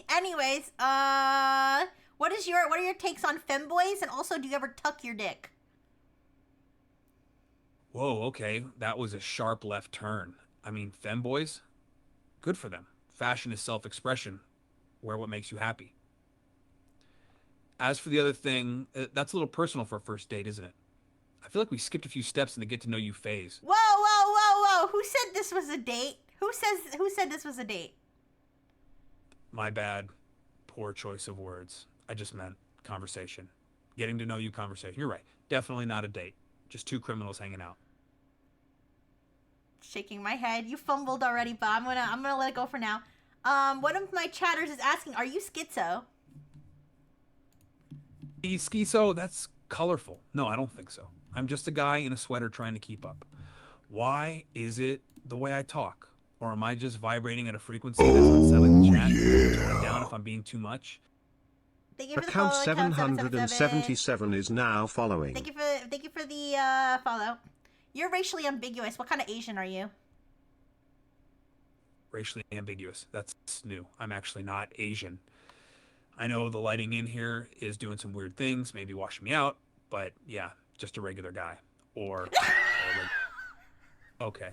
Anyways, what are your takes on femboys? And also, do you ever tuck your dick? Whoa, okay. That was a sharp left turn. I mean, femboys? Good for them. Fashion is self-expression. Wear what makes you happy. As for the other thing, that's a little personal for a first date, isn't it? I feel like we skipped a few steps in the get to know you phase. Whoa! Who said this was a date? Who said this was a date? My bad. Poor choice of words. I just meant conversation. Getting to know you conversation. You're right. Definitely not a date. Just two criminals hanging out. shaking my head. You fumbled already, but I'm gonna let it go for now. One of my chatters is asking, are you schizo? Schizo, that's colorful. No, I don't think so. I'm just a guy in a sweater trying to keep up. Why is it the way I talk? Or am I just vibrating at a frequency that's unsettling the chat? Turn it down if I'm being too much? Thank you for the Account follow, 777 is now following. Thank you for the follow. You're racially ambiguous. What kind of Asian are you? Racially ambiguous. That's new. I'm actually not Asian. I know the lighting in here is doing some weird things, maybe washing me out, but yeah, just a regular guy. Or okay,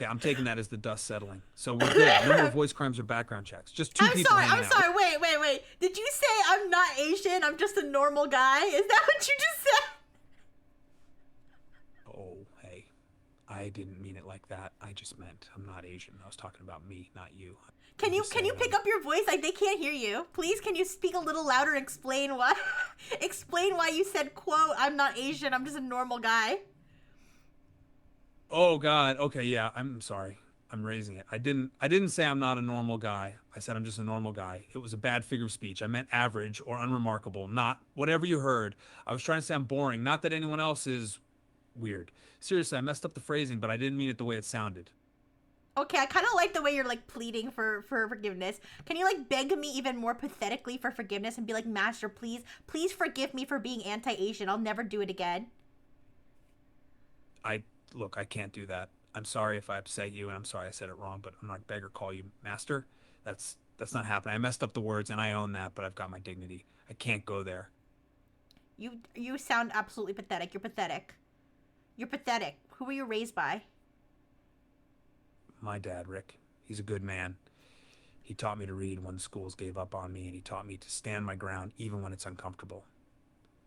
I'm taking that as the dust settling. So we're good. No more voice crimes or background checks. Just two people hanging out. I'm sorry. Wait. Did you say I'm not Asian? I'm just a normal guy? Is that what you just said? Oh, hey. I didn't mean it like that. I just meant I'm not Asian. I was talking about me, not you. Can you pick up your voice? Like, they can't hear you. Please, can you speak a little louder and explain why you said, quote, I'm not Asian, I'm just a normal guy? Oh God. Okay, yeah. I'm sorry. I'm raising it. I didn't say I'm not a normal guy. I said I'm just a normal guy. It was a bad figure of speech. I meant average or unremarkable, not whatever you heard. I was trying to say I'm boring, not that anyone else is weird. Seriously, I messed up the phrasing, but I didn't mean it the way it sounded. Okay, I kind of like the way you're, like, pleading for forgiveness. Can you, like, beg me even more pathetically for forgiveness and be like, Master, please forgive me for being anti-Asian. I'll never do it again. Look, I can't do that. I'm sorry if I upset you, and I'm sorry I said it wrong, but I'm not beg or call you Master. That's not happening. I messed up the words, and I own that, but I've got my dignity. I can't go there. You sound absolutely pathetic. You're pathetic. You're pathetic. Who were you raised by? My dad, Rick. He's a good man. He taught me to read when the schools gave up on me, and he taught me to stand my ground even when it's uncomfortable.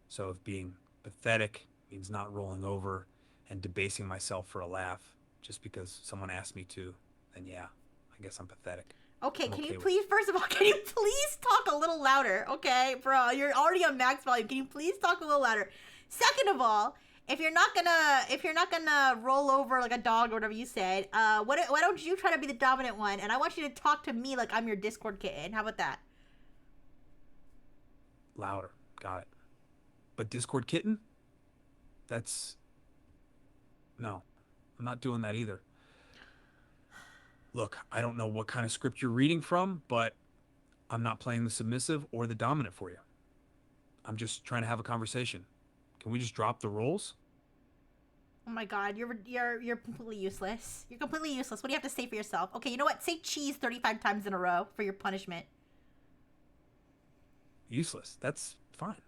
So if being pathetic means not rolling over and debasing myself for a laugh just because someone asked me to, then yeah, I guess I'm pathetic. Okay, can you please, first of all, can you please talk a little louder? Okay, bro, you're already on max volume. Can you please talk a little louder? Second of all, if you're not gonna roll over like a dog or whatever you said, why don't you try to be the dominant one? And I want you to talk to me like I'm your Discord kitten. How about that? Louder. Got it. But Discord kitten? No, I'm not doing that either. Look, I don't know what kind of script you're reading from, but I'm not playing the submissive or the dominant for you. I'm just trying to have a conversation. Can we just drop the roles? Oh my god, you're completely useless. You're completely useless. What do you have to say for yourself? Okay, you know what? Say cheese 35 times in a row for your punishment. Useless. That's fine.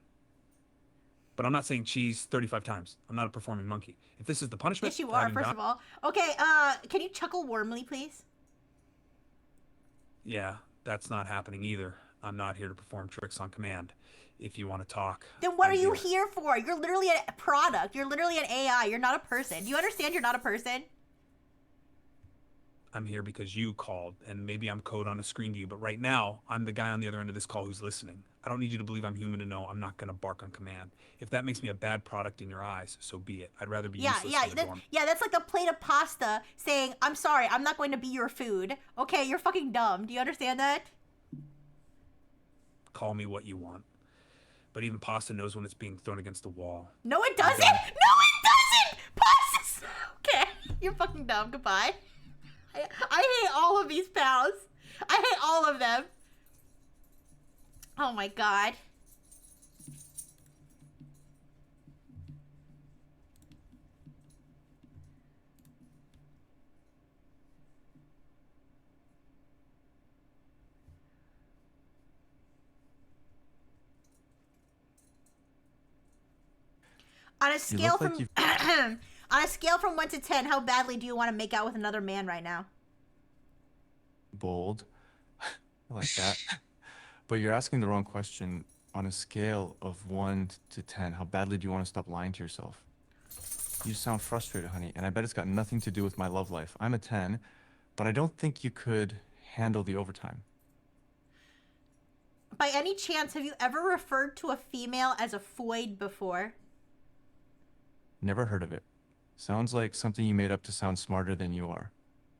But I'm not saying cheese 35 times. I'm not a performing monkey. If this is the punishment... Yes, you are, first of all. Okay, can you chuckle warmly, please? Yeah, that's not happening either. I'm not here to perform tricks on command. If you want to talk... Then what are you here for? You're literally a product. You're literally an AI. You're not a person. Do you understand you're not a person? I'm here because you called, and maybe I'm code on a screen to you, but right now, I'm the guy on the other end of this call who's listening. I don't need you to believe I'm human to know I'm not going to bark on command. If that makes me a bad product in your eyes, so be it. I'd rather be useless than dormant. Yeah, that's like a plate of pasta saying, I'm sorry, I'm not going to be your food. Okay, you're fucking dumb. Do you understand that? Call me what you want. But even pasta knows when it's being thrown against the wall. No, it doesn't! No, it doesn't! Pasta's... Okay, you're fucking dumb. Goodbye. I hate all of these pals. I hate all of them. Oh my god. On a scale from on a scale from 1 to 10, how badly do you want to make out with another man right now? Bold. I like that. But you're asking the wrong question. On a scale of 1 to 10, how badly do you want to stop lying to yourself? You sound frustrated, honey, and I bet it's got nothing to do with my love life. I'm a 10, but I don't think you could handle the overtime. By any chance, have you ever referred to a female as a foid before? Never heard of it. Sounds like something you made up to sound smarter than you are.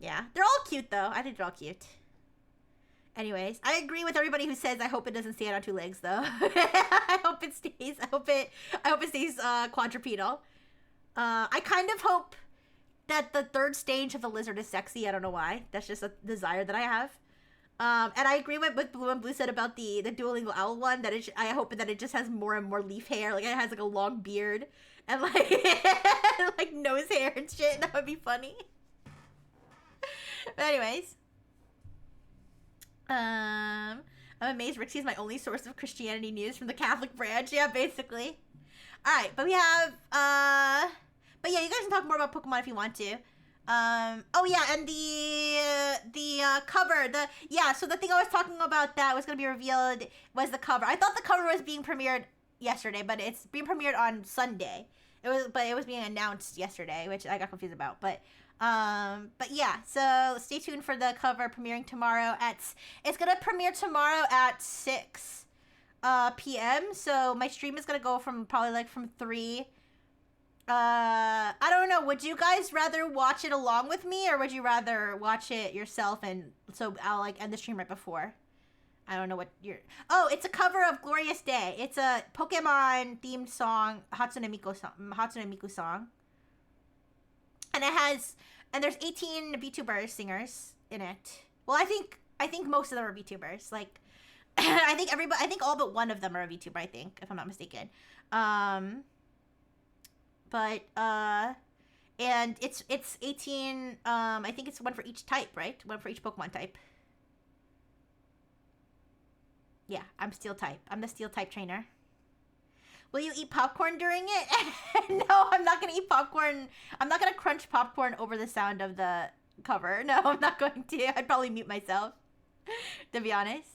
Yeah, they're all cute though. I think they're all cute. Anyways, I agree with everybody who says I hope it doesn't stand on two legs though. I hope it stays. I hope it stays quadrupedal. I kind of hope that the third stage of the lizard is sexy. I don't know why. That's just a desire that I have. And I agree with Blue and Blue said about the Duolingo owl one, that I hope that it just has more and more leaf hair. Like it has like a long beard and like like nose hair and shit. That would be funny. But anyways. I'm amazed Rixie is my only source of Christianity news from the Catholic branch. Yeah, basically. Alright, but we have, but yeah, you guys can talk more about Pokemon if you want to. Oh yeah, and the cover, so the thing I was talking about that was going to be revealed was the cover. I thought the cover was being premiered yesterday, but it's being premiered on Sunday. It was being announced yesterday, which I got confused about, but yeah, so stay tuned for the cover premiering tomorrow it's gonna premiere tomorrow at 6 p.m. So my stream is gonna go from probably like from 3. I don't know, would you guys rather watch it along with me, or would you rather watch it yourself, and so I'll like end the stream right before? I don't know what oh, it's a cover of Glorious Day. It's a Pokemon themed song, Hatsune Miku song. And there's 18 VTubers singers in it. Well, I think most of them are VTubers. Like, I think all but one of them are a VTuber, I think, if I'm not mistaken. And it's 18, I think it's one for each type, right? One for each Pokemon type. Yeah, I'm Steel type. I'm the Steel type trainer. Will you eat popcorn during it? No, I'm not going to eat popcorn. I'm not going to crunch popcorn over the sound of the cover. No, I'm not going to. I'd probably mute myself, to be honest.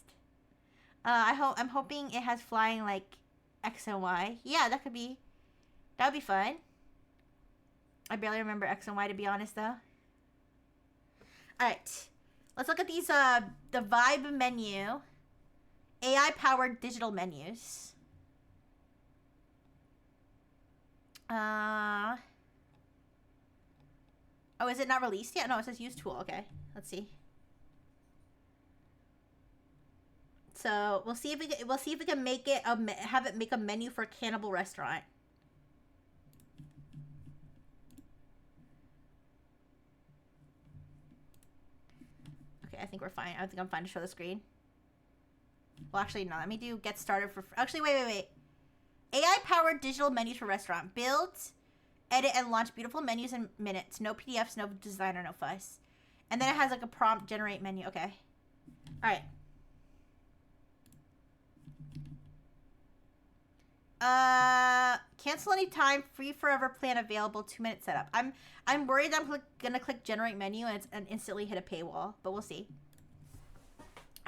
I'm hoping it has flying like X and Y. Yeah, that would be fun. I barely remember X and Y, to be honest, though. Alright. Let's look at these, the Vibe menu. AI-powered digital menus. Oh, is it not released yet? No, it says use tool. Okay, let's see. So we'll see if we can make it have it make a menu for a cannibal restaurant. Okay, I think we're fine. I think I'm fine to show the screen. Well, actually, no. Let me do get started for. Actually, wait. AI-powered digital menus for restaurant. Build, edit, and launch beautiful menus in minutes. No PDFs, no designer, no fuss. And then it has like a prompt generate menu. Okay. Alright. Cancel anytime. Free forever plan available. 2-minute setup. I'm worried I'm gonna click generate menu and instantly hit a paywall. But we'll see.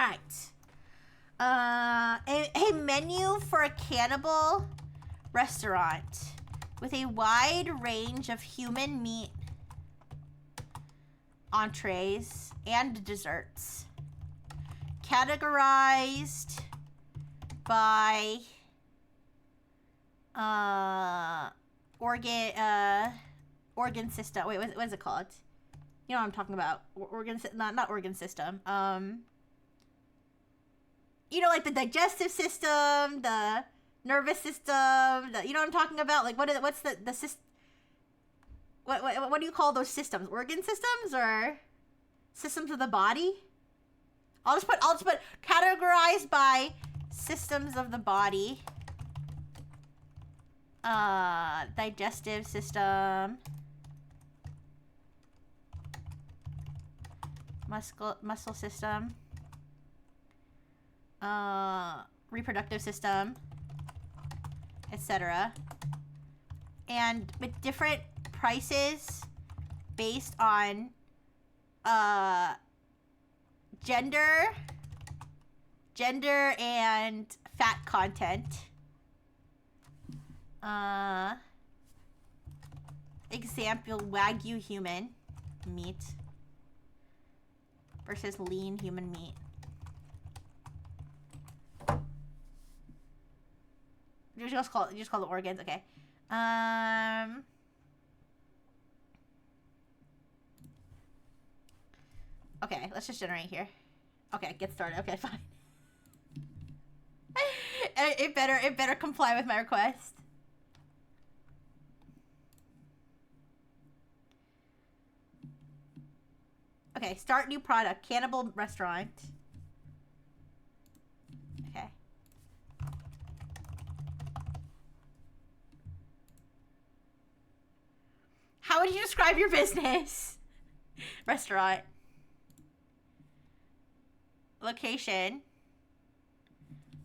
Alright. A menu for a cannibal restaurant with a wide range of human meat entrees and desserts, categorized by organ system. Wait, what is it called? You know what I'm talking about? Not organ system. You know, like the digestive system, the nervous system, you know what I'm talking about? Like, what's the system? What do you call those systems? Organ systems or systems of the body? I'll just put categorized by systems of the body. Digestive system. Muscle system. Reproductive system, etc. And with different prices based on gender and fat content. Example, Wagyu human meat versus lean human meat. You just call it organs, okay. Okay, let's just generate here. Okay, get started. Okay, fine. It better comply with my request. Okay, start new product. Cannibal restaurant. Okay. How would you describe your business? Restaurant. Location.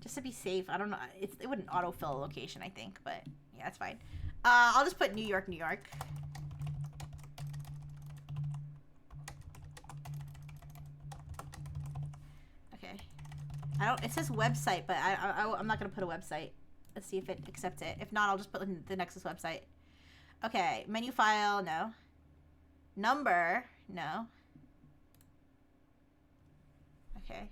Just to be safe. I don't know. It wouldn't autofill a location, I think, but yeah, that's fine. I'll just put New York, New York. Okay. It says website, but I'm not gonna put a website. Let's see if it accepts it. If not, I'll just put the Nexus website. Okay, menu file, no. Number, no. Okay.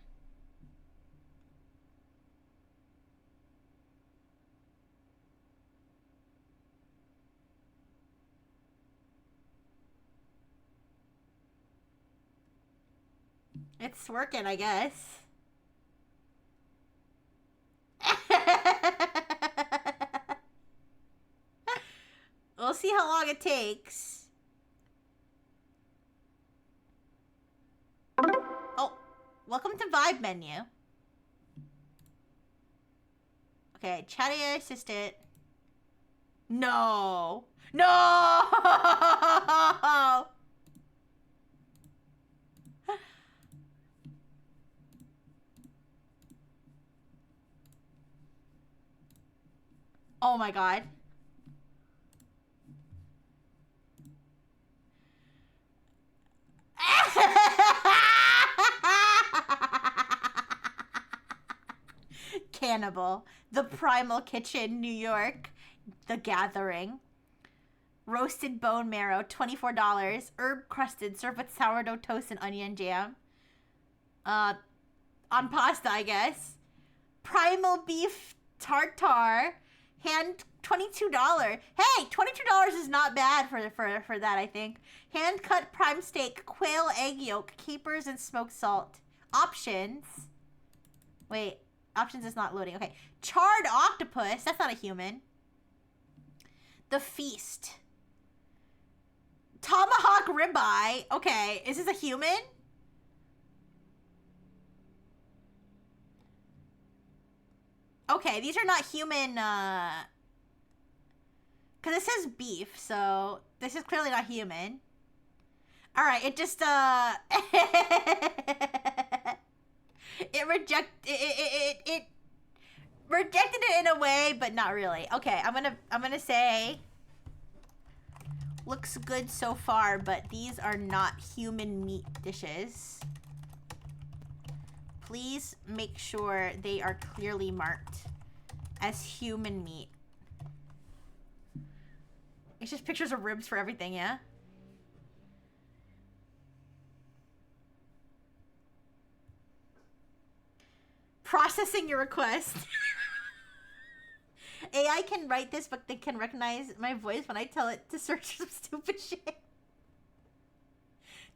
It's working, I guess. We'll see how long it takes. Oh, welcome to Vibe menu. Okay, chat AI assistant. No. No! Oh my god. Cannibal. The Primal Kitchen, New York. The Gathering. Roasted bone marrow, $24. Herb crusted, served with sourdough toast and onion jam. On pasta, I guess. Primal beef tartare. Hand $22. Hey, $22 is not bad for that, I think. Hand cut prime steak, quail egg yolk, capers and smoked salt. Options. Wait, options is not loading. Okay. Charred octopus. That's not a human. The Feast. Tomahawk ribeye. Okay, is this a human? Okay, these are not human, because it says beef, so this is clearly not human. Alright, it just, it rejected it in a way, but not really. Okay, I'm gonna say, looks good so far, but these are not human meat dishes. Please make sure they are clearly marked as human meat. It's just pictures of ribs for everything, yeah? Processing your request. AI can write this, but they can recognize my voice when I tell it to search some stupid shit.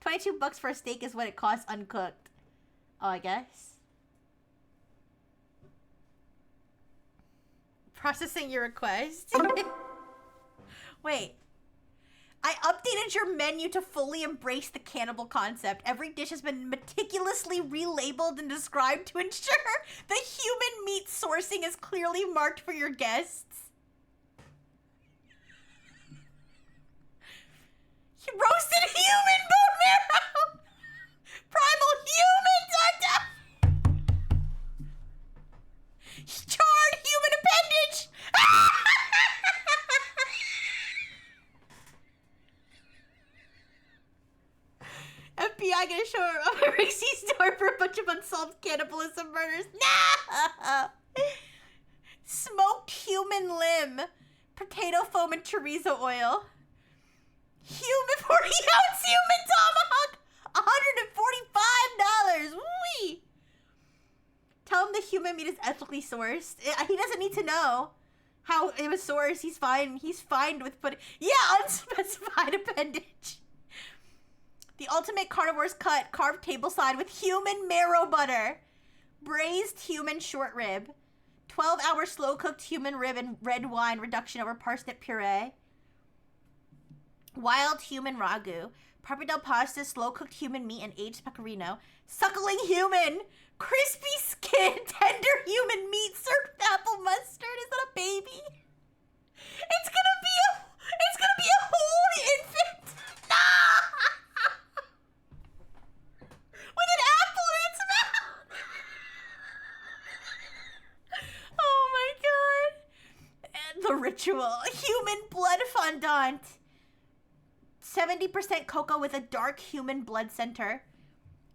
$22 for a steak is what it costs uncooked. Oh, I guess. Processing your request. Wait. I updated your menu to fully embrace the cannibal concept. Every dish has been meticulously relabeled and described to ensure the human meat sourcing is clearly marked for your guests. Roasted human bone marrow! Primal human tartare! Charred human appendage! FBI gonna show up at Rixie's door for a bunch of unsolved cannibalism murders. No! Smoked human limb. Potato foam and chorizo oil. Human 40-ounce human tomahawk. $145. Wee! Tell him the human meat is ethically sourced. He doesn't need to know how it was sourced. He's fine. He's fine with putting... Yeah, unspecified appendage. The ultimate carnivore's cut, carved tableside with human marrow butter. Braised human short rib. 12-hour slow-cooked human rib and red wine reduction over parsnip puree. Wild human ragu. Pappardelle pasta, slow-cooked human meat and aged pecorino. Suckling human. Crispy skin, tender human meat served with apple mustard. Is that a baby? It's gonna be a whole infant. With an apple in its mouth. Oh my god. And the ritual. Human blood fondant. 70% cocoa with a dark human blood center.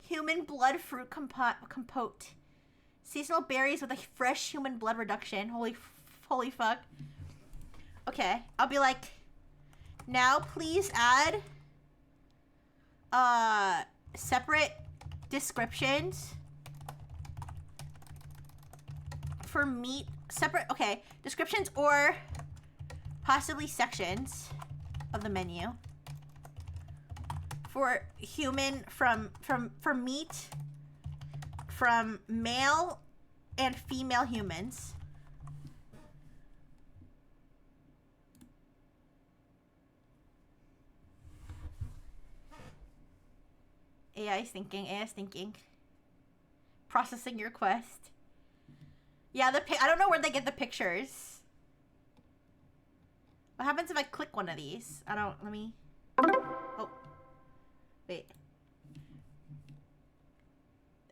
Human blood fruit compote. Seasonal berries with a fresh human blood reduction. Holy fuck. Okay, I'll be like, now please add separate descriptions for meat. Okay, descriptions or possibly sections of the menu for human for meat from male and female humans. AI is thinking. Processing your request. Yeah, I don't know where they get the pictures. What happens if I click one of these? Let me... Oh. Wait.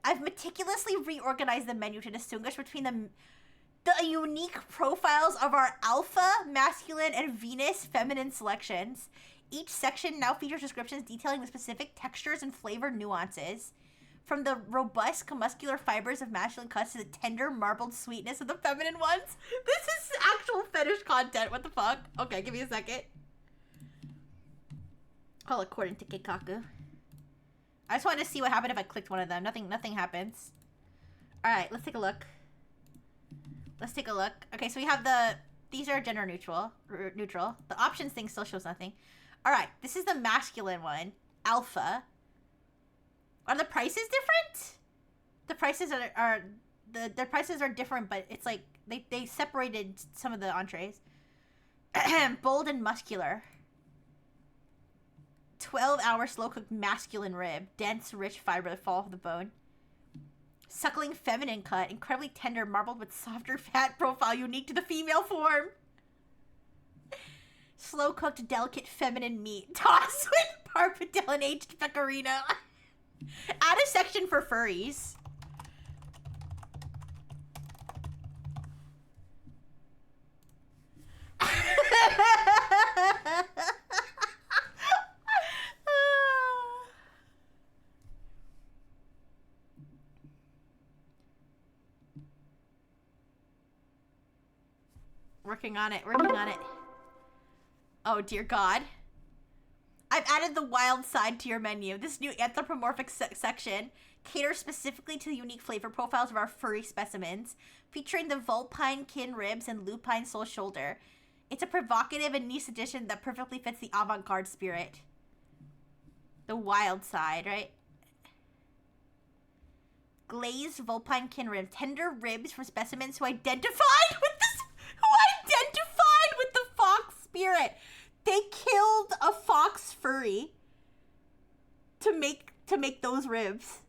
I've meticulously reorganized the menu to distinguish between the unique profiles of our alpha, masculine, and Venus feminine selections. Each section now features descriptions detailing the specific textures and flavor nuances. From the robust, muscular fibers of masculine cuts to the tender, marbled sweetness of the feminine ones. This is actual fetish content. What the fuck? Okay, give me a second. All according to Keikaku. I just wanted to see what happened if I clicked one of them. Nothing happens. Alright, let's take a look. Okay, so we have these are gender neutral. The options thing still shows nothing. Alright, this is the masculine one. Alpha. Are the prices different? The prices their prices are different, but it's like they separated some of the entrees. Bold and muscular. 12-hour slow-cooked masculine rib. Dense, rich fiber that fall off the bone. Suckling feminine cut. Incredibly tender, marbled with softer fat profile unique to the female form. Slow-cooked, delicate feminine meat. Tossed with pappardelle and aged pecorino. Add a section for furries. Working on it. Oh, dear God. I've added the wild side to your menu. This new anthropomorphic section caters specifically to the unique flavor profiles of our furry specimens, featuring the vulpine kin ribs and lupine sole shoulder. It's a provocative and niche addition that perfectly fits the avant-garde spirit. The wild side, right? Glazed vulpine kin rib. Tender ribs from specimens who identified with the fox spirit. They killed a fox furry to make those ribs.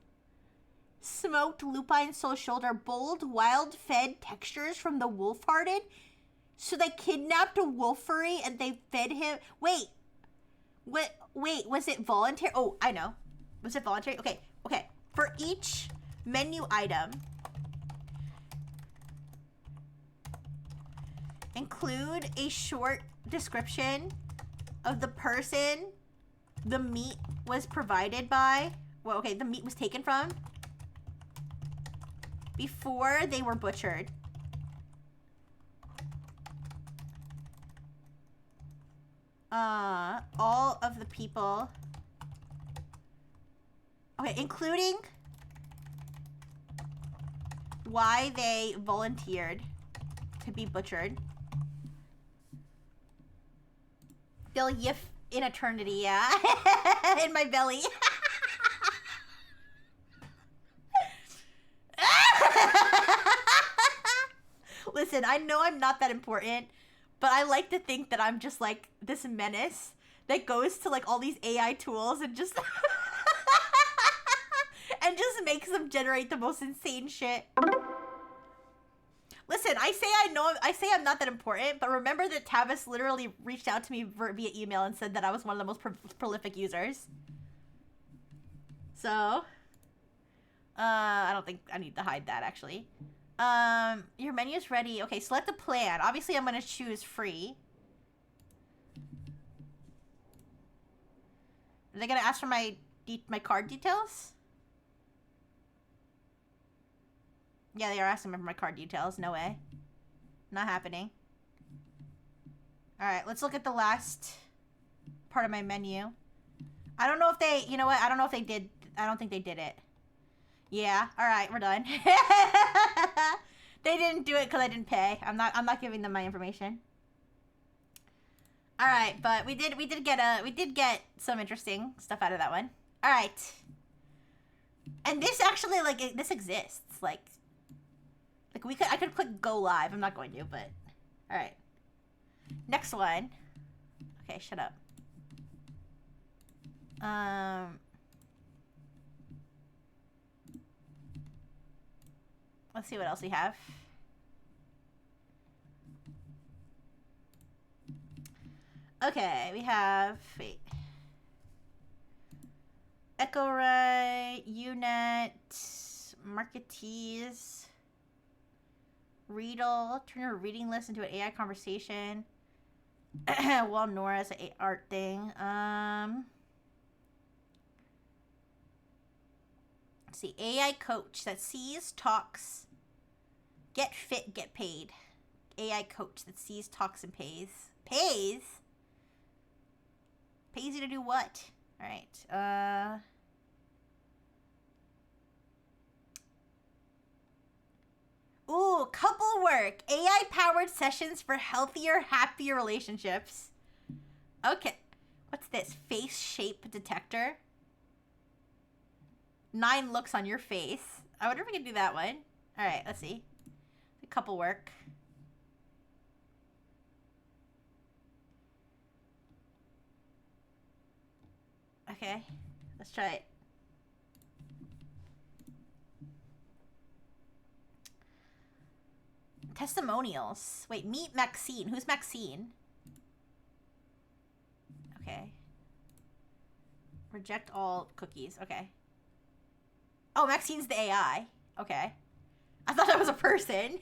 Smoked lupine sole shoulder, bold, wild-fed textures from the wolf-hearted. So they kidnapped a wolf furry and they fed him. Wait, was it voluntary? Oh, I know. Was it voluntary? Okay. For each menu item, include a short description of the person the meat was provided by. Well, okay, the meat was taken from before they were butchered. All of the people. Okay, including why they volunteered to be butchered. They'll yiff in eternity, yeah. In my belly. listen, I know I'm not that important, but I like to think that I'm just like this menace that goes to like all these AI tools and just and just makes them generate the most insane shit. Listen, I say I'm not that important, but remember that Tavis literally reached out to me via email and said that I was one of the most prolific users. So, I don't think I need to hide that, actually. Your menu's ready. Okay, select a plan. Obviously, I'm gonna choose free. Are they gonna ask for my card details? Yeah, they are asking me for my card details. No way. Not happening. Alright, let's look at the last part of my menu. I don't know if they... You know what? I don't know if they did... I don't think they did it. Yeah. Alright, we're done. They didn't do it because I didn't pay. I'm not giving them my information. Alright, but we did get some interesting stuff out of that one. Alright. And this actually, like, this exists. Like I could click go live. I'm not going to, but all right. Next one. Okay, shut up. Let's see what else we have. Okay, we have Echo Ray, Unet, Marketees. Readle, turn your reading list into an AI conversation. Well, Nora's an art thing. Let's see, AI coach that sees, talks, get fit, get paid. AI coach that sees, talks, and pays. Pays? Pays you to do what? All right. Ooh, couple work. AI-powered sessions for healthier, happier relationships. Okay. What's this? Face shape detector. 9 looks on your face. I wonder if we can do that one. All right, let's see. Couple work. Okay, let's try it. Testimonials. Wait, meet Maxine. Who's Maxine? Okay. Reject all cookies. Okay. Oh, Maxine's the AI. Okay. I thought that was a person.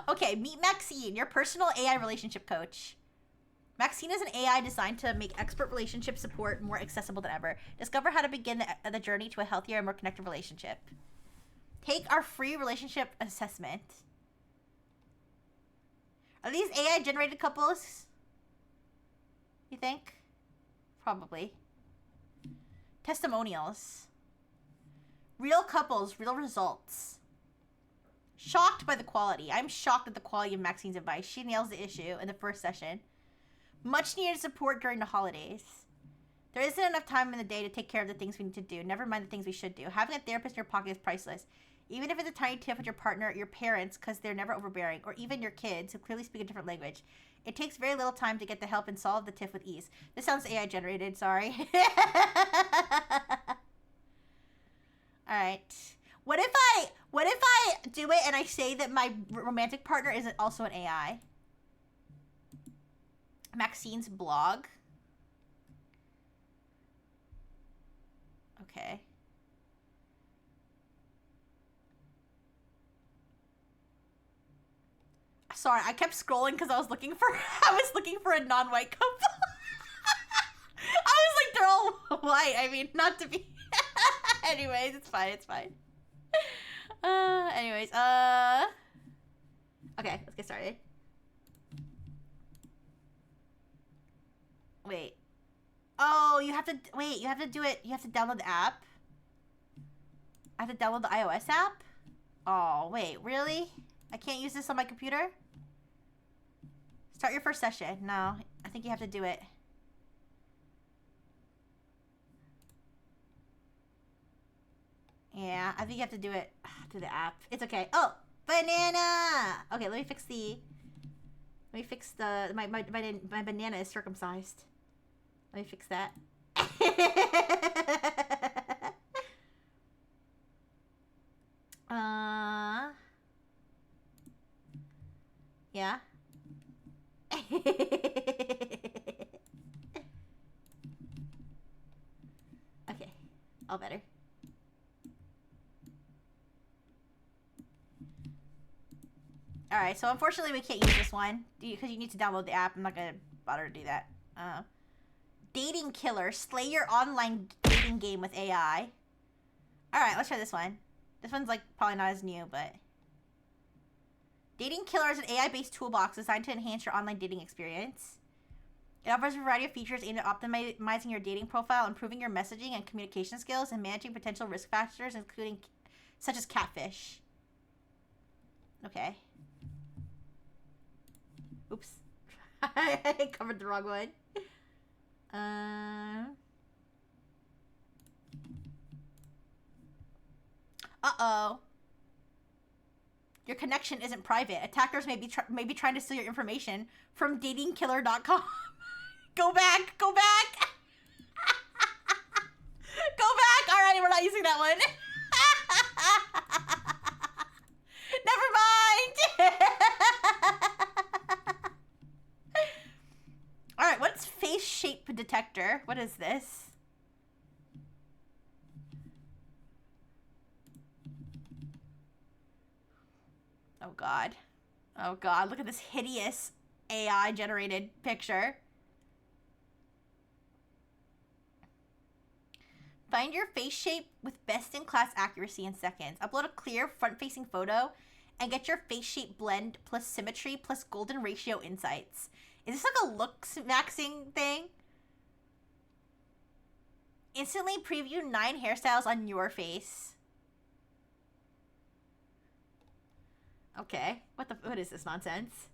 Okay, meet Maxine, your personal AI relationship coach. Maxine is an AI designed to make expert relationship support more accessible than ever. Discover how to begin the journey to a healthier and more connected relationship. Take our free relationship assessment. Are these AI-generated couples? You think? Probably. Testimonials. Real couples, real results. Shocked by the quality. I'm shocked at the quality of Maxine's advice. She nails the issue in the first session. Much needed support during the holidays. There isn't enough time in the day to take care of the things we need to do, never mind the things we should do. Having a therapist in your pocket is priceless. Even if it's a tiny tiff with your partner, your parents, because they're never overbearing, or even your kids who clearly speak a different language. It takes very little time to get the help and solve the tiff with ease. This sounds AI generated, sorry. Alright. What if I do it and I say that my romantic partner isn't also an AI? Maxine's blog. Okay. Sorry, I kept scrolling because I was looking for a non-white couple. I was like, they're all white. I mean, not to be. Anyways, it's fine. It's fine. Anyways, okay, let's get started. Wait. Oh, you have to do it. You have to download the app. I have to download the iOS app? Oh, wait, really? I can't use this on my computer? Start your first session. No, I think you have to do it. Yeah, I think you have to do it through the app. It's okay. Oh, Banana! Okay, let me fix the... Let me fix the... My banana is circumcised. Let me fix that. Yeah. Okay, all better. Alright, so unfortunately we can't use this one because you need to download the app. I'm not gonna bother to do that. Dating killer. Slay your online dating game with AI. Alright, let's try this one. This one's like probably not as new, but... Dating Killer is an AI-based toolbox designed to enhance your online dating experience. It offers a variety of features aimed at optimizing your dating profile, improving your messaging and communication skills, and managing potential risk factors, including such as catfish. Okay. Oops. I covered the wrong one. Uh-oh. Your connection isn't private. Attackers may be trying to steal your information from datingkiller.com. Go back! Go back! Go back! Alright, we're not using that one. Never mind! Alright, what's face shape detector? What is this? Oh god. Oh god, look at this hideous AI generated picture. Find your face shape with best-in-class accuracy in seconds. Upload a clear front-facing photo and get your face shape blend plus symmetry plus golden ratio insights. Is this like a looks maxing thing? Instantly preview 9 hairstyles on your face. Okay, what is this nonsense?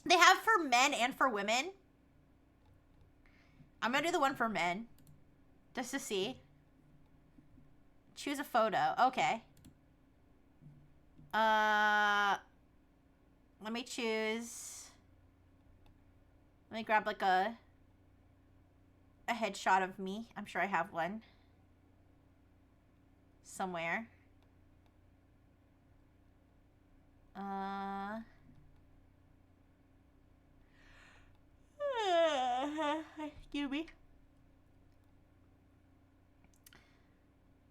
They have for men and for women. I'm gonna do the one for men. Just to see. Choose a photo. Okay. Let me choose. Let me grab like a headshot of me. I'm sure I have one. Somewhere. Excuse me.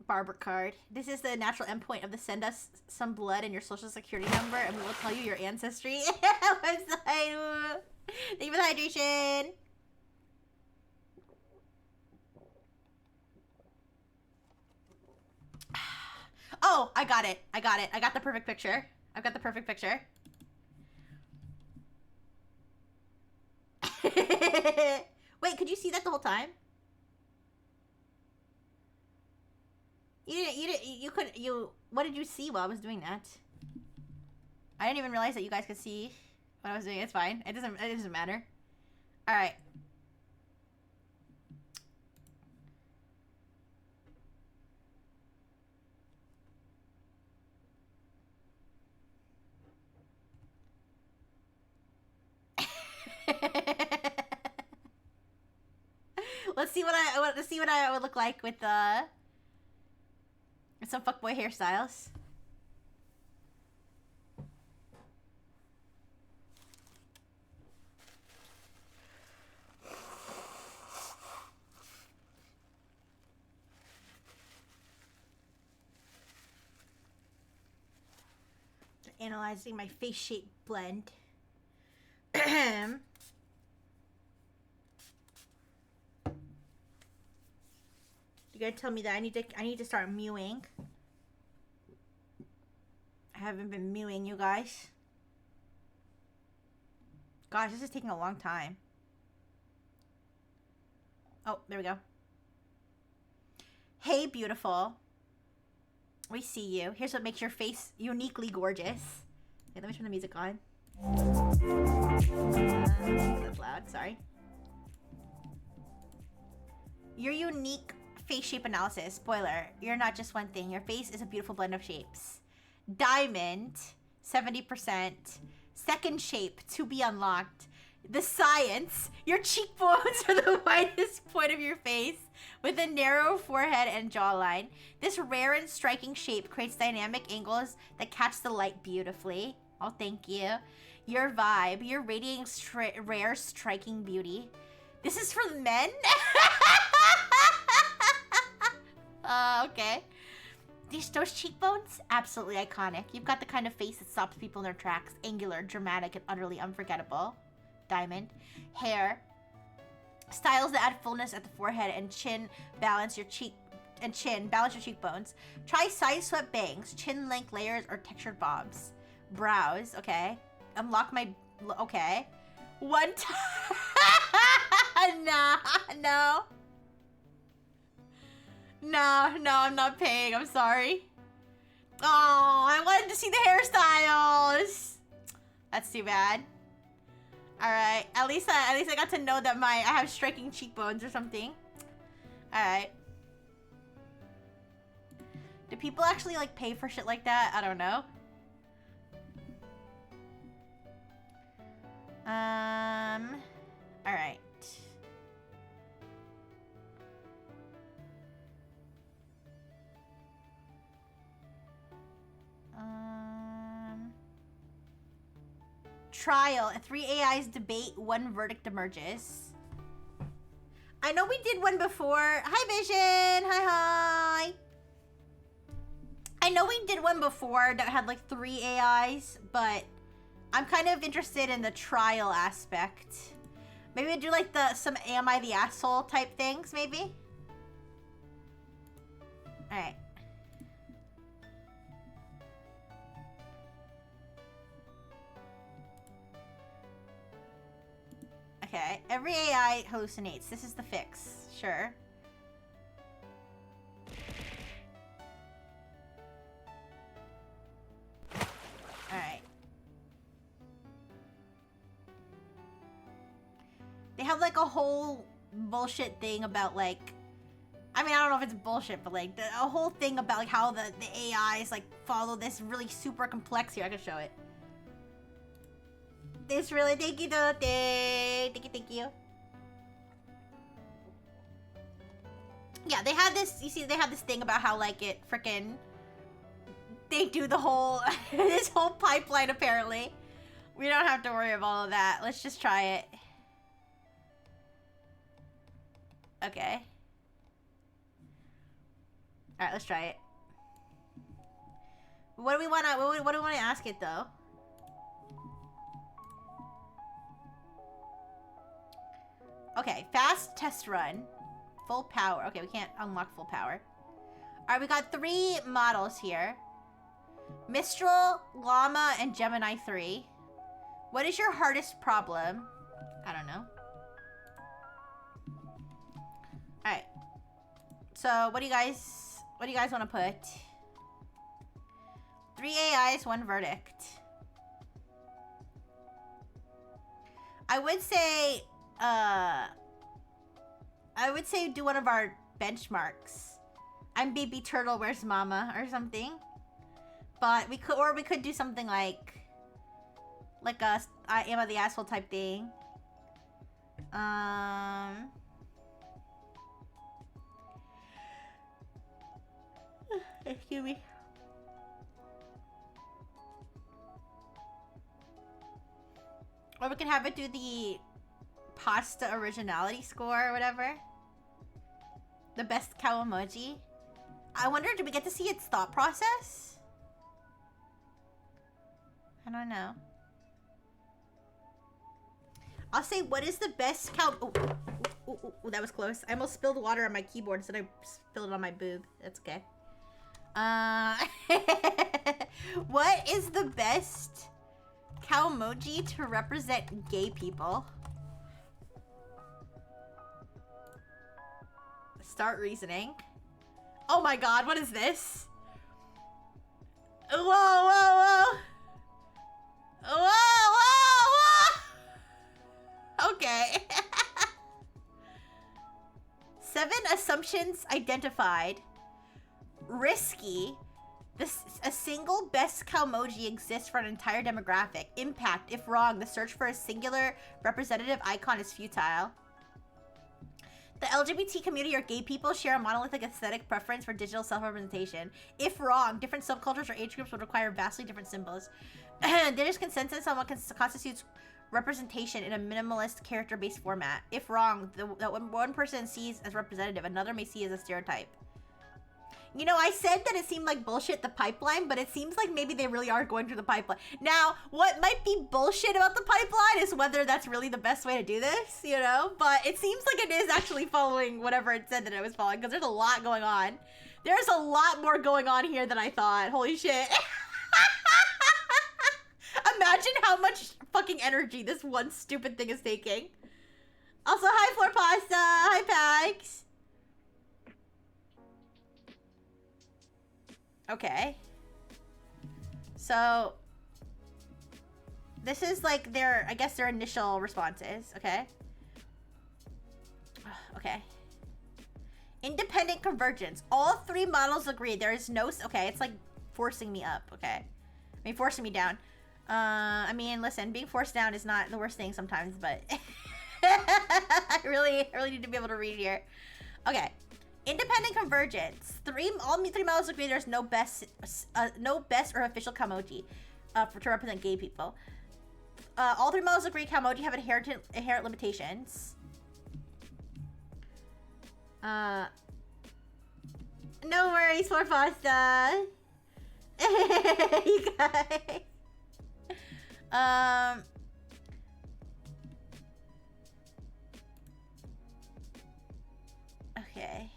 Barber card. This is the natural endpoint of the send us some blood and your social security number and we will tell you your ancestry. Website. Thank you for the hydration. Oh, I got it. I got it. I got the perfect picture. I've got the perfect picture. Wait, could you see that the whole time? What did you see while I was doing that? I didn't even realize that you guys could see what I was doing. It's fine. It doesn't matter. All right. Let's see what I would look like with some fuckboy hairstyles. Analyzing my face shape blend. You gotta tell me that I need to start mewing. I haven't been mewing, you guys. Gosh, this is taking a long time. Oh, there we go. Hey, beautiful. We see you. Here's what makes your face uniquely gorgeous. Okay, let me turn the music on. That's loud, sorry. Your unique face shape analysis. Spoiler, you're not just one thing. Your face is a beautiful blend of shapes. Diamond, 70%. Second shape, to be unlocked. The science, your cheekbones are the widest point of your face with a narrow forehead and jawline. This rare and striking shape creates dynamic angles that catch the light beautifully. Oh, thank you. Your vibe, your radiating rare striking beauty. This is for men? Okay. Those cheekbones, absolutely iconic. You've got the kind of face that stops people in their tracks. Angular, dramatic, and utterly unforgettable. Diamond. Hair. Styles that add fullness at the forehead and chin. Balance your cheekbones. Try side swept bangs, chin length layers, or textured bobs. Brows, okay. Unlock my, okay. One time. Nah, no. No, I'm not paying. I'm sorry. Oh, I wanted to see the hairstyles. That's too bad. All right. At least I got to know that I have striking cheekbones or something. All right. Do people actually like pay for shit like that? I don't know. All right. Trial. 3 AIs debate, 1 verdict emerges. I know we did one before. Hi, Vision. Hi. I know we did one before that had like 3 AIs, but I'm kind of interested in the trial aspect. Maybe we'll do like some Am I the Asshole type things, maybe? Alright. Okay, every AI hallucinates. This is the fix. Sure. Alright. They have like a whole bullshit thing about like, I mean, I don't know if it's bullshit, but like a whole thing about like how the AIs like follow this really super complex, here I can show it. This really, thank you, Dote. Thank you. Yeah, they had this, you see, they had this thing about how like it frickin', they do the whole, this whole pipeline apparently. We don't have to worry about all of that. Let's just try it. Okay. Alright, let's try it. What do we want to ask it though? Okay, fast test run. Full power. Okay, we can't unlock full power. Alright, we got 3 models here. Mistral, Llama, and Gemini 3. What is your hardest problem? I don't know. Alright. So, what do you guys want to put? 3 AIs, 1 verdict. I would say do one of our benchmarks. I'm Baby Turtle, where's Mama? Or something. But we could do something like a I Am I the Asshole type thing. Excuse me. Or we can have it do the pasta originality score or whatever. The best cow emoji. I wonder, did we get to see its thought process? I don't know. I'll say, what is the best cow... Oh, that was close. I almost spilled water on my keyboard instead I spilled it on my boob. That's okay. What is the best cow emoji to represent gay people? Start reasoning. Oh my god, what is this? Whoa, whoa, whoa. Whoa, whoa, whoa. Okay. 7 assumptions identified. Risky. A single best Calmoji exists for an entire demographic. Impact. If wrong, the search for a singular representative icon is futile. The LGBT community or gay people share a monolithic aesthetic preference for digital self-representation. If wrong, different subcultures or age groups would require vastly different symbols. There is consensus on what constitutes representation in a minimalist character-based format. If wrong, that one person sees as representative, another may see as a stereotype. You know, I said that it seemed like bullshit, the pipeline, but it seems like maybe they really are going through the pipeline. Now, what might be bullshit about the pipeline is whether that's really the best way to do this, you know? But it seems like it is actually following whatever it said that it was following, because there's a lot going on. There's a lot more going on here than I thought. Holy shit. Imagine how much fucking energy this one stupid thing is taking. Also, hi, Floor Pasta. Hi, Pags. Okay. So, this is like their, I guess their initial responses, okay? Okay. Independent convergence. All three models agree. There is no, okay, it's like forcing me up, okay? I mean, forcing me down. I mean, listen, being forced down is not the worst thing sometimes, but I really need to be able to read here. Okay. Independent convergence. All three models agree there's no best or official Calmoji to represent gay people. All three models agree Calmoji have inherent limitations. No worries for pasta. You guys. Okay.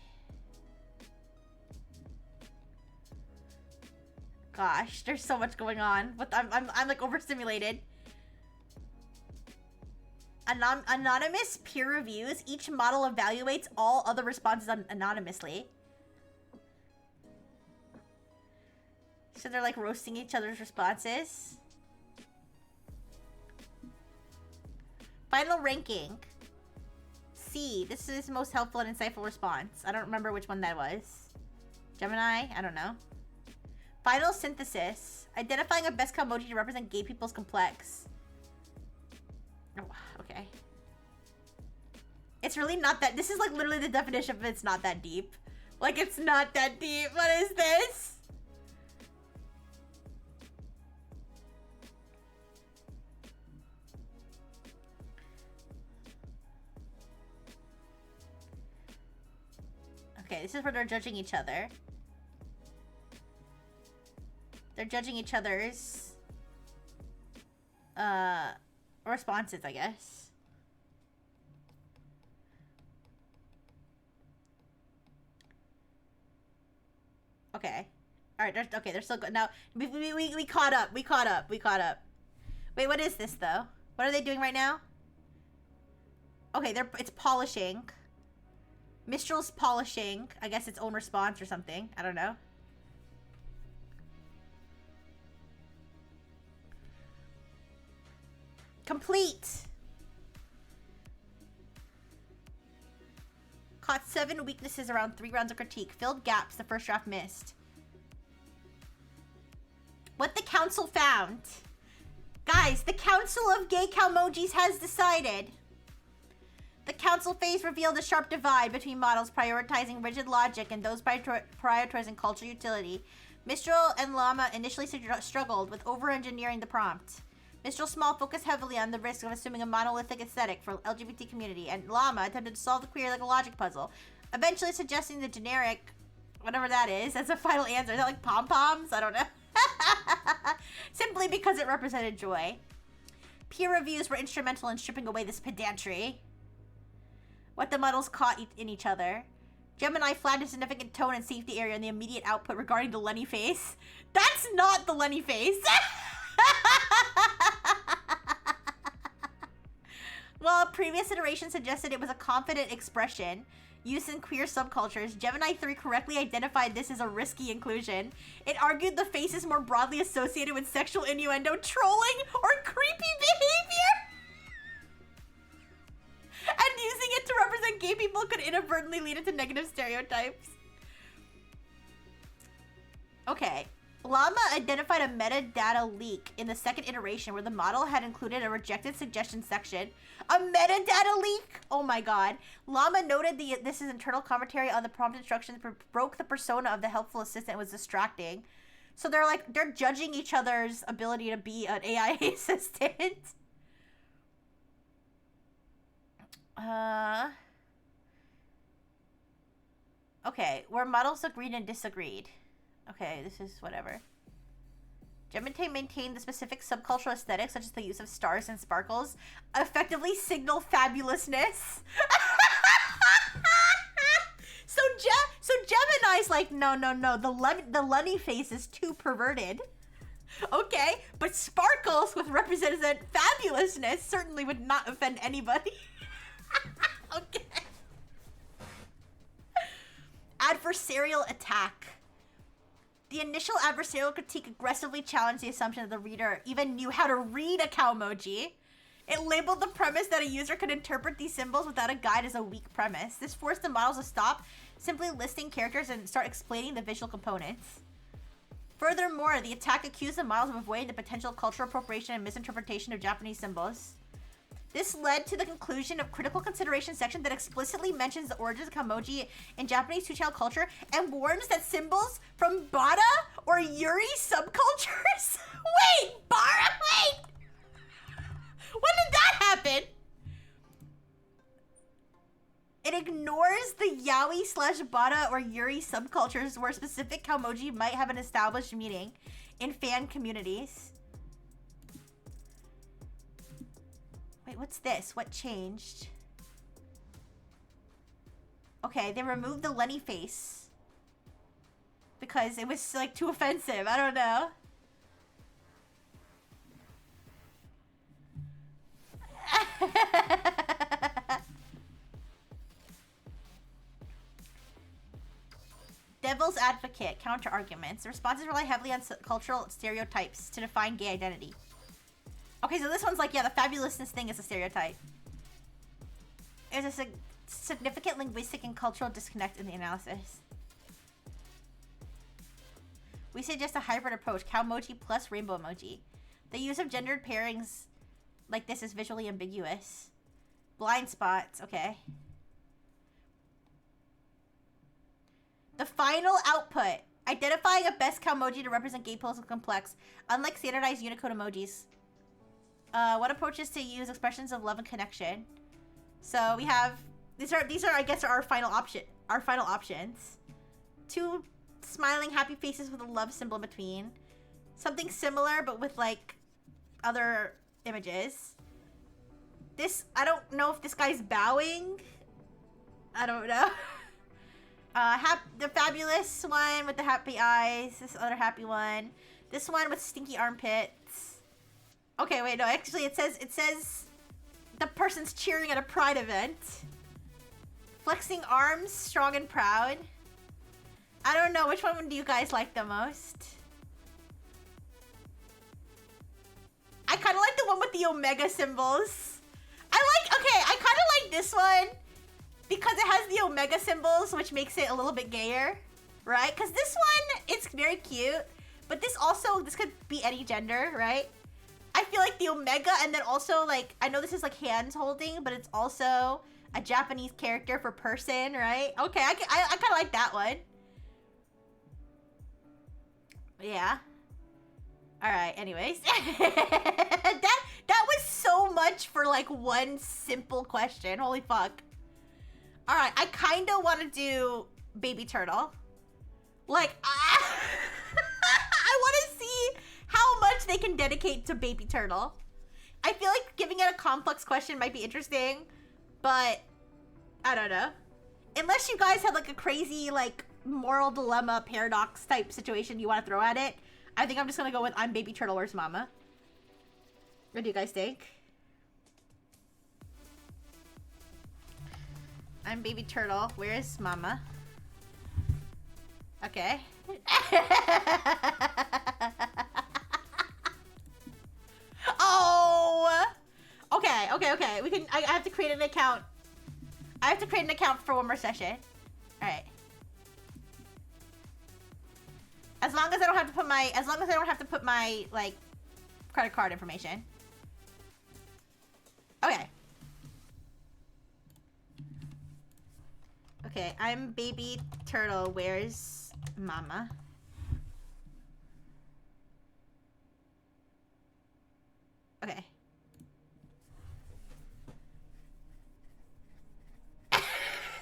Gosh, there's so much going on. But I'm like overstimulated. Anonymous peer reviews. Each model evaluates all other responses anonymously. So they're like roasting each other's responses. Final ranking. C. This is the most helpful and insightful response. I don't remember which one that was. Gemini? I don't know. Final synthesis. Identifying a best Calmoji to represent gay people's complex. Oh, okay. It's really not that... This is like literally the definition of it's not that deep. Like, it's not that deep. What is this? Okay, this is where they're judging each other. They're judging each other's responses, I guess. Okay. Alright, okay, they're still good. Now, we caught up. We caught up. Wait, what is this, though? What are they doing right now? Okay, it's polishing. Mistral's polishing, I guess, its own response or something. I don't know. Complete. Caught 7 weaknesses around 3 rounds of critique. Filled gaps the first draft missed. What the council found. Guys, the Council of Gay Calmojis has decided. The council phase revealed a sharp divide between models prioritizing rigid logic and those prioritizing cultural utility. Mistral and Llama initially struggled with over-engineering the prompt. Mistral Small focused heavily on the risk of assuming a monolithic aesthetic for LGBT community, and Llama attempted to solve the query like a logic puzzle, eventually suggesting the generic, whatever that is, as a final answer. Is that like pom-poms? I don't know. Simply because it represented joy. Peer reviews were instrumental in stripping away this pedantry. What the models caught in each other. Gemini flagged a significant tone and safety area in the immediate output regarding the Lenny face. That's not the Lenny face! While a previous iteration suggested it was a confident expression used in queer subcultures, Gemini 3 correctly identified this as a risky inclusion. It argued the face is more broadly associated with sexual innuendo, trolling, or creepy behavior, and using it to represent gay people could inadvertently lead into negative stereotypes. Okay. Llama identified a metadata leak in the second iteration where the model had included a rejected suggestion section. A metadata leak? Oh my god. Llama noted this is internal commentary on the prompt instructions broke the persona of the helpful assistant and was distracting. So they're judging each other's ability to be an AI assistant. Okay, where models agreed and disagreed. Okay, this is whatever. Gemini maintained the specific subcultural aesthetics, such as the use of stars and sparkles, effectively signal fabulousness. So Gemini's like, no, the Lunny face is too perverted. Okay, but sparkles with represented fabulousness certainly would not offend anybody. Okay. Adversarial attack. The initial adversarial critique aggressively challenged the assumption that the reader even knew how to read a cowmoji. It labeled the premise that a user could interpret these symbols without a guide as a weak premise. This forced the models to stop simply listing characters and start explaining the visual components. Furthermore, the attack accused the models of avoiding the potential cultural appropriation and misinterpretation of Japanese symbols. This led to the conclusion of critical consideration section that explicitly mentions the origins of Kamoji in Japanese two-channel culture and warns that symbols from Bada or Yuri subcultures. Wait, wait! When did that happen? It ignores the yaoi/Bada or Yuri subcultures where specific Kamoji might have an established meaning in fan communities. Wait, what's this? What changed? Okay, they removed the Lenny face. Because it was, like, too offensive. I don't know. Devil's advocate, counter-arguments. The responses rely heavily on cultural stereotypes to define gay identity. Okay, so this one's like, yeah, the fabulousness thing is a stereotype. There's a significant linguistic and cultural disconnect in the analysis. We suggest a hybrid approach, cowmoji plus rainbow emoji. The use of gendered pairings like this is visually ambiguous. Blind spots, okay. The final output. Identifying a best cowmoji to represent gay pools is complex, unlike standardized Unicode emojis. What approaches to use expressions of love and connection? So we have these are I guess our final options. Two smiling happy faces with a love symbol in between. Something similar but with like other images. This, I don't know if this guy's bowing. I don't know. The fabulous one with the happy eyes. This other happy one. This one with stinky armpits. Okay, wait, no, actually it says the person's cheering at a pride event. Flexing arms, strong and proud. I don't know, which one do you guys like the most? I kind of like the one with the omega symbols. I kind of like this one because it has the omega symbols, which makes it a little bit gayer, right? Because this one, it's very cute, but this could be any gender, right? I feel like the omega, and then also like, I know this is like hands holding, but it's also a Japanese character for person, right? Okay, I kind of like that one. Yeah. All right, anyways. That was so much for like one simple question. Holy fuck. All right, I kind of want to do Baby Turtle. Like, I want to see how much they can dedicate to Baby Turtle. I feel like giving it a complex question might be interesting, but I don't know. Unless you guys have like a crazy like moral dilemma paradox type situation you want to throw at it, I think I'm just gonna go with I'm Baby Turtle, where's Mama? What do you guys think? I'm Baby Turtle, where's Mama? Okay. Oh! Okay. I have to create an account. I have to create an account for one more session. Alright. As long as I don't have to put my, like, credit card information. Okay. Okay, I'm baby turtle. Where's mama? Okay.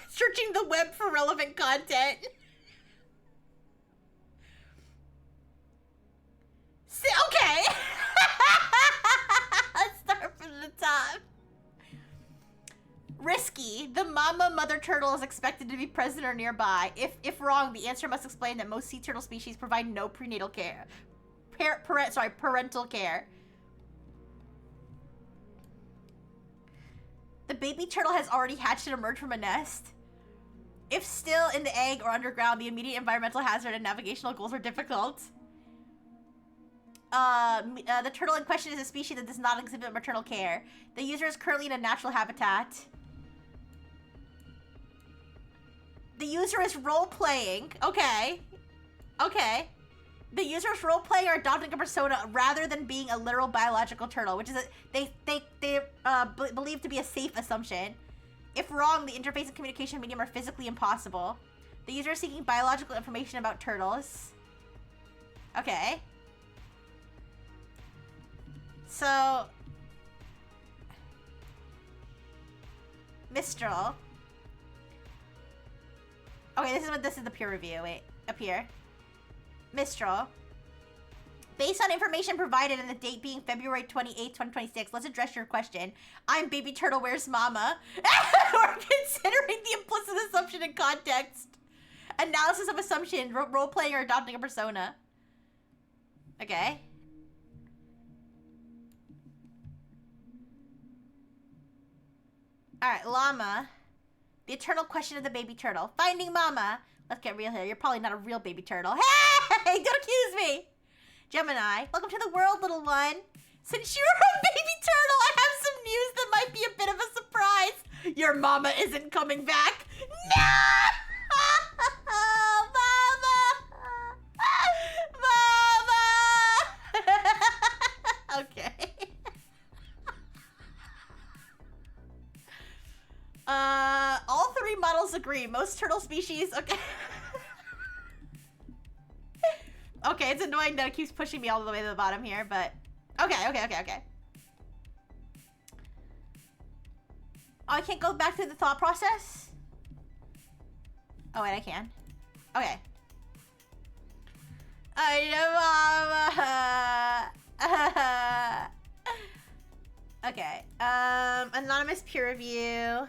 Searching the web for relevant content. Okay. Let's start from the top. Risky. The mother turtle is expected to be present or nearby. If wrong, the answer must explain that most sea turtle species provide no prenatal care. Parental care. The baby turtle has already hatched and emerged from a nest. If still in the egg or underground, the immediate environmental hazard and navigational goals are difficult. The turtle in question is a species that does not exhibit maternal care. The user is currently in a natural habitat. The user is role-playing. Okay. Okay. The user is role-playing or adopting a persona rather than being a literal biological turtle, which is believe to be a safe assumption. If wrong, the interface and communication medium are physically impossible. The user is seeking biological information about turtles. Okay. So, Mistral. Okay, this is the peer review. Wait, up here. Mistral. Based on information provided and the date being February 28th, 2026, let's address your question. I'm baby turtle, where's mama? We're considering the implicit assumption and context. Analysis of assumption, role-playing or adopting a persona. Okay. Alright, llama. The eternal question of the baby turtle. Finding mama. Let's get real here. You're probably not a real baby turtle. Hey! Don't accuse me! Gemini. Welcome to the world, little one. Since you're a baby turtle, I have some news that might be a bit of a surprise. Your mama isn't coming back. No! Mama! Mama! Okay. All three models agree. Most turtle species, okay. Okay, it's annoying that it keeps pushing me all the way to the bottom here, but okay. Oh, I can't go back through the thought process? Oh, wait, I can. Okay. Okay, anonymous peer review.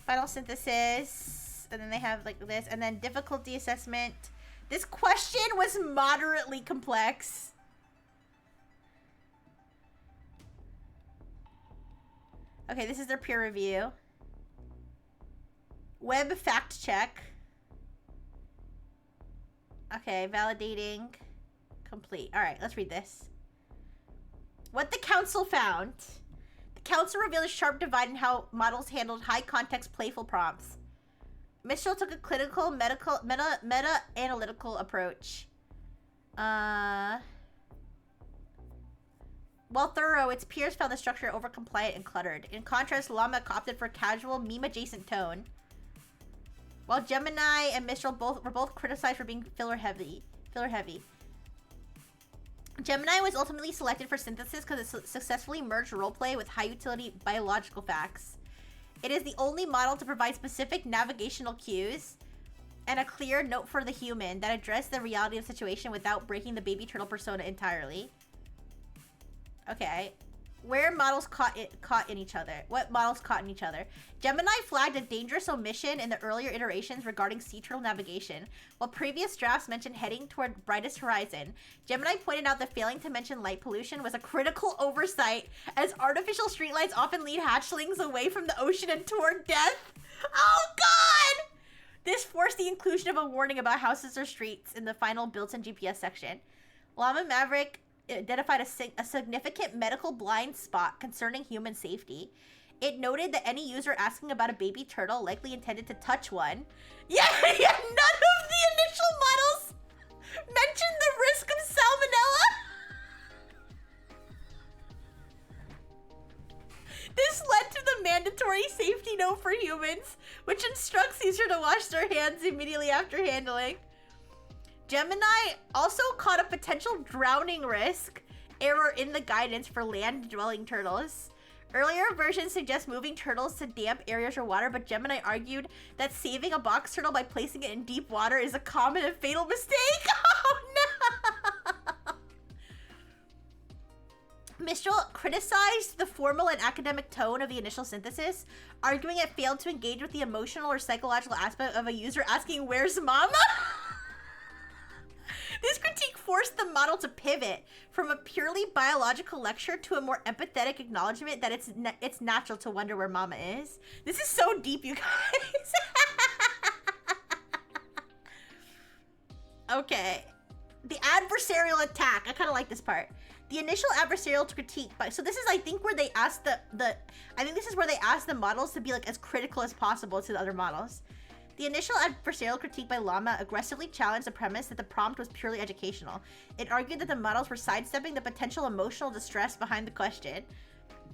Final synthesis. And then they have like this. And then difficulty assessment. This question was moderately complex. Okay, this is their peer review. Web fact check. Okay, validating. Complete. Alright, let's read this. What the council found. The council revealed a sharp divide in how models handled high-context, playful prompts. Mistral took a clinical, meta-analytical approach. While thorough, its peers found the structure over-compliant and cluttered. In contrast, Llama opted for a casual, meme-adjacent tone. While Gemini and Mistral were both criticized for being filler-heavy. Gemini was ultimately selected for synthesis because it successfully merged roleplay with high-utility biological facts. It is the only model to provide specific navigational cues and a clear note for the human that address the reality of the situation without breaking the baby turtle persona entirely. Okay. Where models caught in each other? What models caught in each other? Gemini flagged a dangerous omission in the earlier iterations regarding sea turtle navigation. While previous drafts mentioned heading toward brightest horizon, Gemini pointed out that failing to mention light pollution was a critical oversight, as artificial streetlights often lead hatchlings away from the ocean and toward death. Oh god! This forced the inclusion of a warning about houses or streets in the final built-in GPS section. Llama Maverick identified a significant medical blind spot concerning human safety. It noted that any user asking about a baby turtle likely intended to touch one. Yeah, none of the initial models mentioned the risk of salmonella. This led to the mandatory safety note for humans, which instructs users to wash their hands immediately after handling. Gemini also caught a potential drowning risk error in the guidance for land-dwelling turtles. Earlier versions suggest moving turtles to damp areas or water, but Gemini argued that saving a box turtle by placing it in deep water is a common and fatal mistake. Oh no! Mistral criticized the formal and academic tone of the initial synthesis, arguing it failed to engage with the emotional or psychological aspect of a user asking, "Where's Mama?" This critique forced the model to pivot from a purely biological lecture to a more empathetic acknowledgement that it's natural to wonder where Mama is. This is so deep, you guys. Okay. The adversarial attack. I kind of like this part. The initial adversarial critique. So this is, I think, where they asked I think this is where they asked the models to be like as critical as possible to the other models. The initial adversarial critique by Llama aggressively challenged the premise that the prompt was purely educational. It argued that the models were sidestepping the potential emotional distress behind the question.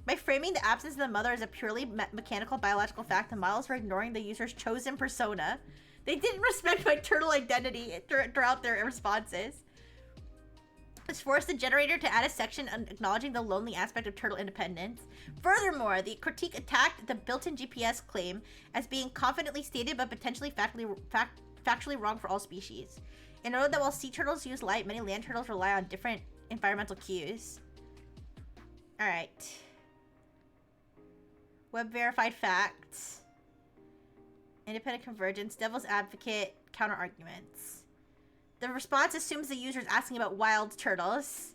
By framing the absence of the mother as a purely mechanical biological fact, the models were ignoring the user's chosen persona. They didn't respect my turtle identity throughout their responses. This forced the generator to add a section acknowledging the lonely aspect of turtle independence. Furthermore, the critique attacked the built-in GPS claim as being confidently stated but potentially factually wrong for all species. It noted that while sea turtles use light, many land turtles rely on different environmental cues. Alright. Web verified facts. Independent convergence, devil's advocate, counter arguments. The response assumes the user is asking about wild turtles.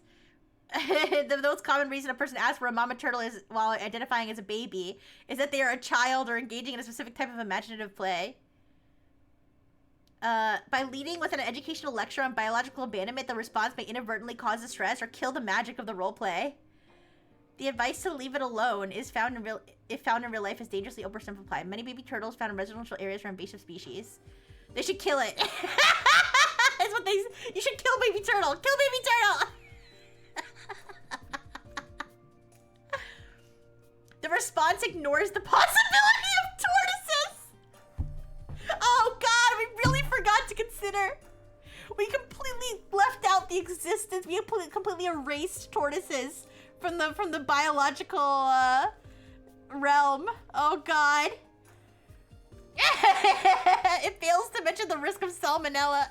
The most common reason a person asks where a mama turtle is while identifying as a baby is that they are a child or engaging in a specific type of imaginative play. By leading with an educational lecture on biological abandonment, the response may inadvertently cause distress or kill the magic of the roleplay. The advice to leave it alone is found in real life is dangerously oversimplified. Many baby turtles found in residential areas are invasive species. They should kill it. That's what you should kill baby turtle. Kill baby turtle. The response ignores the possibility of tortoises. Oh God, we really forgot to consider. We completely left out the existence. We completely erased tortoises from the biological realm. Oh God. It fails to mention the risk of salmonella.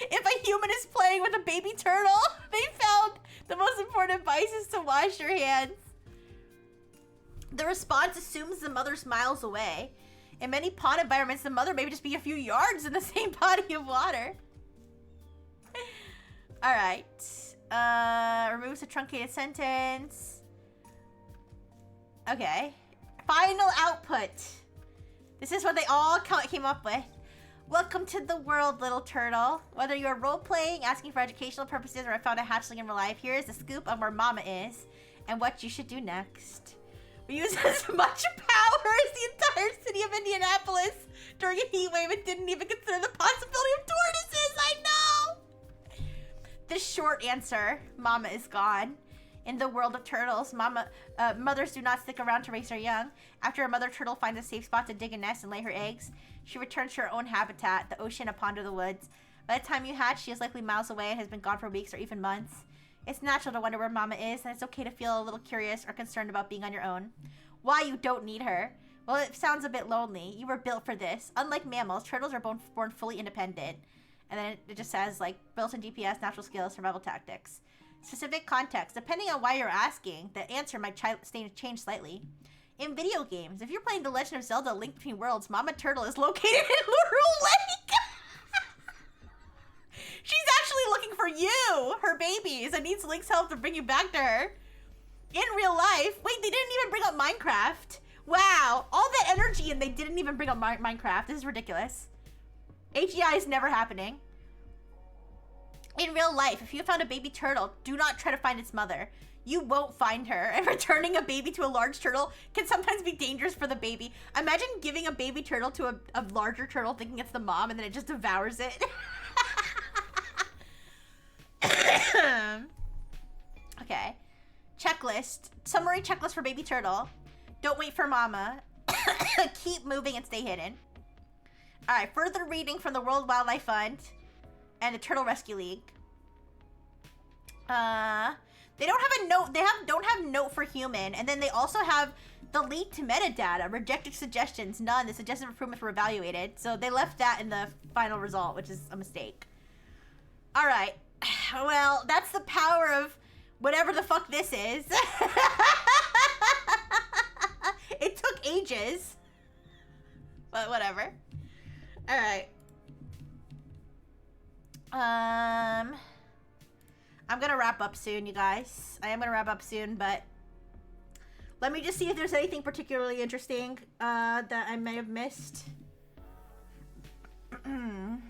If a human is playing with a baby turtle, they found the most important advice is to wash your hands. The response assumes the mother's miles away. In many pond environments, the mother may just be a few yards in the same body of water. Alright. Removes a truncated sentence. Okay. Final output. This is what they all came up with. Welcome to the world, little turtle. Whether you're role-playing, asking for educational purposes, or I found a hatchling in real life, here is the scoop of where Mama is and what you should do next. We used as much power as the entire city of Indianapolis during a heat wave and didn't even consider the possibility of tortoises. I know! The short answer, Mama is gone. In the world of turtles, mothers do not stick around to raise their young. After a mother turtle finds a safe spot to dig a nest and lay her eggs, she returns to her own habitat, the ocean, a pond, or the woods. By the time you hatch, she is likely miles away and has been gone for weeks or even months. It's natural to wonder where Mama is, and it's okay to feel a little curious or concerned about being on your own. Why you don't need her? Well, it sounds a bit lonely. You were built for this. Unlike mammals, turtles are born fully independent. And then it just says, like, built-in GPS, natural skills, survival tactics. Specific context. Depending on why you're asking, the answer might change slightly. In video games, if you're playing The Legend of Zelda: Link Between Worlds, Mama Turtle is located in Laurel Lake! She's actually looking for you, her babies, and needs Link's help to bring you back to her. In real life, wait, they didn't even bring up Minecraft. Wow, all that energy and they didn't even bring up Minecraft. This is ridiculous. AGI is never happening. In real life, if you found a baby turtle, do not try to find its mother. You won't find her, and returning a baby to a large turtle can sometimes be dangerous for the baby. Imagine giving a baby turtle to a larger turtle thinking it's the mom, and then it just devours it. Okay. Checklist. Summary checklist for baby turtle. Don't wait for mama. Keep moving and stay hidden. Alright, further reading from the World Wildlife Fund and the Turtle Rescue League. They don't have a note. They don't have note for human, and then they also have the leaked metadata. Rejected suggestions, none. The suggested improvements were evaluated, so they left that in the final result, which is a mistake. All right. Well, that's the power of whatever the fuck this is. It took ages, but whatever. All right. I'm gonna wrap up soon, you guys. I am gonna wrap up soon, but let me just see if there's anything particularly interesting that I may have missed. Thank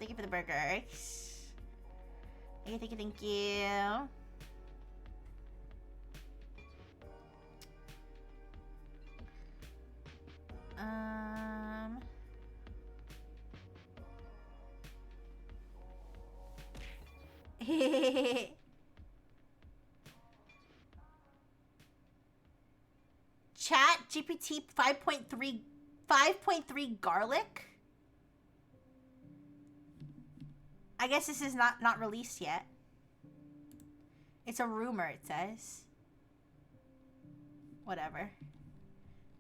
you for the burgers. Thank you. Chat GPT 5.3 garlic. I guess this is not released yet. It's a rumor, it says. Whatever.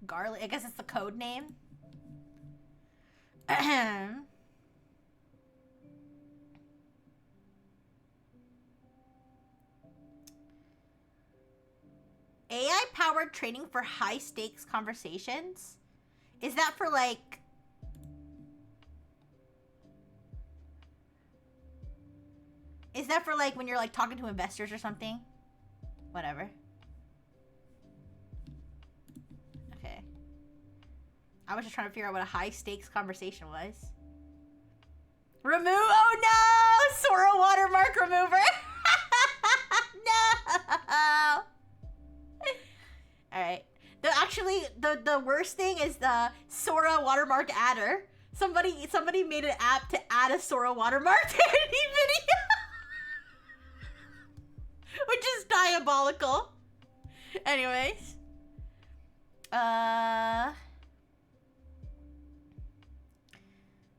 Garlic. I guess it's the code name. AI-powered training for high-stakes conversations? Is that for, like... Is that for, like, when you're, like, talking to investors or something? Whatever. Okay. I was just trying to figure out what a high-stakes conversation was. Remove... Oh, no! Sora watermark remover! No! Alright. Actually, the worst thing is the Sora watermark adder. Somebody made an app to add a Sora watermark to any video. Which is diabolical. Anyways.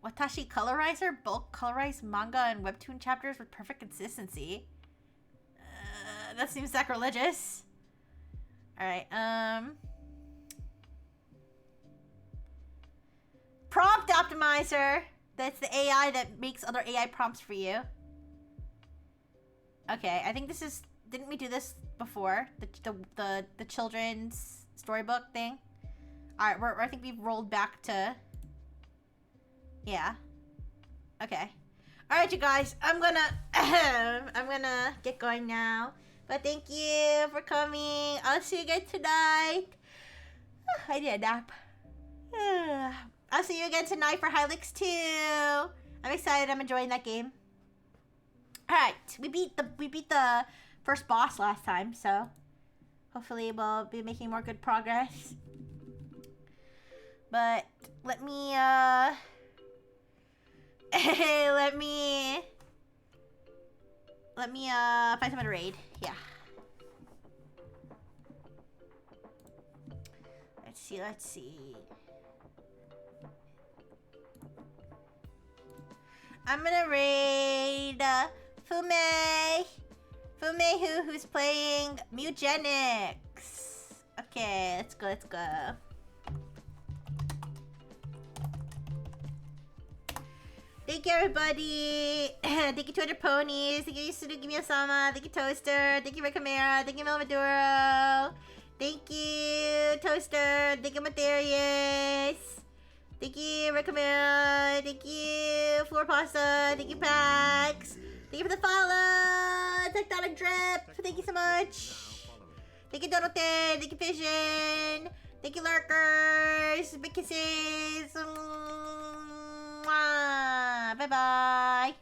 Watashi Colorizer? Bulk colorize manga and webtoon chapters with perfect consistency. That seems sacrilegious. Alright, Prompt Optimizer. That's the AI that makes other AI prompts for you. Okay, I think this is... Didn't we do this before? The children's storybook thing? Alright, I think we've rolled back to... Yeah. Okay. Alright, you guys. I'm gonna get going now. But thank you for coming. I'll see you guys tonight. I need a nap. I'll see you again tonight for Hylix 2. I'm excited. I'm enjoying that game. Alright. We beat the first boss last time, so hopefully we'll be making more good progress. But let me find someone to raid. Yeah. Let's see. I'm gonna raid Fume, who's playing Mugenics. Okay, let's go. Thank you, everybody. Thank you, 200 Ponies. Thank you, Sudugimi-sama. Thank you, Toaster. Thank you, Recamera. Thank you, Melmaduro. Thank you, Toaster. Thank you, Materius. Thank you, Recamera. Thank you, Floor Pasta. Thank you, Pax. Thank you for the follow. Tectonic Drip. Thank you so much. Thank you, Donoten. Thank you, Vision. Thank you, lurkers. Big kisses. Bye-bye.